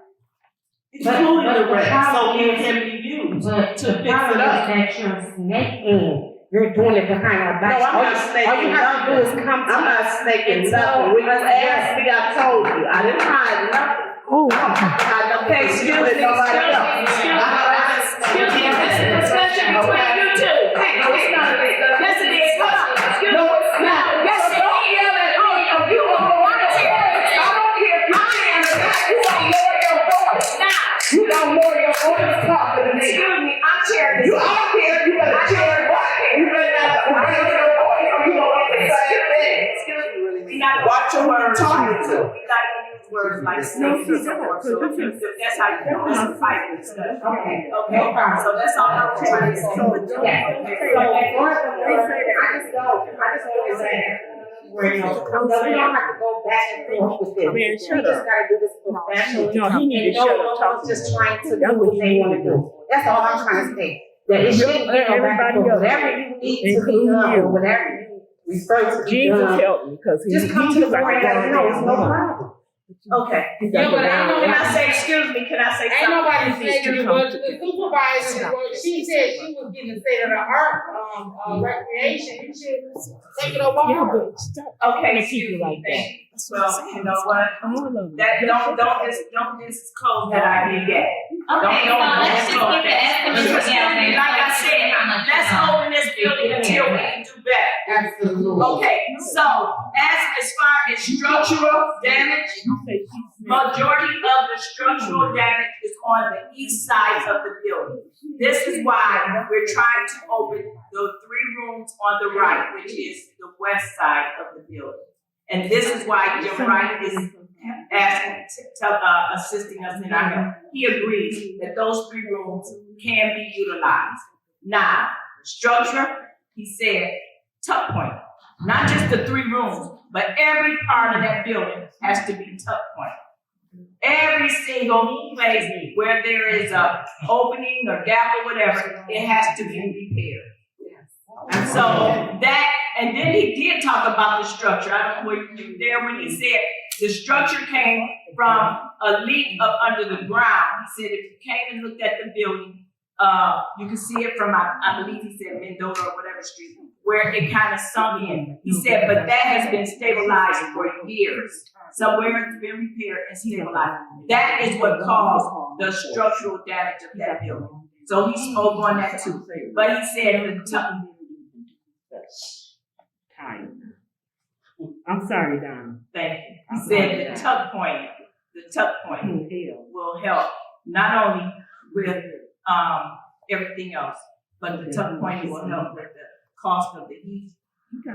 including the rec, so it can be used to fix it up. That you're snaking. You're doing it behind our backs. No, I'm not snaking All you have to do is come to I'm not us snaking and nothing. When you asked me, I told you. I didn't hide nothing. Oh, Okay, excuse me, nobody else. Excuse me, this is a discussion between you two. Hey, no, it's not a discussion. Yes, it is. Come on. Excuse me. No, it's not. Yes, it is. Don't yell at me. You don't want to hear it. I don't care if I am or not. You don't lower your voice. Now, You don't lower your voice talking to me. excuse me, I'm chairing this. You all care. You better cheer what? You better not raise your voice or you don't get the same thing. Excuse me, we're not gonna Watch who you're talking to. We're not gonna use words like snakes and so forth. So if that's how you know, that's a fighting discussion. Okay. Okay, so that's all I'm trying to say. Yeah. Okay. So, for the reason, I just always say, where, you know, we don't have to go back and forth with this. We just gotta do this professionally. no, he need to shut up. No one's just trying to do what they wanna do. That's all I'm trying to say. That it shouldn't be no back and forth. Whatever you need to be done, or whatever you refer to be done, help me, because just come to the board and let me know, it's no problem. Okay. Yeah, but can I say, excuse me, can I say something? Ain't nobody Please, saying it was the supervisor, she said she was getting the state of the art, recreation, you should take it over. Okay, excuse me, thank you. Well, you know what? That, don't disclose that idea yet. Okay, so let's just get the estimates together. Like I said, let's open this building until we can do better. Absolutely. Okay, so as far as structural damage, majority of the structural damage is on the east side of the building. This is why we're trying to open the 3 rooms on the right, which is the west side of the building. And this is why Jim Wright is asking, assisting us in our help. He agrees that those 3 rooms can be utilized. Now, structure, he said, tuck point. Not just the 3 rooms, but every part of that building has to be tuck point. Every single place where there is a opening or gap or whatever, it has to be repaired. And so that, and then he did talk about the structure. I don't know were you there when he said the structure came from a leak up under the ground. He said if you came and looked at the building, you can see it from, I believe he said Mendoza or whatever street, where it kind of sunk in. He said, but that has been stabilized for years. Somewhere it's been repaired and stabilized. That is what caused the structural damage of that building. So he spoke on that too. But he said the I'm sorry, Donna. thank you. He said the tuck point will help not only with everything else, but the tuck point will help with the cost of the heat,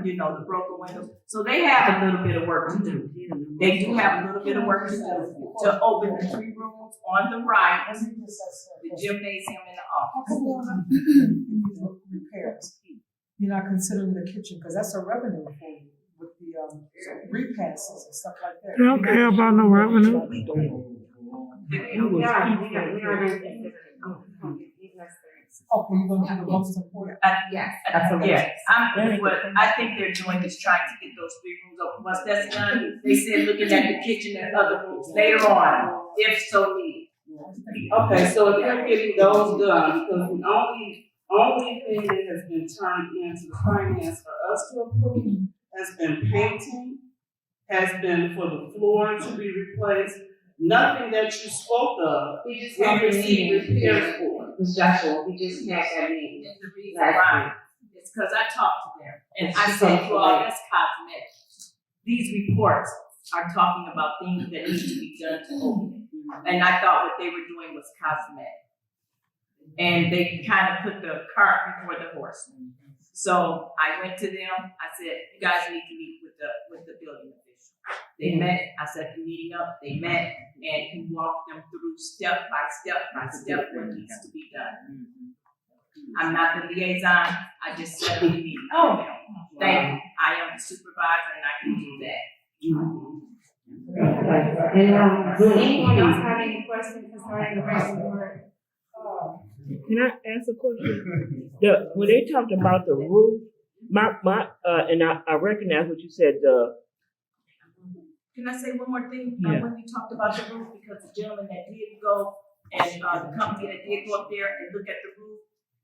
you know, the broken windows. So they have a little bit of work to do. They do have a little bit of work to do to open the 3 rooms on the right, the gymnasium and the office. Repairs. You're not considering the kitchen, because that's a revenue for you with the repasses and stuff like that. They don't care about no revenue. Okay, you're gonna do the most important. Yes, I think they're doing is trying to get those 3 rooms open. Once that's done, they said looking at the kitchen and other rooms later on, if so needed. Okay, so if you're getting those done, because the only thing that has been turned into the finance for us to approve has been painting, has been for the floor to be replaced. Nothing that you spoke of, We just we had this received meeting, repairs for. Ms. Joshua, we just had that meeting. And the reason why is because I talked to them and I said, well, that's cosmetic. These reports are talking about things that need to be done to open it. And I thought what they were doing was cosmetic. And they kind of put the cart before the horse. So I went to them, I said, you guys need to meet with the building official. They met, I set the meeting up, they met, and he walked them through step by step what needs to be done. I'm not the liaison, I just set up the meeting. Oh. Thank you, I am the supervisor and I can do that. And, do anyone else have any questions concerning the rest of the board? Can I ask a question? When they talked about the roof, and I recognize what you said, Can I say one more thing? Yeah. When we talked about the roof, because the gentleman that did go and the company that did go up there and look at the roof,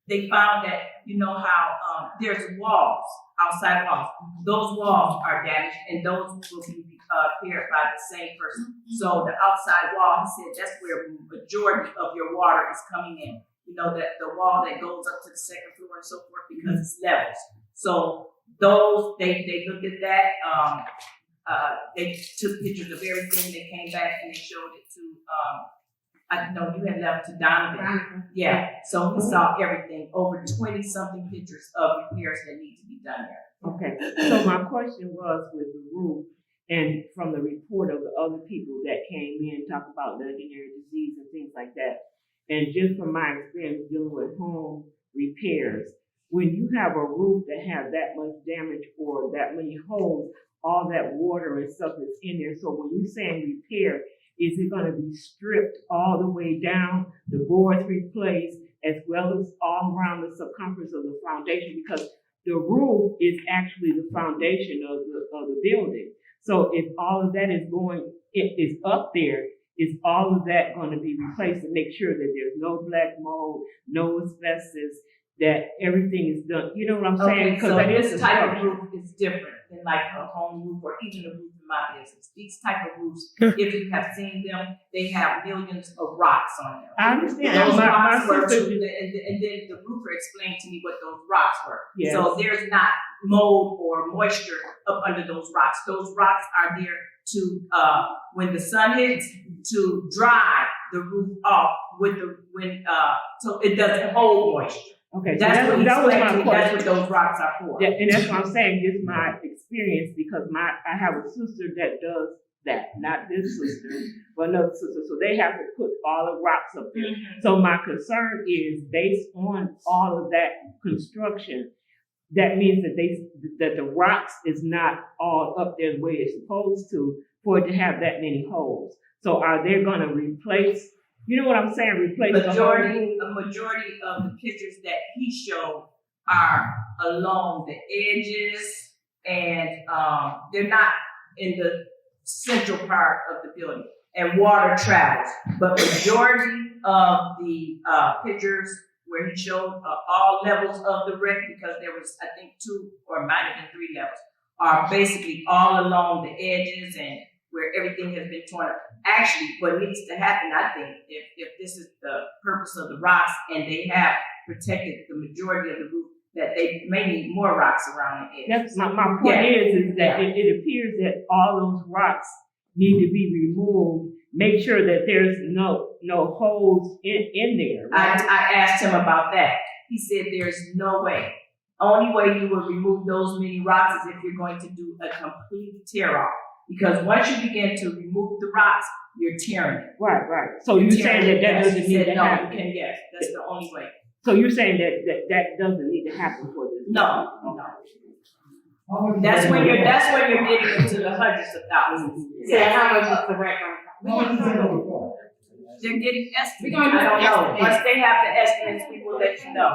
they found that, you know how there's walls, outside walls. Those walls are damaged and those will be repaired by the same person. So the outside wall, he said that's where the majority of your water is coming in. You know, that the wall that goes up to the second floor and so forth because it's levels. So those, they looked at that, they took pictures of everything, they came back and they showed it to, I know you had left to Donovan. Yeah, so he saw everything, over 20-something pictures of repairs that need to be done there. okay, so my question was with the roof, and from the report of the other people that came in, talk about legendary disease and things like that, and just from my experience dealing with home repairs, when you have a roof that has that much damage or that many holes, all that water and stuff is in there. So when you're saying repair, is it gonna be stripped all the way down, the boards replaced, as well as all around the circumference of the foundation? Because the roof is actually the foundation of the building. So if all of that is up there, is all of that gonna be replaced to make sure that there's no black mold, no asbestos, that everything is done? You know what I'm saying? Okay, so that is this type of roof is different than like a home roof or even a roof in my business. These type of roofs, if you have seen them, they have millions of rocks on them. I understand. Those rocks My were, sister, and then the roofer explained to me what those rocks were. Yes. So there's not mold or moisture up under those rocks. Those rocks are there to, when the sun hits, to dry the roof off so it doesn't hold moisture. okay, so That's what he that was explained to my me, question. that's what those rocks are for. Yeah, and that's what I'm saying, just my experience, because I have a sister that does that, not this sister, but another sister, so they have to put all the rocks up there. Mm-hmm. So my concern is, based on all of that construction, that means that the rocks is not all up there the way it's supposed to, for it to have that many holes. So are they gonna replace, you know what I'm saying, replace the whole roof? A majority of the pictures that he showed are along the edges and they're not in the central part of the building, and water travels. But majority of the pictures where he showed all levels of the wreck, because there was, I think, 2 or might have been 3 levels, are basically all along the edges and where everything has been torn up. Actually, what needs to happen, I think, if this is the purpose of the rocks and they have protected the majority of the roof, that they may need more rocks around the edges. That's my point is that it appears that all those rocks need to be removed. Make sure that there's no holes in there. Right? I asked him about that. He said there's no way. Only way you will remove those many rocks is if you're going to do a complete tear off. Because once you begin to remove the rocks, you're tearing it. Right. So you're saying that doesn't need to happen? Yes, that's the only way. So you're saying that doesn't need to happen for this? No. That's when you're getting into the hundreds of thousands. Yeah, how much is the wreck on? They're getting estimates. I don't know. Once they have the estimates, we will let you know.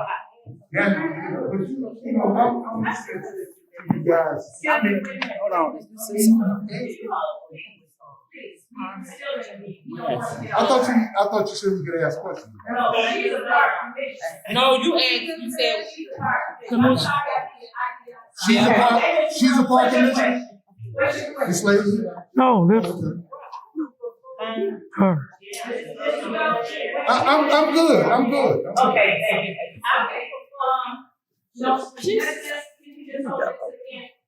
You guys, hold on. I thought you said we could ask questions. No, you asked. You said. She's a part commissioner. This lady. No, this her. I'm good. Okay, thank you. So,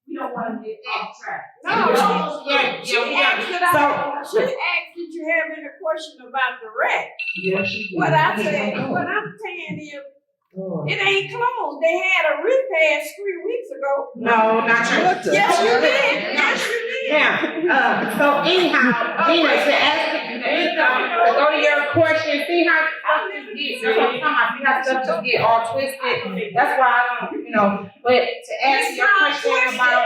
we don't want to get off track. She asked, did you have any question about the wreck? Yes, she did. What I'm saying is, it ain't closed. They had a repair 3 weeks ago. No, not true. Yes, you did. Yes, you did. Now, so anyhow, Nina, to go to your question, see how stuff just get, that's what I'm talking about, see how stuff just get all twisted. That's why I don't, but to answer your question about,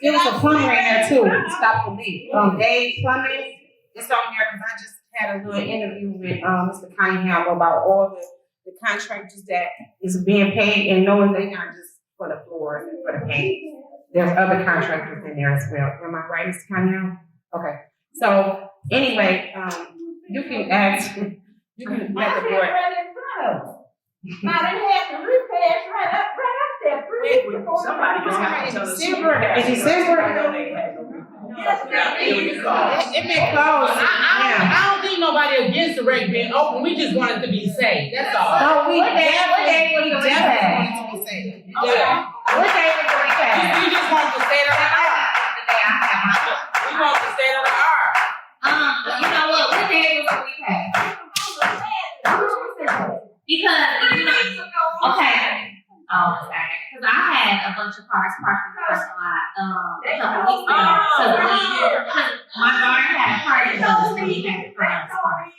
it was a plumber in there too, stop the leak. Dave Plumbing, it's on there, cause I just had a little interview with, Mr. Cunningham about all the contractors that is being paid and knowing they not just for the floors and for the paint. There's other contractors in there as well. Am I right, Mr. Cunningham? Okay. So anyway, you can ask, you can let the board. Now they had the repairs right up there. Somebody just got to tell us. In December. It may close. I don't think nobody against the rec being open. We just want it to be safe. That's all. No, we definitely want it to be safe. Yeah. What day was the recap? We just want to stay there. We want to stay there. You know what? What day was the recap? Because okay. Oh, sorry. Because I had a bunch of cars parked in the parking lot a couple weeks ago. My daughter had a party and we had the cars parked.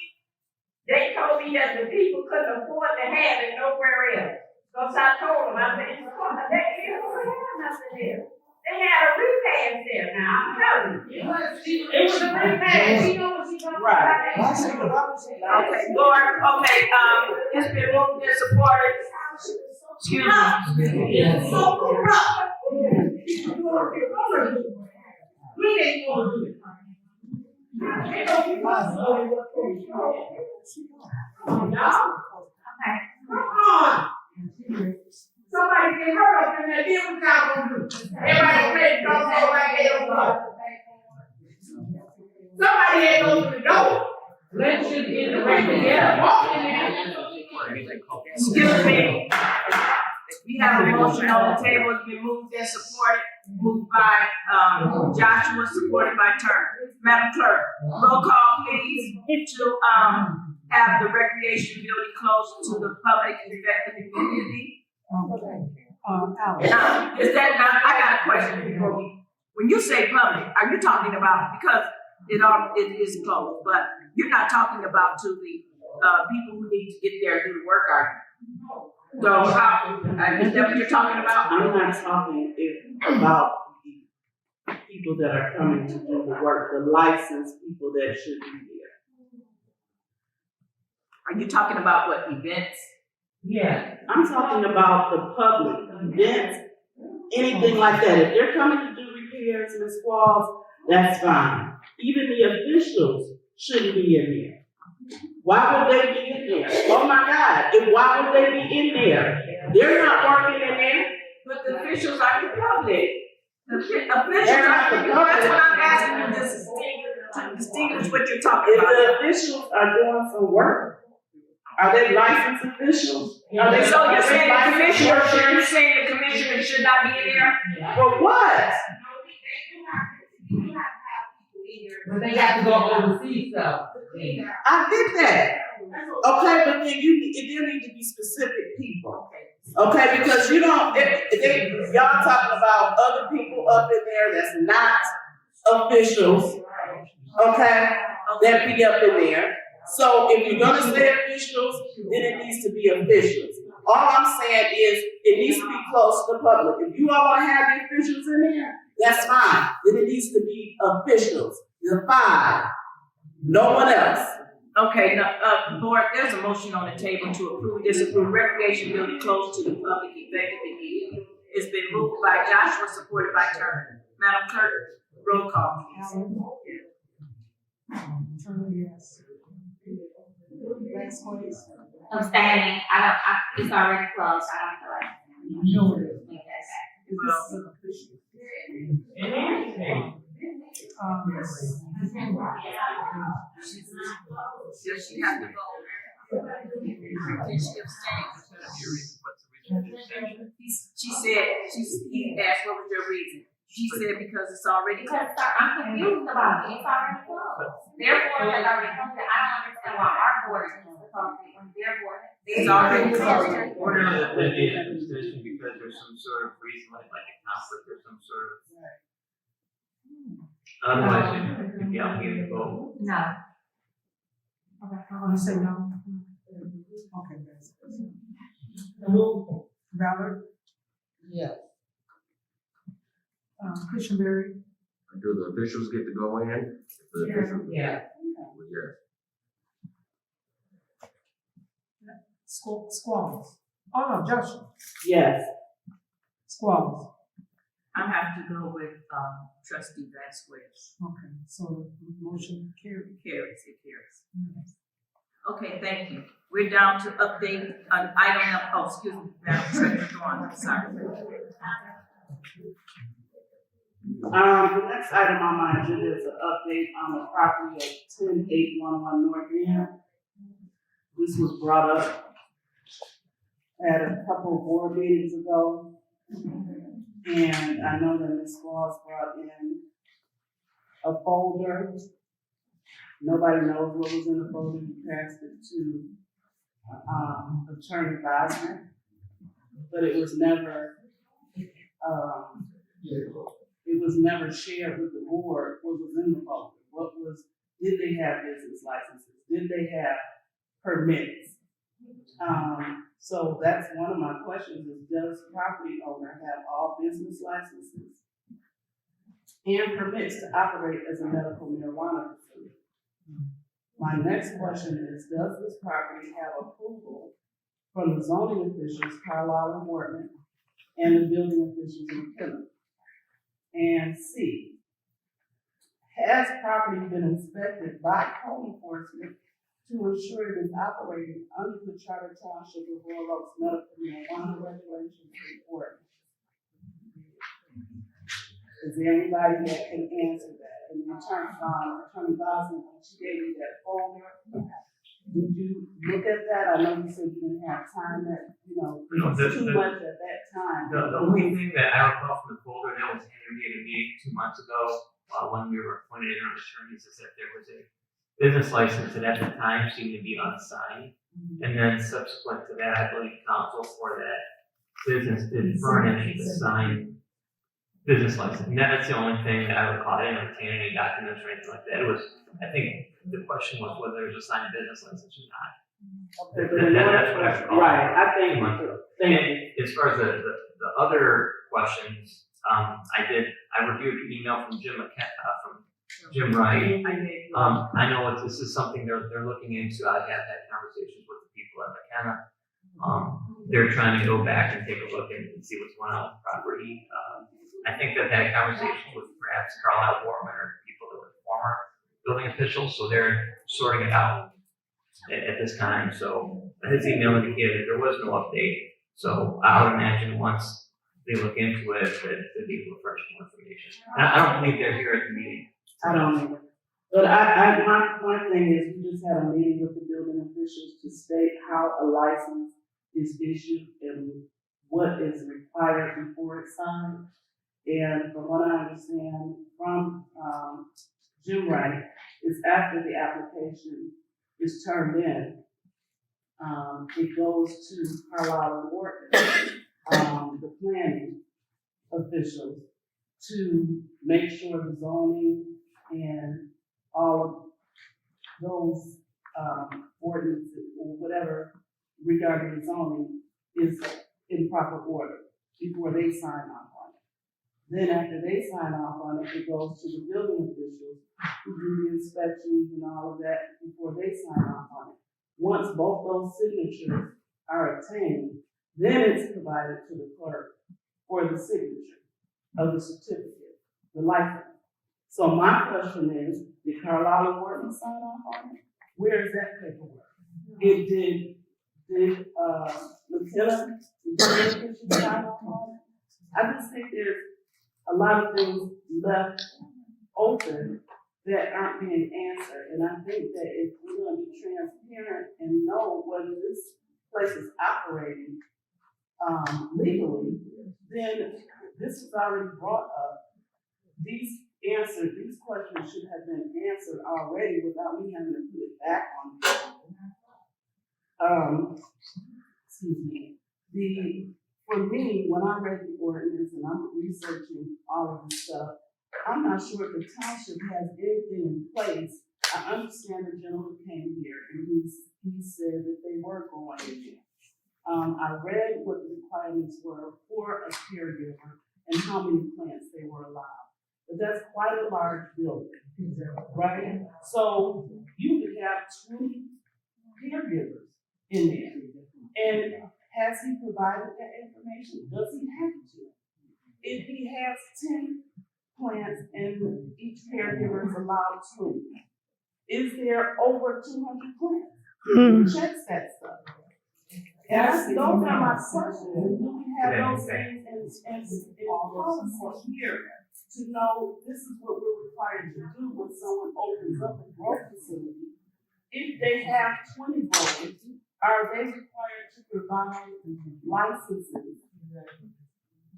They told me that the people couldn't afford to have it nowhere else. Because I told them, I said, they don't have nothing there. They had a repast there now, I'm telling you. It was a repast. You know what she's talking about? Okay, Lord, okay, it's been moved and supported. Excuse me. It's so corrupt. We didn't want to do it. Come on. Somebody get hurt up in there, then what y'all gonna do? Everybody ready to go right there. Somebody had to open the door. Let's just get the right together. Walk in there. Excuse me. We have a motion on the table, it's been moved and supported, moved by, Joshua, supported by Turner. Madam Clerk, roll call please, to, have the recreation building closed to the public effective immediately. Now, is that not, I got a question before we, when you say public, are you talking about, because it is closed, but you're not talking about to the, people who need to get there and do the work, are you? So how, is that what you're talking about? I'm not talking about the people that are coming to do the work, the licensed people that should be there. Are you talking about what, events? Yeah, I'm talking about the public, events, anything like that. If they're coming to do repairs in the squaws, that's fine. Even the officials shouldn't be in there. Why would they be in there? Oh my God, and why would they be in there? They're not working in there. But the officials are the public. The officials are They're the public. That's what I'm asking you to distinguish what you're talking If about. the officials are doing some work, are they licensed officials? Are they So you're saying the commissioner, commissioner? you're saying the commissioner should not be in there? For what? But they got to go overseas, though. I get that. Okay, but then there need to be specific people. Okay, because you don't, y'all talking about other people up in there that's not officials, okay, that be up in there. So if you're gonna say officials, then it needs to be officials. All I'm saying is, it needs to be close to the public. If you all wanna have the officials in there, that's fine. Then it needs to be officials, the 5, no one else. Okay, now, board, there's a motion on the table to approve, disapprove recreation building closed to the public effective immediately. It's been moved by Joshua, supported by Turner. Madam Clerk, roll call please. Yes. Last place. Abstaining. It's already closed. I don't feel like. Does she have to go? Did she abstain? He asked what was your reason? She said because it's already closed. I'm confused about it. It's already closed. Their board has already closed it. I don't understand why our board is closed it when their board It's already closed. Or that they have a position because there's some sort of reason, like a conflict or some sort of Otherwise, you'd be obligated to vote. No. You say no? Okay, that's. Ballard? Yes. Christianberry? Do the officials get to go in? If the officials? Yeah. Well, yes. Squalls? Oh, no, Joshua. Yes. Squalls. I have to go with, trustee Vasquez. Okay, so motion carried. It carries. Okay, thank you. We're down to update an item number, oh, excuse me, Madam Treasurer Dawn, I'm sorry. The next item on my agenda is an update on the property at 10811 North End. This was brought up at a couple of board meetings ago. And I know that Ms. Claus brought in a folder. Nobody knows what was in the folder. You passed it to Attorney Bosman, but it was never shared with the board what was in the folder. Did they have business licenses? Did they have permits? So that's one of my questions is, does property owner have all business licenses and permits to operate as a medical marijuana facility? My next question is, does this property have approval from the zoning officials, Carlisle and Wortman, and the building officials in Plymouth? And C, has property been inspected by code enforcement to ensure it is operating under the Charter Township of Royal Oaks medical marijuana regulations and ordinance? Is there anybody that can answer that? And Attorney Boston, when she gave me that folder, did you look at that? I know you said you didn't have time that, it was too much at that time. The only thing that I recall from the folder that was handed me at a meeting 2 months ago, when we were appointed interim attorneys, is that there was a business license that at the time seemed to be unsigned. And then subsequent to that, I believe counsel for that business did furnish the signed business license. And that's the only thing that I recall. I didn't obtain any documents or anything like that. It was, I think the question was whether there was a signed business license or not. Okay, but That's what I recall. right, I think, As far as the other questions, I reviewed the email from Jim Wright. I know this is something they're looking into. I have had conversations with the people at McKenna. They're trying to go back and take a look and see what's going on with the property. I think they've had conversations with perhaps Carlisle Warman or people that were former building officials, so they're sorting it out at this time. So his email indicated that there was no update. So I would imagine once they look into it, that they'll be able to furnish more information. And I don't believe they're here at the meeting. I don't either. But my thing is, we just had a meeting with the building officials to state how a license is issued and what is required before it's signed. And from what I understand from Jim Wright, is after the application is turned in, it goes to Carlisle and Wharton, the planning officials, to make sure the zoning and all of those ordinances or whatever regarding the zoning is in proper order before they sign off on it. Then after they sign off on it, it goes to the building officials who do the inspections and all of that before they sign off on it. Once both those signatures are obtained, then it's provided to the clerk for the signature of the certificate, the license. So my question is, did Carlisle and Wharton sign off on it? Where is that paperwork? Did Lieutenant sign off on it? I just think there's a lot of things left open that aren't being answered. And I think that if we're going to be transparent and know whether this place is operating legally, then this was already brought up. These questions should have been answered already without me having to put it back on. Excuse me. For me, when I read the ordinance and I'm researching all of this stuff, I'm not sure if the township has anything in place. I understand the gentleman came here and he said that they were going in there. I read what the requirements were for a caregiver and how many plants they were allowed. But that's quite a large building, right? So you could have 20 caregivers in there. And has he provided that information? Does he have to? If he has 10 plants and each caregiver is allowed 20, is there over 200 plants? Who checks that stuff? And those are my questions. Do we have those things in policy here to know this is what we're required to do when someone opens up a growth facility? If they have 20 growers, are they required to provide licenses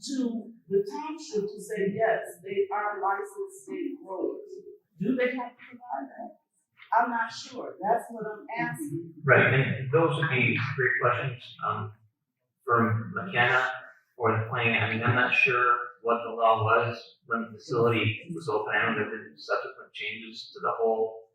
to the township to say, yes, they are licensed state growers? Do they have to provide that? I'm not sure. That's what I'm asking. Right, and those would be great questions, from McKenna or the planning. I mean, I'm not sure what the law was when the facility was open. I know there have been subsequent changes to the whole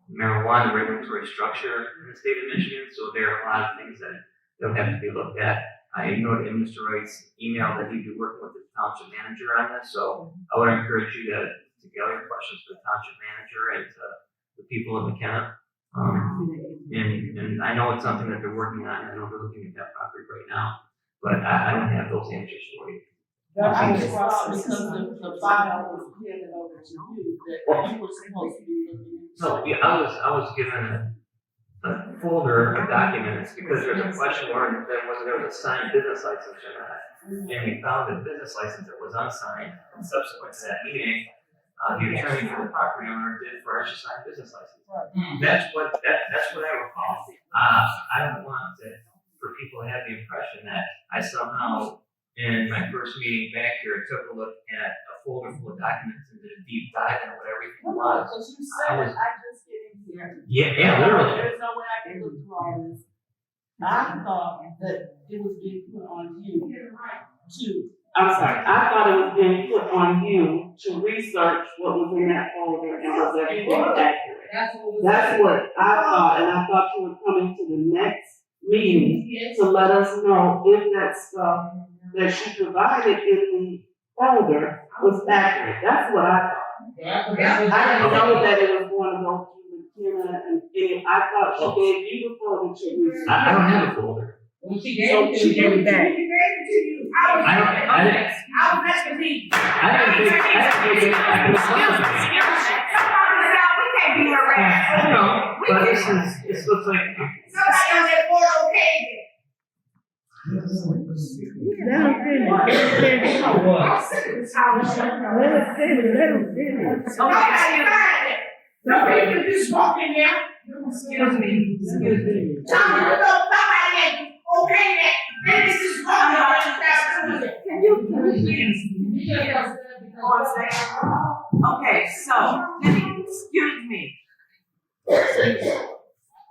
marijuana regulatory structure in the state of Michigan, so there are a lot of things that would have to be looked at. I noted in Mr. Wright's email that he'd be working with the township manager on this, so I would encourage you to gather your questions for the township manager and the people of McKenna. And I know it's something that they're working on. I know they're looking at that property right now, but I don't have those answers for you. I was thought because the file was handed over to you, that you were supposed to be looking into. No, yeah, I was given a folder of documents because there's a question mark that whether there was a signed business license or not. And we found a business license that was unsigned, and subsequent to that meeting, the attorney for the property owner did furnish a signed business license. That's what I recall. I don't want for people to have the impression that I somehow, in my first meeting back here, took a look at a folder full of documents and did a deep dive into what everything was. Because you said, I just get in here. Yeah, literally. There's no way I can look through all this. I thought that it was being put on you I thought it was being put on you to research what was in that folder and was everything accurate. That's what I thought, and I thought you were coming to the next meeting to let us know if that stuff that she provided in the folder was accurate. That's what I thought. I didn't know that it was going to go through McKenna and I thought she gave you the folder to research. I don't have a folder. When she gave it to you, she gave it to you. I was at the meeting. I didn't think We can't be harassed. I know, but this looks like. Somebody on that board okayed it. Somebody just walk in there. Excuse me. Tell me somebody that okay that. Then this is wrong. Can you please? One second. Okay, so, excuse me.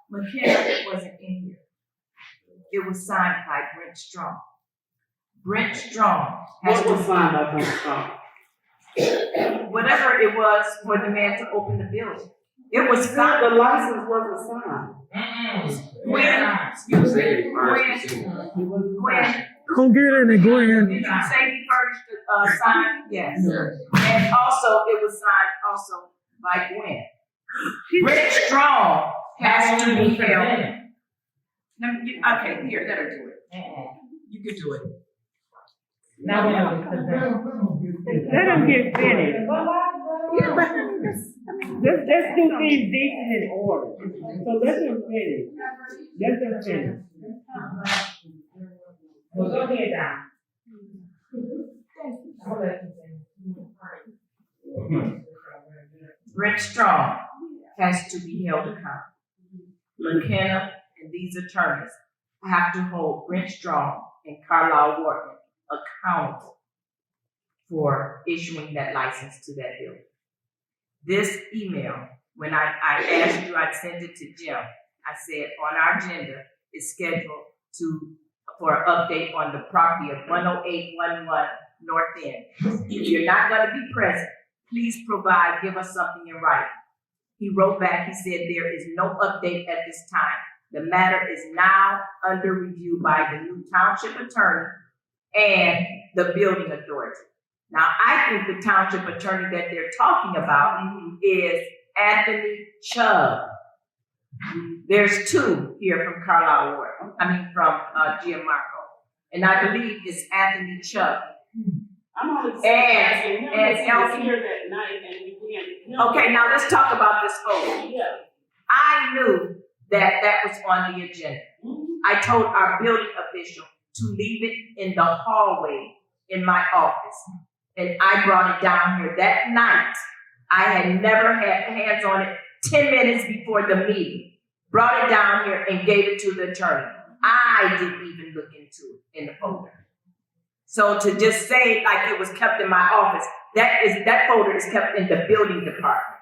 McKenna wasn't in here. It was signed by Brent Strong. Brent Strong has What was signed by Brent Strong? whatever it was for the man to open the building. It was signed. The license wasn't signed. When Don't get in it, go ahead. did you say he furnished the sign? Yes. And also, it was signed also by Gwen. Brent Strong has to be held. Okay, here, let her do it. You can do it. Now we have to let them get finished. Yeah, but let's do things decent in order. So let them finish. Let them finish. Well, go ahead now. Brent Strong has to be held accountable. McKenna and these attorneys have to hold Brent Strong and Carlisle Wharton accountable for issuing that license to that building. This email, when I asked you, I sent it to Jim. I said on our agenda is scheduled for an update on the property of 10811 North End. If you're not going to be present, please give us something in writing. He wrote back, he said, there is no update at this time. The matter is now under review by the new township attorney and the building authority. Now, I think the township attorney that they're talking about is Anthony Chubb. There's two here from Carlisle Ward, from Gianmarco. And I believe it's Anthony Chubb. I'm only And Elsie. here that night and we can't. Okay, now let's talk about this folder. Yeah. I knew that was on the agenda. I told our building official to leave it in the hallway in my office. And I brought it down here that night. I had never had hands on it 10 minutes before the meeting. Brought it down here and gave it to the attorney. I didn't even look into it in the folder. So to just say like it was kept in my office, that folder is kept in the building department.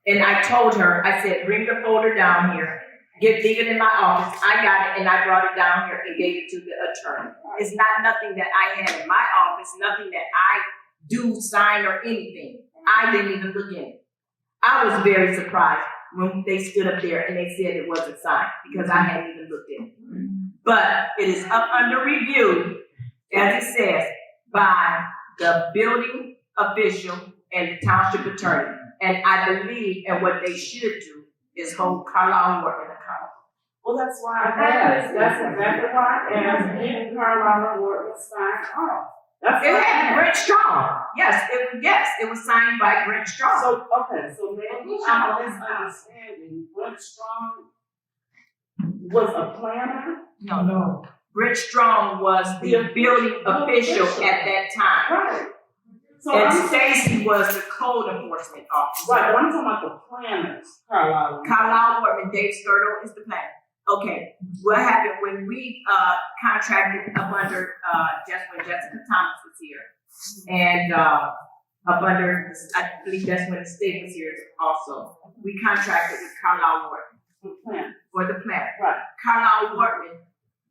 And I told her, I said, bring the folder down here, leave it in my office. I got it and I brought it down here and gave it to the attorney. It's not nothing that I had in my office, nothing that I do, sign or anything. I didn't even look in it. I was very surprised when they stood up there and they said it wasn't signed because I hadn't even looked in it. But it is up under review, as it says, by the building official and the township attorney. And I believe, and what they should do is hold Carlisle Ward in account. Well, that's why I asked. That's exactly why I asked. Didn't Carlisle Ward was signed off? It had Brent Strong. Yes, it was signed by Brent Strong. So maybe I'm misunderstanding. Brent Strong was a planner? No. Brent Strong was the building official at that time. Right. So and Stacy was the code enforcement officer. Right, but I'm talking about the planners, Carlisle Ward and Dave Skirtle is the planner. Okay, what happened when we contracted up under when Jessica Thomas was here, and up under, I believe that's when the state was here also. We contracted with Carlisle Ward for the plan. Right. Carlisle Wardman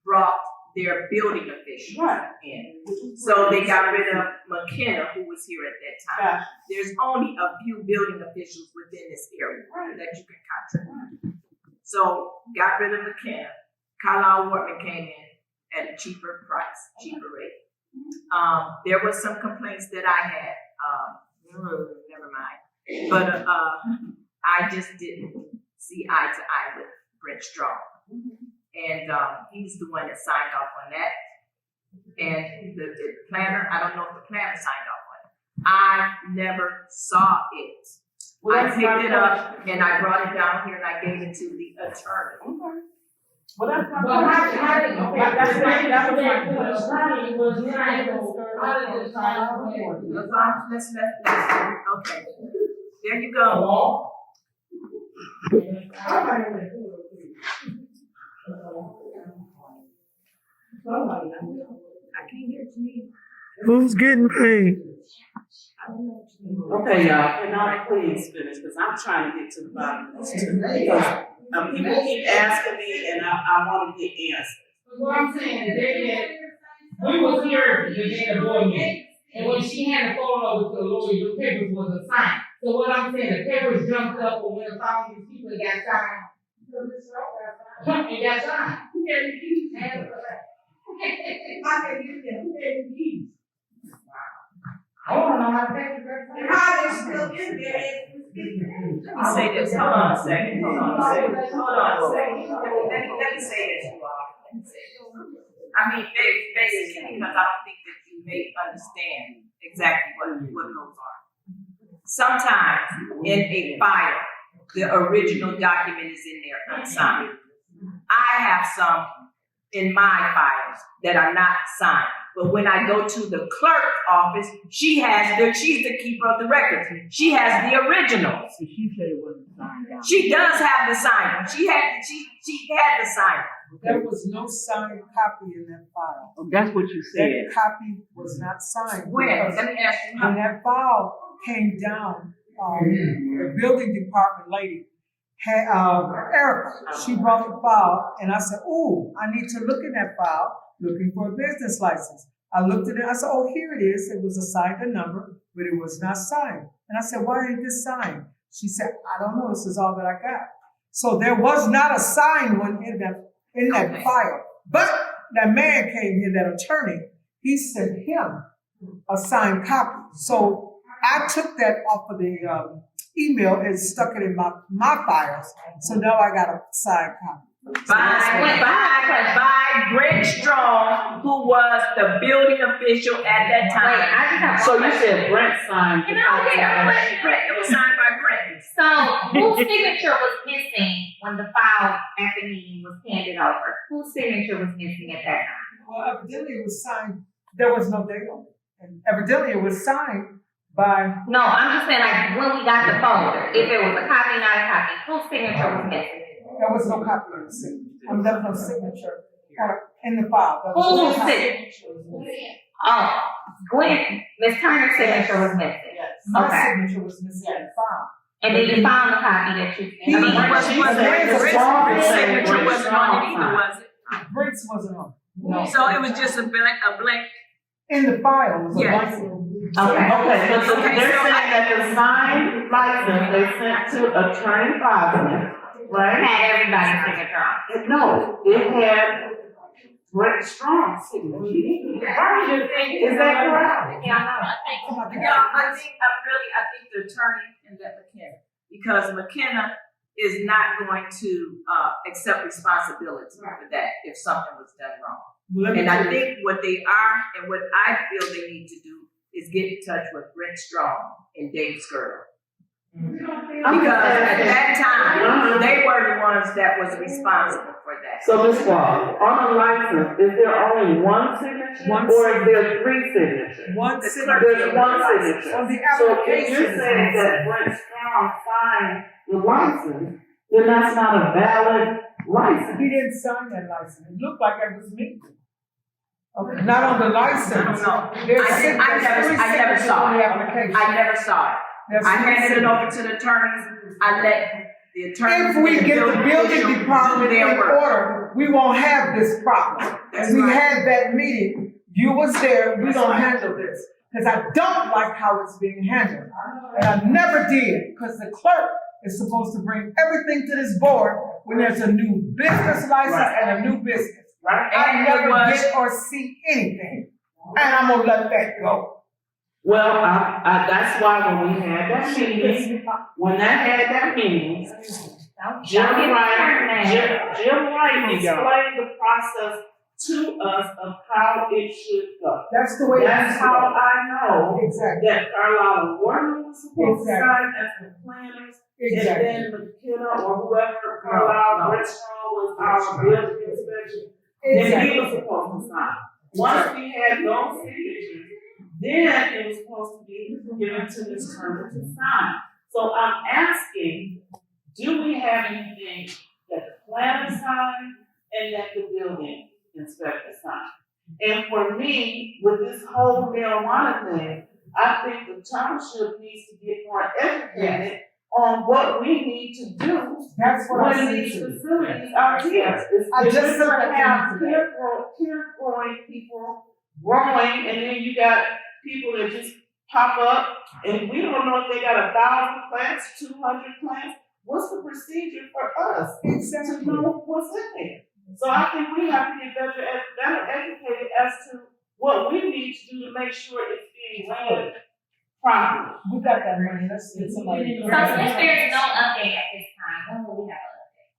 brought their building officials in, so they got rid of McKenna, who was here at that time. Gotcha. There's only a few building officials within this area that you can contract. So got rid of McKenna. Carlisle Wardman came in at a cheaper price, cheaper rate. There was some complaints that I had. Never mind. But I just didn't see eye to eye with Brent Strong. And he's the one that signed off on that. And the planner, I don't know if the planner signed off on it. I never saw it. I picked it up and I brought it down here and I gave it to the attorney. Okay. Well, that's not Okay. There you go. I can't hear it to me. Who's getting paid? Okay, y'all, can I please finish, because I'm trying to get to the bottom of this too. Because people keep asking me and I want to get answers. What I'm saying is we was here the day of the board meeting, and when she handed the phone over to the lawyer, the papers was assigned. So what I'm saying, the papers jumped up when we found these people that got signed. And got signed. Who gave the keys? I said, you said, who gave the keys? I want to know how to take the record. And how they still in there. Let me say this. Hold on a second. Let me say this, you all. I mean, basically, because I don't think that you may understand exactly what goes on. Sometimes in a file, the original document is in there unsigned. I have some in my files that are not signed. But when I go to the clerk's office, she's the keeper of the records. She has the originals. So she said it wasn't signed out. She does have the signed. She had the signed. There was no signed copy in that file. Oh, that's what you said. That copy was not signed. When? Let me ask you. When that file came down, the building department lady had Erica. She brought the file, and I said, "Oh, I need to look in that file, looking for a business license." I looked at it. I said, "Oh, here it is. It was assigned a number, but it was not signed." And I said, why ain't this signed? She said, I don't know, this is all that I got. So there was not a signed one in that file. But that man came here, that attorney, he sent him a signed copy. So I took that off of the email and stuck it in my files. So now I got a signed copy. By Brent Strong, who was the building official at that time. So you said Brent signed. Brent, it was signed by Brent. So whose signature was missing when the file at the meeting was handed over? Whose signature was missing at that time? Well, evidently it was signed, there was no date on it. And evidently it was signed by. No, I'm just saying like when we got the folder, if it was a copy, not a copy, whose signature was missing? There was no copy of the signature. There was no signature in the file. Whose signature? Oh, Miss Turner's signature was missing. Yes. My signature was missing in the file. And then you found the copy that you. Brent's signature wasn't on it either, was it? Brent's wasn't on. No. So it was just a blank. In the file, it was a Yes. blank. Okay, so they're saying that the signed license they sent to Attorney Bosman, right? Had everybody's signature on it. No, it had Brent Strong's signature. Is that correct? Yeah, I I think the attorney and that McKenna, because McKenna is not going to accept responsibility for that if something was done wrong. And I think what they are and what I feel they need to do is get in touch with Brent Strong and Dave Skirtle. Because at that time, they were the ones that was responsible for that. So Ms. Wall, on a license, is there only one signature or is there three signatures? One signature. There's one signature. On the So if application. you're saying that Brent Strong signed the license, then that's not a valid license. He didn't sign that license. It looked like it was me. Okay. Not on the license. No. There's I never saw on it. the application. I never saw it. There's I three handed it over signatures. to the attorneys. I let the attorneys. If we and get the building official department do in their work. order, we won't have this problem. That's As we right. had that meeting, you was there, we That's don't right. handle this. Because I don't like how it's being handled. And I never did, because the clerk is supposed to bring everything to this board when there's a new business license and a new business. Right. I And it never was- get or see anything. And I'm gonna let that go. Well, that's why when we had that meeting, when that had that meeting, Jim Wright explained the process to us of how it should go. That's the way. That's how I know Exactly. that Carlisle Warren was supposed to Exactly. sign as the planners, Exactly. and then McKenna or whoever Carlisle Brent Strong was our building inspection, then he was supposed to sign. Once we had those signatures, then it was supposed to be given to Ms. Turner to sign. So I'm asking, do we have anything that the planner signed and that the building inspector signed? And for me, with this whole marijuana thing, I think the township needs to get more educated on what we need to do. That's what I when see these too. facilities are here. I just If said we're gonna that have today. care growing people growing, and then you got people that just pop up, and we don't know if they got 1,000 plants, 200 plants. What's the procedure for us to know what's in there? So I think we have to get better educated as to what we need to do to make sure it's being ran properly. We got that money, let's get somebody. So since there's no update at this time, when will we have an update?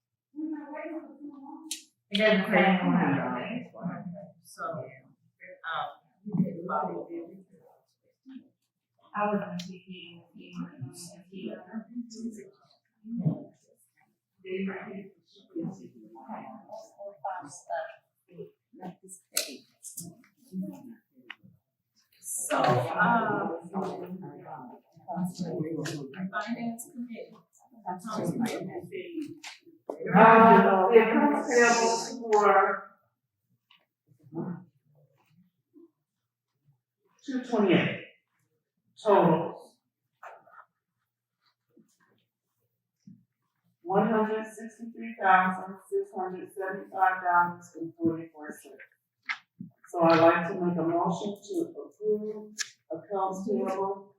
It doesn't say when we'll have an update. So, I was going to be so, finance committee. The accounts payable for 228 totals. $163,675.44. So I'd like to make a motion to approve accounts payable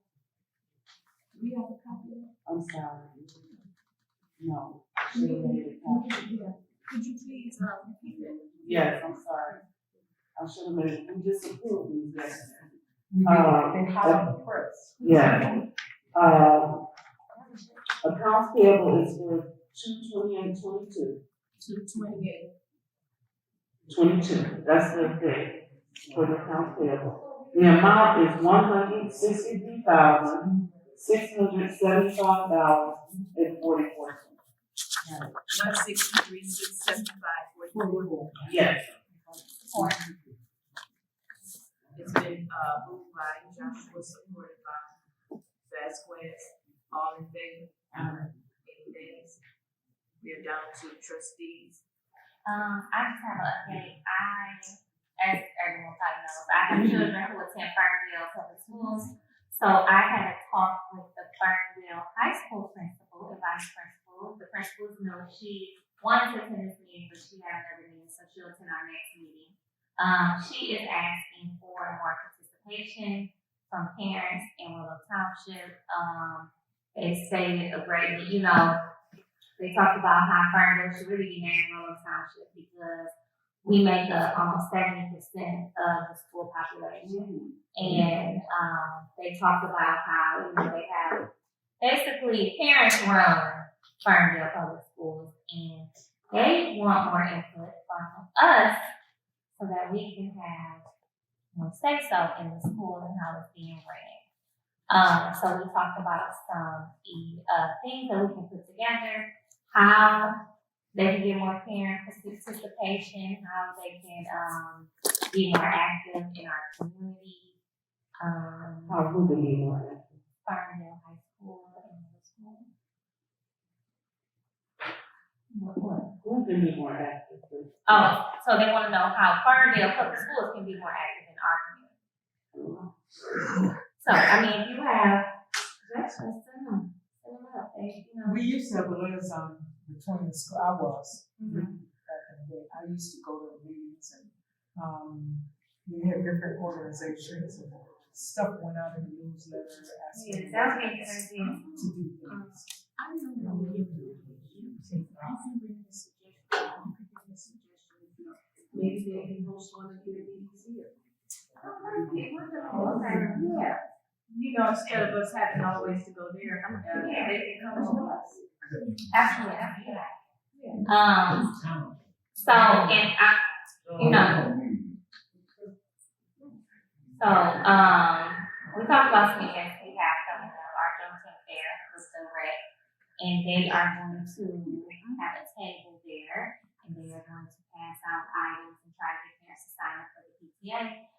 We have a copy of that? I'm sorry. No. Should have made a copy. Could you please, repeat that? Yes, I'm sorry. I should have made, we just approved these yesterday. We did, they hot on the press. Yeah. Accounts payable is for 2/28/22. 22, that's the date for the accounts payable. The amount is $163,675.44. 163,675.44. Yes. It's been, moved by Joshua, supported by Vasquez. All in favor? Any nays? We are down to trustees. I just have an update. As everyone probably knows, I have children who attend Ferndale Public Schools. So I had a talk with the Ferndale High School principal, the vice principal. The principal knew she wanted to attend this meeting, but she had another meeting, so she'll attend our next meeting. She is asking for more participation from parents in Willow Township. They stated a great, they talked about how Ferndale should really be named Willow Township because we make up almost 70% of the school population. And they talked about how, they have basically parents run Ferndale Public Schools and they want more input from us so that we can have say so in the school and how it's being ran. So we talked about some things that we can put together, how they can get more parent participation, how they can be more active in our community. How would they be more active? Ferndale High School and middle school. What? Who can be more active? Oh, so they want to know how Ferndale Public Schools can be more active in our community. So, I mean, if you have, just send them up. We used to have a liaison between the school, I was, back in the day. I used to go to meetings and, we had different organizations and stuff went out in the newsletter asking that makes sense, yeah. to do things. I don't know what you do. Maybe they can host one of your meetings here. Yeah. Instead of us having always to go there, they can come to us. Absolutely. So, and we talked about some events we have coming up, our Juneteenth fair with the rec, and they are going to have a table there, and they are going to pass out items and try to get parents to sign up for the PTA.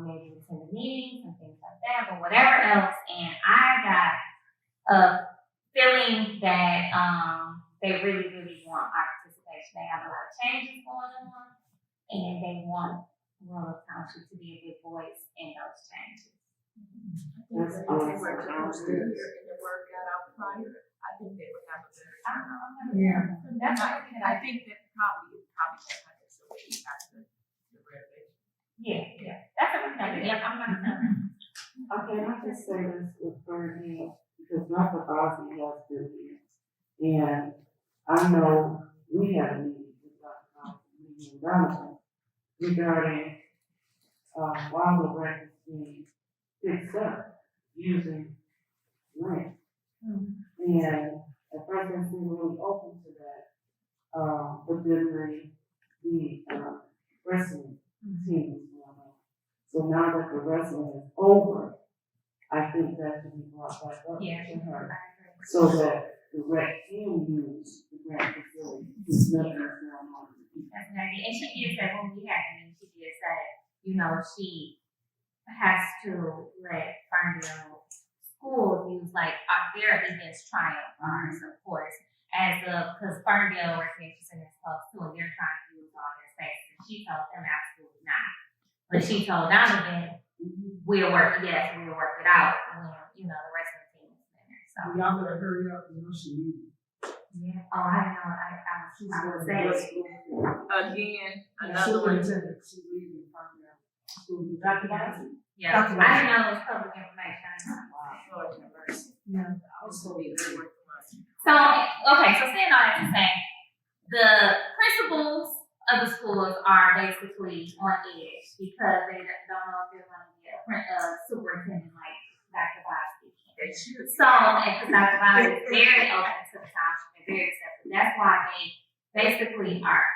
Maybe attend the meetings and things like that, but whatever else. And I got a feeling that they really, really want our participation. They have a lot of changes going on, and they want Willow Township to be a good voice in those changes. That's awesome. Were downstairs and the word got out prior, I think they would have a better time. Yeah. That's I think that probably have to so we got the renovation. Yeah. That's what we're gonna do. Yeah, I'm not telling. Okay, I just say this with Ferndale because Dr. Bosby has been here. And I know we had a meeting with Dr. Bosby and Donovan regarding why the grant is being fixed up using grant. And at first they seemed really open to that. But then the wrestling team was going on. So now that the wrestling is over, I think that should be brought back up to her. So that the rec can use the grant facility. There's nothing that's going on. That's an idea. And she did say when we had a meeting, she did say, she has to let Ferndale schools use their events triumph ours, of course, because Ferndale Recreation Center is close too, and they're trying to use all their spaces. And she told them absolutely not. But she told Donovan, we'll work it out when, the rest of the team is in there. So Y'all better hurry up, she leaving. yeah. Oh, I know. I would say Again, another one. Superintendent, she's leaving Ferndale. Dr. Bosby? yeah. I didn't know it was public information. Lord have mercy. So, okay, so saying all that to say, the principals of the schools are basically on edge because they don't know if they're going to get a superintendent like Dr. Bosky. So, and because Dr. Bosky is very open to the township and very accepting, that's why they basically are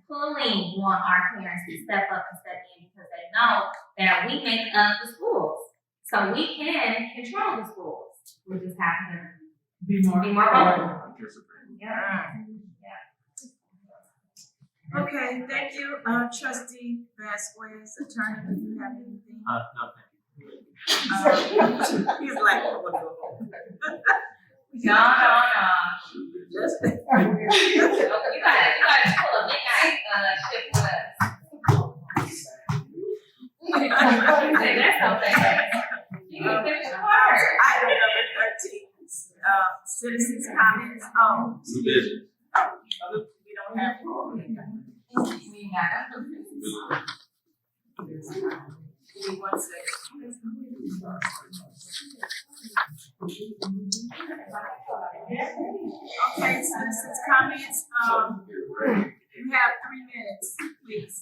pulling on our parents to step up and step in because they know that we make up the schools. So we can control the schools. We just have to be more vocal. Yeah. Okay, thank you, trustee Vasquez, attorney, do you have anything? No, thank you. He's like, I want to go home. No. Just. You gotta pull a midnight shift with us. That's okay. You can finish the part. Item number 13, citizens' comments. New business. We don't have. We got Give me 1 second. Okay, citizens' comments, you have 3 minutes, please.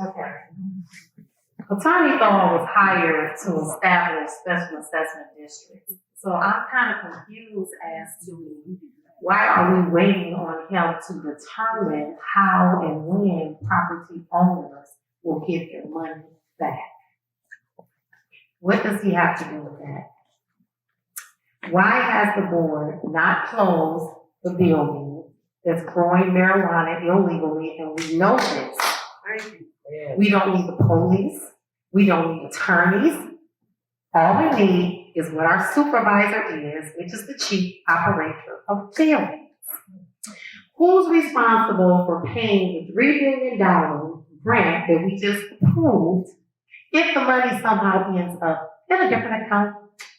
Okay. Attorney Thorne was hired to establish special assessment districts. So I'm kind of confused as to why are we waiting on him to determine how and when property owners will get their money back? What does he have to do with that? Why has the board not closed the building that's growing marijuana illegally, and we know this? We don't need the police. We don't need attorneys. All we need is what our supervisor is, which is the chief operator of buildings. Who's responsible for paying the $3 billion grant that we just approved if the money somehow ends up in a different account,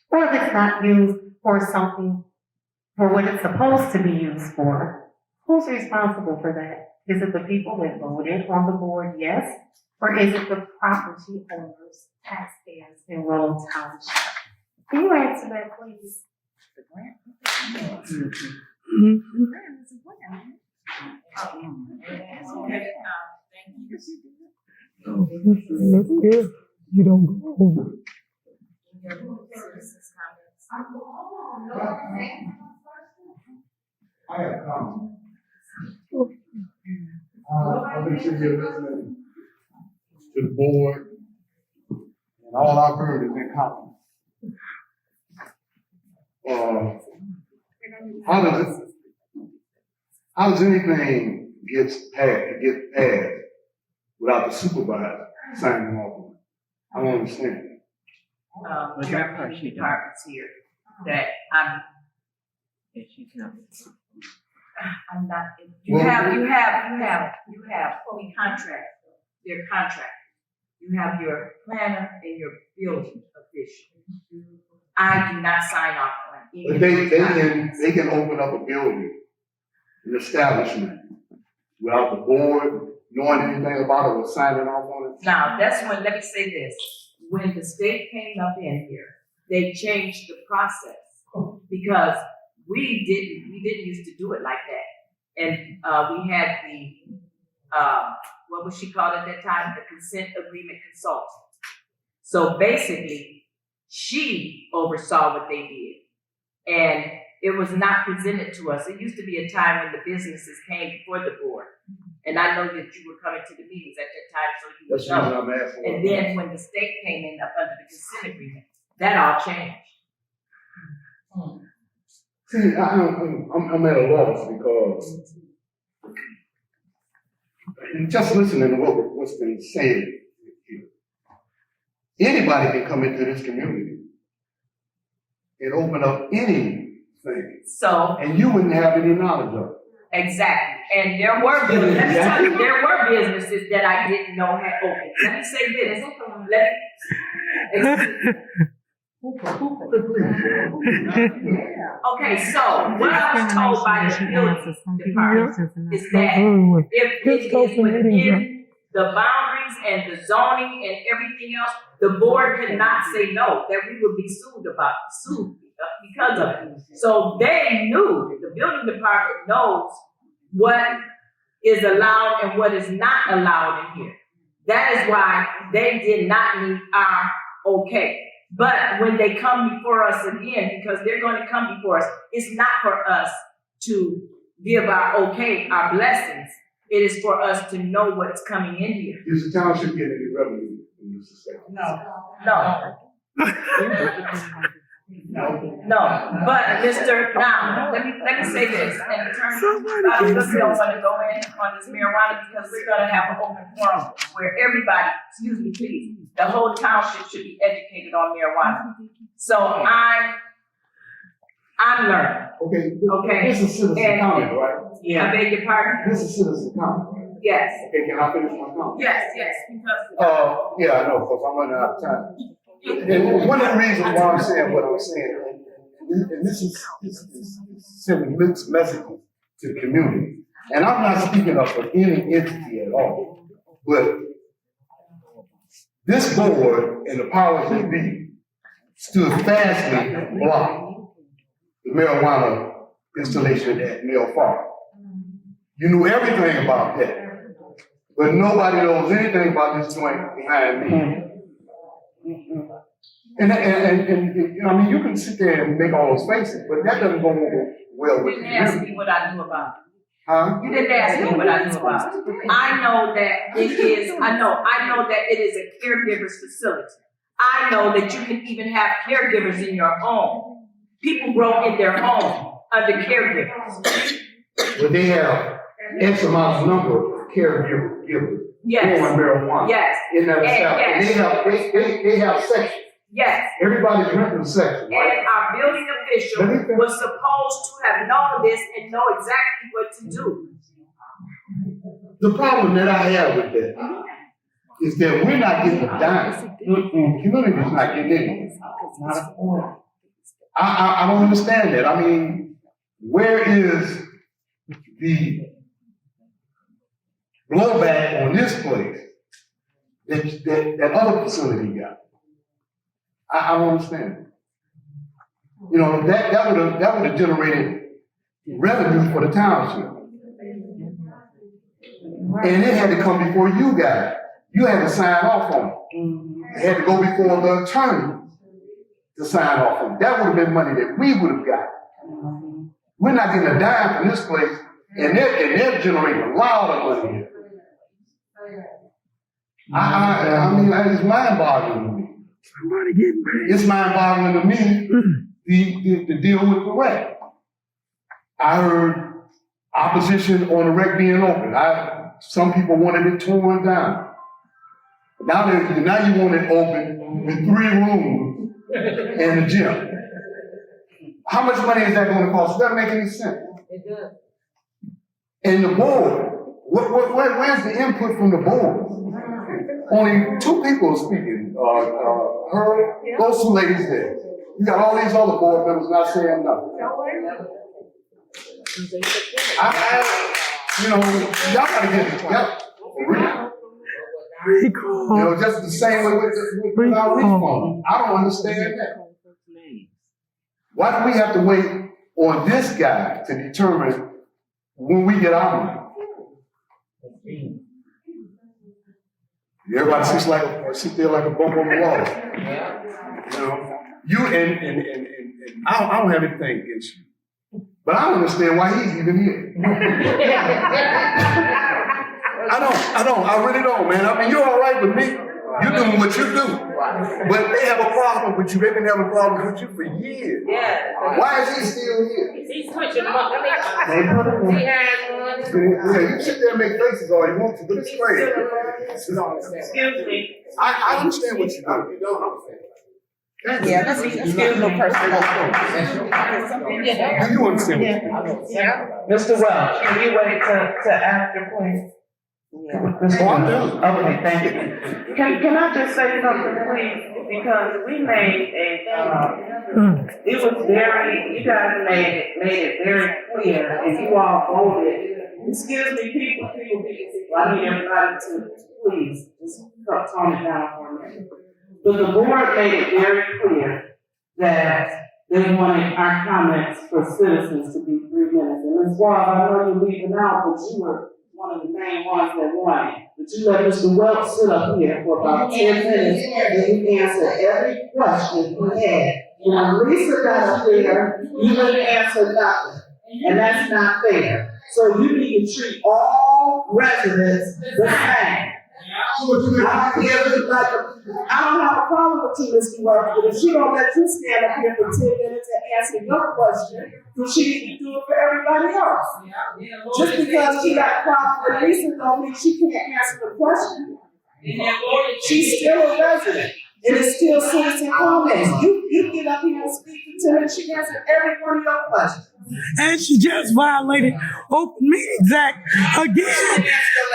or if it's not used for something, for what it's supposed to be used for? Who's responsible for that? Is it the people that voted on the board, yes? Or is it the property owners, taxpayers in Roll Township? Can you answer that, please? The grant? Okay, thank you. You don't go over. Citizens' comments. I have a comment. I've been sitting here listening to the board, and all I've heard is in comments. How does anything get passed without the supervisor signing off on it? I don't understand. There are many departments here that I'm not, you have fully contract, they're contracted. You have your planner and your building official. I do not sign off on any But of those they can open up a building, an establishment, without the board knowing anything about it or signing off on it. Now, that's when, let me say this, when the state came up in here, they changed the process because we didn't used to do it like that. And we had the, what was she called at that time? The consent agreement consultant. So basically, she oversaw what they did. And it was not presented to us. It used to be a time when the businesses came before the board. And I know that you were coming to the meetings at that time, so you would know. That's what I'm asking. And then when the state came in up under the consent agreement, that all changed. See, I'm at a loss because just listening to what's been said here, anybody can come into this community and open up anything. So, and you wouldn't have any knowledge of it. Exactly. And there were businesses, let me tell you, there were businesses that I didn't know had opened. Let me say this. Okay, so what I was told by the building department is that if it is within the boundaries findings and the zoning and everything else, the board could not say no, that we would be sued because of it. So they knew, the building department knows what is allowed and what is not allowed in here. That is why they did not need our okay. But when they come before us again, because they're going to come before us, it's not for us to give our okay, our blessings. It is for us to know what's coming in here. Is the township getting any revenue from this estate? No, but Mr. Now, let me say this, and attorney, I just don't want to go in on this marijuana because we're gonna have an open forum where everybody, excuse me, please, the whole township should be educated on marijuana. So I'm learning. Okay. This is citizen comment, right? I beg your pardon? This is citizen comment, right? Yes. Okay, can I finish my comment? Yes, because. Yeah, I know, because I'm running out of time. And one of the reasons why I'm saying what I'm saying, and this is sending mixed messages to the community. And I'm not speaking up for any entity at all, but this board and the powers that be stood fastly to block the marijuana installation at Mill Farm. You knew everything about that, but nobody knows anything about this joint behind me. And I mean, you can sit there and make all those faces, but that doesn't go well with You the didn't ask community. me what I knew about it. Huh? You didn't ask me what I knew about it. I know that I know that it is a caregiver's facility. I know that you can even have caregivers in your home. People grow in their home under caregivers. Well, they have X amount of number of caregivers Yes. growing marijuana. Yes. In that establishment. Yes. And they have sections. Yes. Everybody's renting a section, right? And our building official was supposed to have known this and know exactly what to do. The problem that I have with that is that we're not getting a dime. The community's not getting anything. I don't understand that. I mean, where is the blowback on this place that other facility got? I don't understand. You know, that would have generated revenue for the township. And it had to come before you guys. You had to sign off on it. It had to go before the attorney to sign off on it. That would have been money that we would have got. We're not getting a dime from this place, and they're generating a lot of money here. I mean, it's mind-boggling to me. It's mind-boggling to me to deal with the rec. I heard opposition on the rec being open. Some people wanted it torn down. Now you want it open with 3 rooms and a gym. How much money is that going to cost? It doesn't make any sense. It does. And the board, where's the input from the board? Only 2 people are speaking. Those 2 ladies there. You got all these other board members not saying nothing. You know, y'all gotta get it together. For real. You know, just the same way with our reform. I don't understand that. Why do we have to wait on this guy to determine when we get our money? Everybody sit there like a bump on the wall. You know, and I don't have anything against you. But I don't understand why he's even here. I really don't, man. I mean, you're all right with me. You're doing what you do. But they have a problem with you. They've been having a problem with you for years. Yeah. Why is he still here? He's switching them up. He has one. Yeah, you sit there and make faces all you want to, but it's crazy. Excuse me. I understand what you're doing. You don't understand. Yeah, that's no personal. Do you understand what you're doing? Mr. Welch, can you wait to after, please? Okay, thank you. Can I just say something, please? Because we made it was very, you guys made it very clear, and you all voted. Excuse me, people, I need everybody to please just tone it down for a minute. But the board made it very clear that they wanted our comments for citizens to be 3 minutes. And Ms. Ward, I know you're leaving out, but you were one of the main ones that wanted. But you let Mr. Welch sit up here for about 10 minutes and he answered every question he had. And when Lisa got up there, you didn't answer nothing. And that's not fair. So you need to treat all residents the same. I don't have a problem with you, Mr. Welch, but if she don't let you stand up here for 10 minutes and answer your question, then she needs to do it for everybody else. Just because she got a problem with Lisa don't mean she can't answer the question. She's still a resident. And it's still citizen comments. You get up here and speak to her, she answered every one of your questions. And she just violated Open Meetings Act again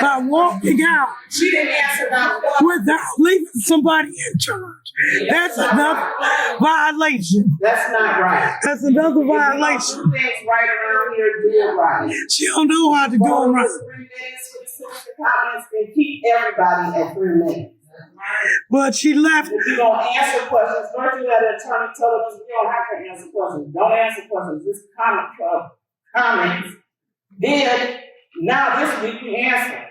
by walking out She didn't answer that one. without leaving somebody in charge. That's another violation. That's not right. That's another If you violation. don't do things right around here, do it right. She don't know how to do it right. 3 minutes for the citizen comments and keep everybody at 3 minutes. But she left. If you don't answer questions, don't you let an attorney tell us you don't have to answer questions. Don't answer questions, just comments. Then, now this week we answer.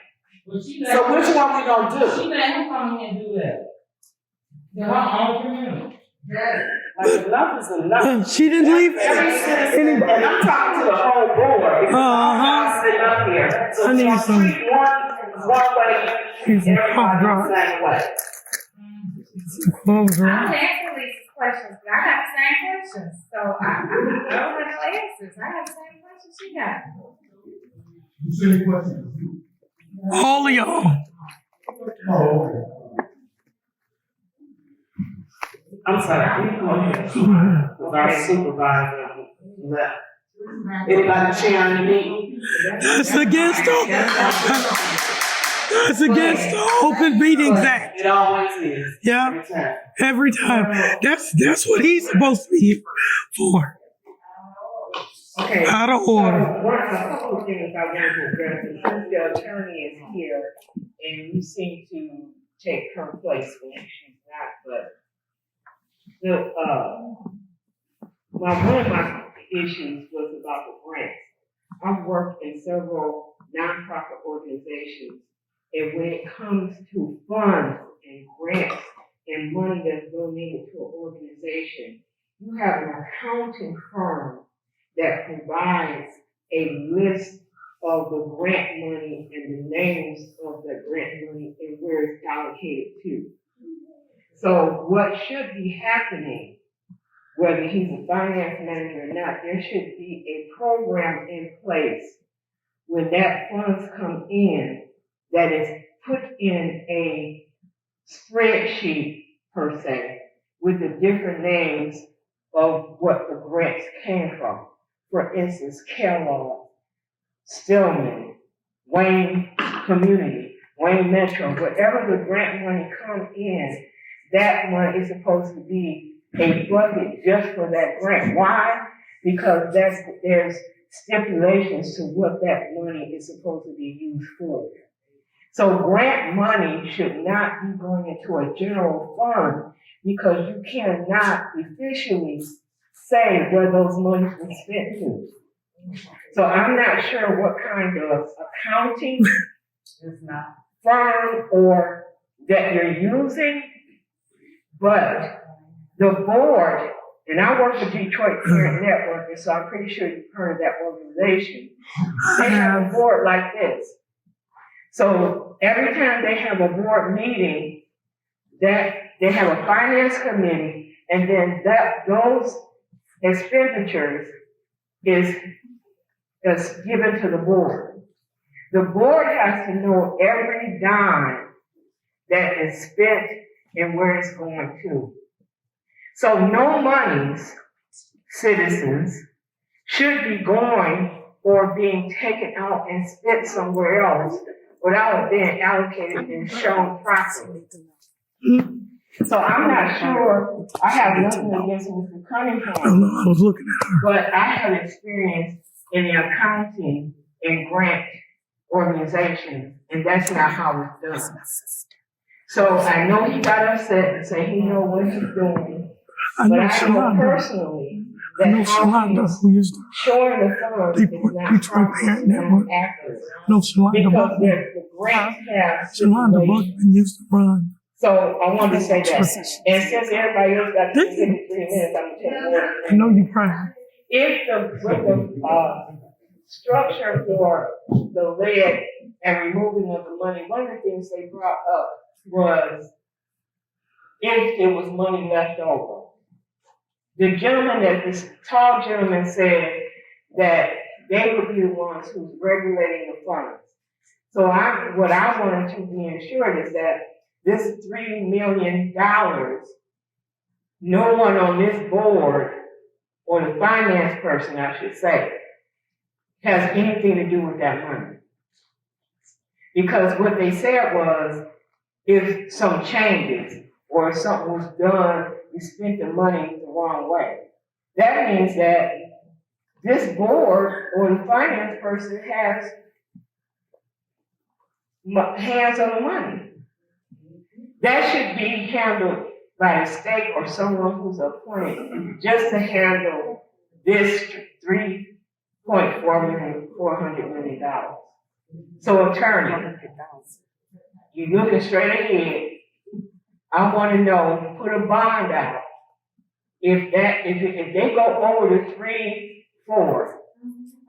So which one we gonna do? She let him come in and do that. They're all community. Like enough is enough. She didn't leave Every citizen, and I'm talking to the whole board, because I'm sitting up here. So I need don't some- treat one way, everybody the same way. I was asking Lisa's questions, but I got the same questions, so I don't have no answers. I have the same questions she got. Any questions? All of y'all. Oh, I'm sorry, because our supervisor left. Anybody chairing the meeting? That's against the Open Meetings Act. It always is. Yeah, Every time. every time. That's what he's supposed to be here for. Okay. Out of So, order. a couple of things I wanted to address, and since the attorney is here, and you seem to take her place when she's not, but one of my issues was about the grants. I've worked in several nonprofit organizations, and when it comes to funds and grants and money that's donated to an organization, you have an accounting firm that provides a list of the grant money and the names of the grant money and where it's allocated to. So what should be happening, whether he's a finance manager or not, there should be a program in place when that funds come in that is put in a spreadsheet per se with the different names of what the grants came from. For instance, Kellogg, Stillman, Wayne Community, Wayne Metro, whatever the grant money comes in, that money is supposed to be a bucket just for that grant. Why? Because there's stipulations to what that money is supposed to be used for. So grant money should not be going into a general fund because you cannot officially say where those monies were spent to. So I'm not sure what kind of accounting firm or that you're using, but the board, and I work for Detroit Parent Network, and so I'm pretty sure you've heard of that organization. They have a board like this. So every time they have a board meeting, that they have a finance committee, and then those expenditures is given to the board. The board has to know every dime that is spent and where it's going to. So no monies, citizens, should be going or being taken out and spent somewhere else without it being allocated and shown properly. So I'm not sure, I have nothing against Mr. Cunningham, I was looking at her. but I have experience in the accounting and grant organizations, and that's not how it's done. So I know he got upset and said he know what he's doing. I know But I know Shalonda. personally I know that how Shalonda he's who used to showing the funds is not Detroit proper, Parent it's not Network. accurate. I know Shalonda Because Buckman. the grants have Shalonda stipulations. Buckman used to run. So I wanted to say that. Trust- And since everybody else got 3 minutes, I'm gonna take more. I know you proud. If the structure for the lead and removing of the money, one of the things they brought up was if there was money left over. The gentleman, this tall gentleman said that they would be the ones who's regulating the funds. So what I wanted to be ensured is that this $3 million, no one on this board, or the finance person, I should say, has anything to do with that money. Because what they said was, if some changes, or if something was done, you spent the money the wrong way. That means that this board, or the finance person has hands on the money. That should be handled by the state or someone who's appointed just to handle this $400 million. So attorney, you looking straight ahead. I want to know, put a bond out. If they go over the 3-4,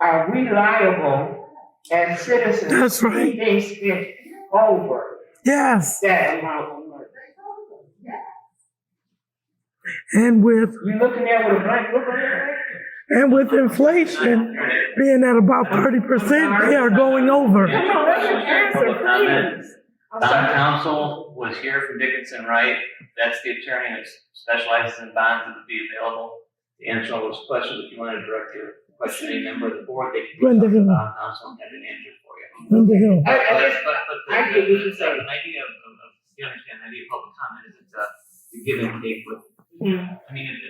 are we liable as citizens? That's right. If they spent over Yes. that amount of money. And with You looking there with a blank look on your face? and with inflation being at about 30%, they are going over. Come on, let's answer, please. Bond counsel was here from Dickinson Wright. That's the attorney that specializes in bonds that would be available to answer all those questions. If you want to direct your question to any member of the board, they can reach out to the bond counsel and have an answer for you. Linda Hill. But I get what you're saying. the idea of you understand, the idea of public comment is it's a give and take with, I mean, if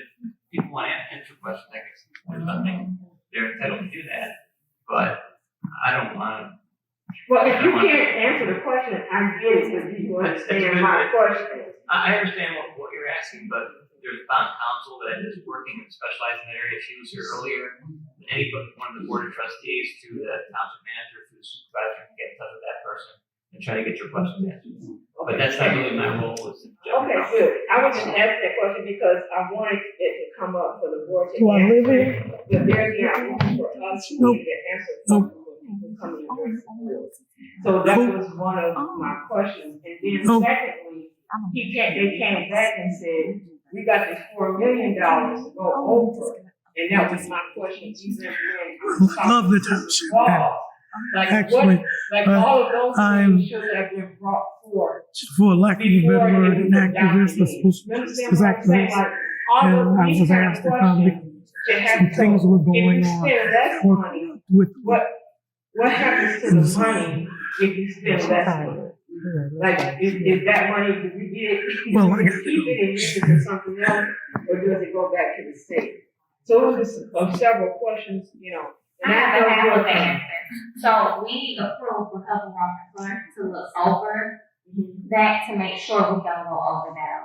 people want to answer questions, I guess there's nothing, they're entitled to do that, but I don't want to. Well, if you can't answer the question, I get it, but do you understand my question? I understand what you're asking, but there's bond counsel that is working and specializing in that area. She was here earlier. One of the board of trustees to the township manager, to the supervisor, can get in touch with that person and try to get your questions answered. But that's not really my role as a general Okay, counsel. good. I was just asking that question because I wanted it to come up for the board to Do I live answer. here? But there's the opportunity for us to Nope. get answers Nope. from people coming to address the board. So that was one of my questions. And then Nope. secondly, they came back and said, we got this $4 million to go over. And that was my question. Even when I love the township. Actually, all of those I'm- things should have been brought forth. for lack of a Before better word, it an was activist, a adopted. social You understand justice what I'm saying? activist, Like, all and of I these was kind of asked to come questions should have some to things go. were If going you on. spend less Or money, with what happens to the money if you spend less money? Like, is that money, do we get it, Well, I do we got keep it and use it for something else, or does it go back to the state? So it was several questions, you know. I have the answer. So we approved for Health and Welfare Clerk to look over that to make sure we don't go over that